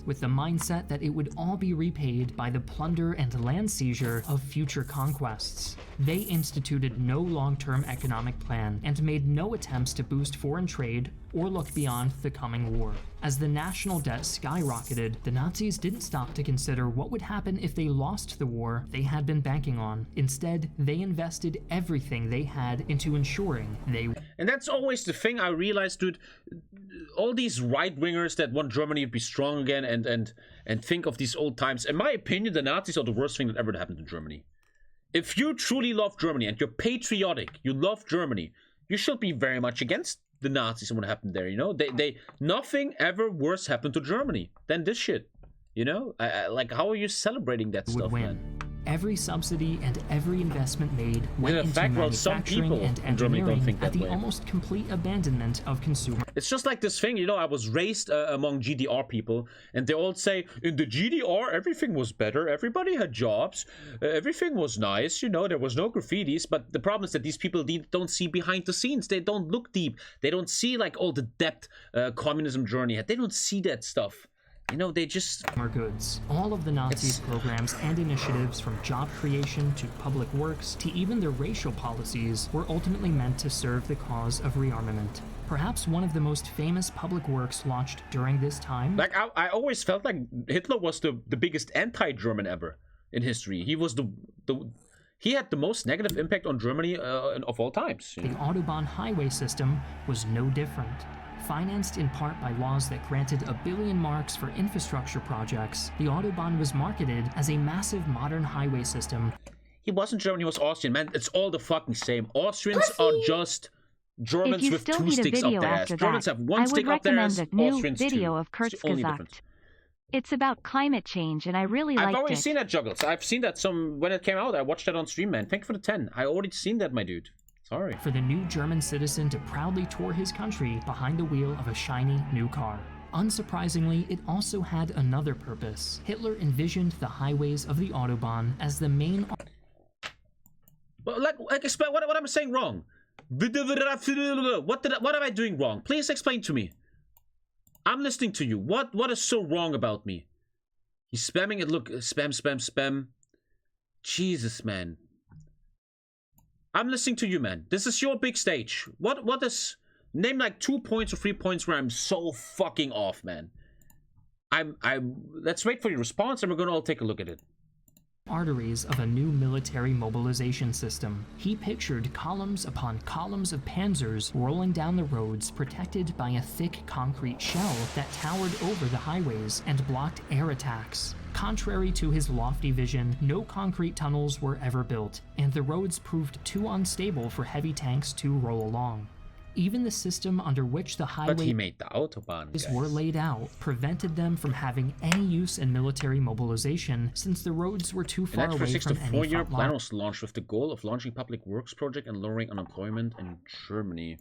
With the mindset that it would all be repaid by the plunder and land seizure of future conquests. They instituted no long-term economic plan and made no attempts to boost foreign trade or look beyond the coming war. As the national debt skyrocketed, the Nazis didn't stop to consider what would happen if they lost the war they had been banking on. Instead, they invested everything they had into ensuring they... And that's always the thing I realized, dude. All these right-wingers that want Germany to be strong again and think of these old times. In my opinion, the Nazis are the worst thing that ever happened to Germany. If you truly love Germany and you're patriotic, you love Germany, you should be very much against the Nazis and what happened there, you know? Nothing ever worse happened to Germany than this shit, you know? Like, how are you celebrating that stuff, man? Every subsidy and every investment made went into fact, well, some manufacturing people and in Germany don't engineering think at that the way. almost complete abandonment of consumer. It's just like this thing, you know, I was raised among GDR people, and they all say, in the GDR, everything was better, everybody had jobs, everything was nice, you know, there was no graffitis, but the problem is that these people don't see behind the scenes, they don't look deep, they don't see, like, all the depth communism journey had, they don't see that stuff. You know, they just... goods. All of the Nazis' programs and initiatives, from job creation to public works to even their racial policies, were ultimately meant to serve the cause of rearmament. Perhaps one of the most famous public works launched during this time... Like, I always felt like Hitler was the biggest anti-German ever in history. He was he had the most negative impact on Germany of all times. The Autobahn highway system was no different. Financed in part by laws that granted $1 billion marks for infrastructure projects, the Autobahn was marketed as a massive modern highway system. He wasn't German, he was Austrian, man. It's all the fucking same. Austrians are just Germans with two sticks up their ass. Germans have one stick up their ass, Austrians two. Video of Kurt's Gesagt. It's about climate change, and I really liked it. I've already seen that, Juggles. I've seen that when it came out. I watched that on stream, man. Thank you for the 10. I already seen that, my dude. Sorry. For the new German citizen to proudly tour his country behind the wheel of a shiny new car. Unsurprisingly, it also had another purpose. Hitler envisioned the highways of the Autobahn as the main... Well, like explain what am I saying wrong? What am I doing wrong? Please explain to me. I'm listening to you. What is so wrong about me? He's spamming it. Look, spam. Jesus, man. I'm listening to you, man. This is your big stage. What is... Name like 2 points or 3 points where I'm so fucking off, man. Let's wait for your response and we're gonna all take a look at it. Arteries of a new military mobilization system. He pictured columns upon columns of panzers rolling down the roads protected by a thick concrete shell that towered over the highways and blocked air attacks. Contrary to his lofty vision, no concrete tunnels were ever built, and the roads proved too unstable for heavy tanks to roll along. Even the system under which the highways but he made the Autobahn, were laid out prevented them from having any use in military mobilization, since the roads were too far away from any 4-year front plan line. was launched with the goal of launching public works project and lowering unemployment in Germany.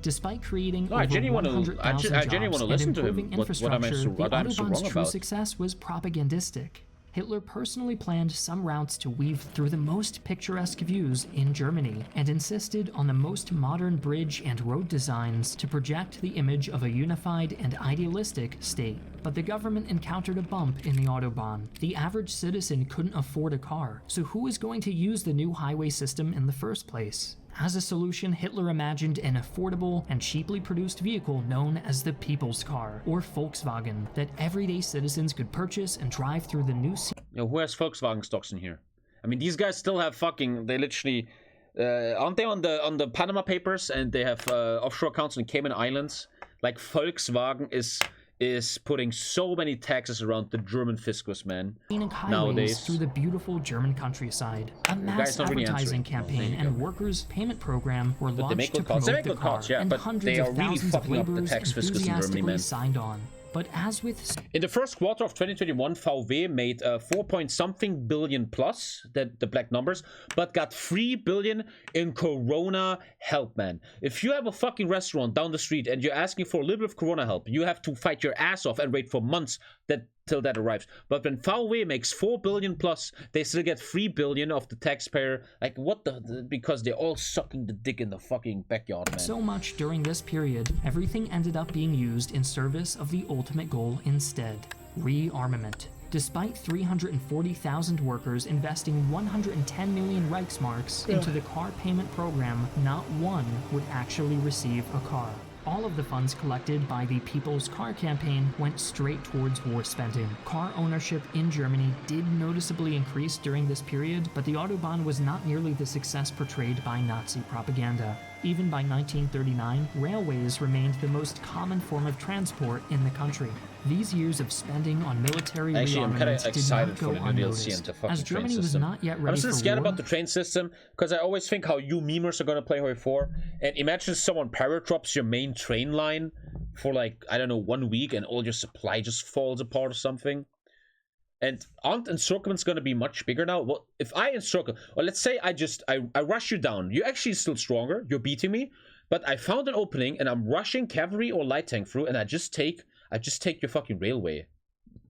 Despite creating No, I over genuinely 100,000 I genuinely jobs wanna and listen to him. improving What am I infrastructure, what the I'm so Autobahn's wrong true about? success was propagandistic. Hitler personally planned some routes to weave through the most picturesque views in Germany, and insisted on the most modern bridge and road designs to project the image of a unified and idealistic state. But the government encountered a bump in the Autobahn. The average citizen couldn't afford a car, so who was going to use the new highway system in the first place? As a solution, Hitler imagined an affordable and cheaply produced vehicle known as the People's Car, or Volkswagen, that everyday citizens could purchase and drive through the new Yo, who has Volkswagen stocks in here? I mean, these guys still have fucking... They literally... aren't they on the Panama Papers? And they have offshore accounts in Cayman Islands? Like, Volkswagen is putting so many taxes around the German fiscus, man. Nowadays. Through the beautiful German countryside. A mass really advertising campaign and workers' payment program were launched to promote the car, and hundreds of thousands of laborers enthusiastically signed on. But as with... In the first quarter of 2021, VW made 4-point-something billion plus, the black numbers, but got 3 billion in Corona help, man. If you have a fucking restaurant down the street and you're asking for a little bit of Corona help, you have to fight your ass off and wait for months that till that arrives. But when VW makes 4 billion plus, they still get 3 billion of the taxpayer. Like, what the because they're all sucking the dick in the fucking backyard, man. So much during this period, everything ended up being used in service of the ultimate goal instead: rearmament. Despite 340,000 workers investing 110 million Reichsmarks into the car payment program, not one would actually receive a car. All of the funds collected by the People's Car Campaign went straight towards war spending. Car ownership in Germany did noticeably increase during this period, but the Autobahn was not nearly the success portrayed by Nazi propaganda. Even by 1939, railways remained the most common form of transport in the country. These years of spending on military rearmament did not go unnoticed, as Germany was not yet ready for war. I'm still scared about the train system, because I always think how you memers are going to play HOI4, and imagine someone paratrops your main train line for like, I don't know, 1 week, and all your supply just falls apart or something. And aren't encirclements going to be much bigger now? Well, if I encircle, or let's say I rush you down, you're actually still stronger, you're beating me, but I found an opening and I'm rushing cavalry or light tank through, and I just take your fucking railway.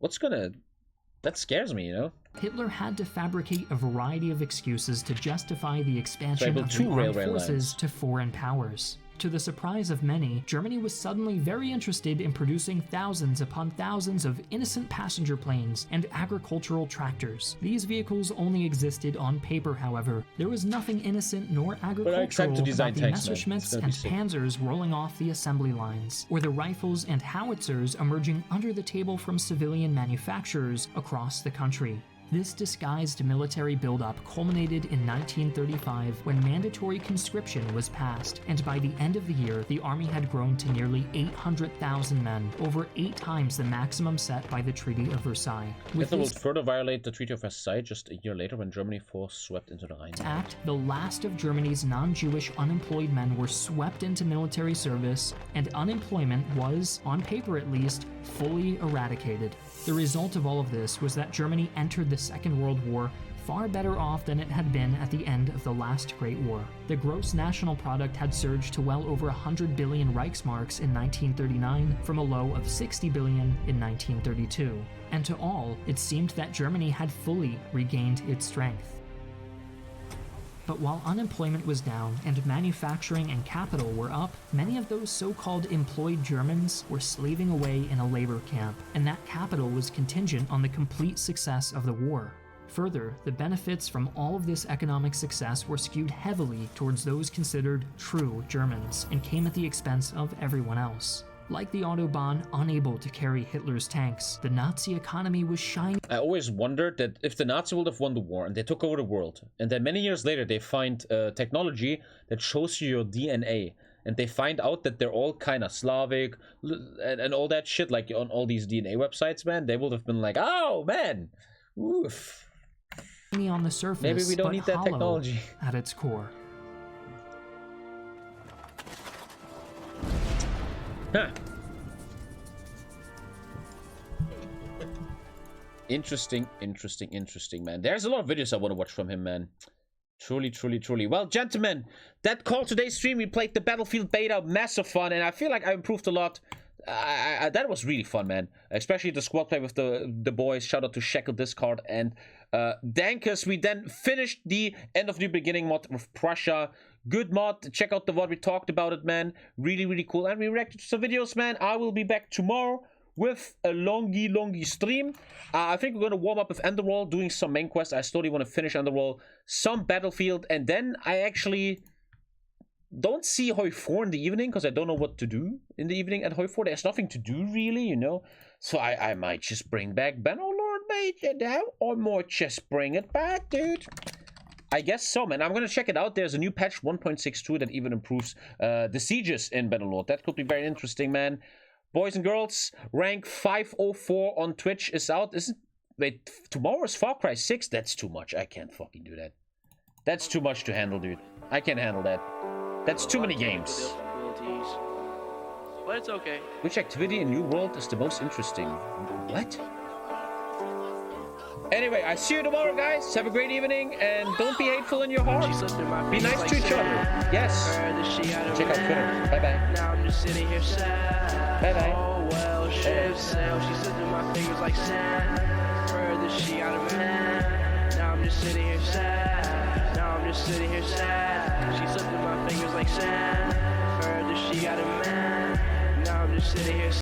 That scares me, you know? Hitler had to fabricate a variety of excuses to justify the expansion of the armed forces to foreign powers. To the surprise of many, Germany was suddenly very interested in producing thousands upon thousands of innocent passenger planes and agricultural tractors. These vehicles only existed on paper, however. There was nothing innocent nor agricultural about the Messerschmitts and Panzers rolling off the assembly lines, or the rifles and howitzers emerging under the table from civilian manufacturers across the country. This disguised military buildup culminated in 1935 when mandatory conscription was passed, and by the end of the year, the army had grown to nearly 800,000 men, over 8 times the maximum set by the Treaty of Versailles. Hitler will further violate the Treaty of Versailles just a year later when Germany force swept into the Rhine. Act, the last of Germany's non-Jewish unemployed men were swept into military service, and unemployment was, on paper at least, fully eradicated. The result of all of this was that Germany entered the Second World War far better off than it had been at the end of the last Great War. The gross national product had surged to well over 100 billion Reichsmarks in 1939 from a low of 60 billion in 1932. And to all, it seemed that Germany had fully regained its strength. But while unemployment was down and manufacturing and capital were up, many of those so-called employed Germans were slaving away in a labor camp, and that capital was contingent on the complete success of the war. Further, the benefits from all of this economic success were skewed heavily towards those considered true Germans, and came at the expense of everyone else. Like the Autobahn, unable to carry Hitler's tanks, the Nazi economy was shining. I always wondered that if the Nazis would have won the war and they took over the world, and then many years later they find technology that shows you your DNA, and they find out that they're all kind of Slavic and all that shit, like on all these DNA websites, man, they would have been like, oh man, oof. On the surface, maybe we don't need that technology at its core. Huh. Interesting, man. There's a lot of videos I want to watch from him, man. Truly. Well, gentlemen, that called today's stream. We played the Battlefield beta, massive fun, and I feel like I improved a lot. That was really fun, man. Especially the squad play with the boys. Shout out to Shekel Discard and Dankus. We then finished the End of the Beginning mod with Prussia. Good mod. Check out the VOD. We talked about it, man. Really cool. And we reacted to some videos, man. I will be back tomorrow with a longy stream. I think we're going to warm up with Enderwall, doing some main quests. I slowly want to finish Enderwall, some Battlefield, and then I actually don't see HOI4 in the evening because I don't know what to do in the evening at HOI4. There's nothing to do, really, you know. So I might just bring back Bannerlord, mate, you know, or might just bring it back, dude. I guess so, man. I'm going to check it out. There's a new patch 1.62 that even improves the sieges in Bannerlord. That could be very interesting, man. Boys and girls, rank 504 on Twitch is out. Wait, tomorrow is Far Cry 6? That's too much. I can't fucking do that. That's too much to handle, dude. I can't handle that. That's too many games. But it's okay. Which activity in New World is the most interesting? What? Anyway, I see you tomorrow, guys. Have a great evening, and don't be hateful in your heart. Be nice to each other. Yes. Check out Twitter. Bye-bye. Now I'm just sitting here sad. Bye-bye. Oh, well, ship sail. She slipped through my fingers like sand. Heard that she got a man. Now I'm just sitting here sad. Now I'm just sitting here sad. She slipped through my fingers like sand. Heard that she got a man. Now I'm just sitting here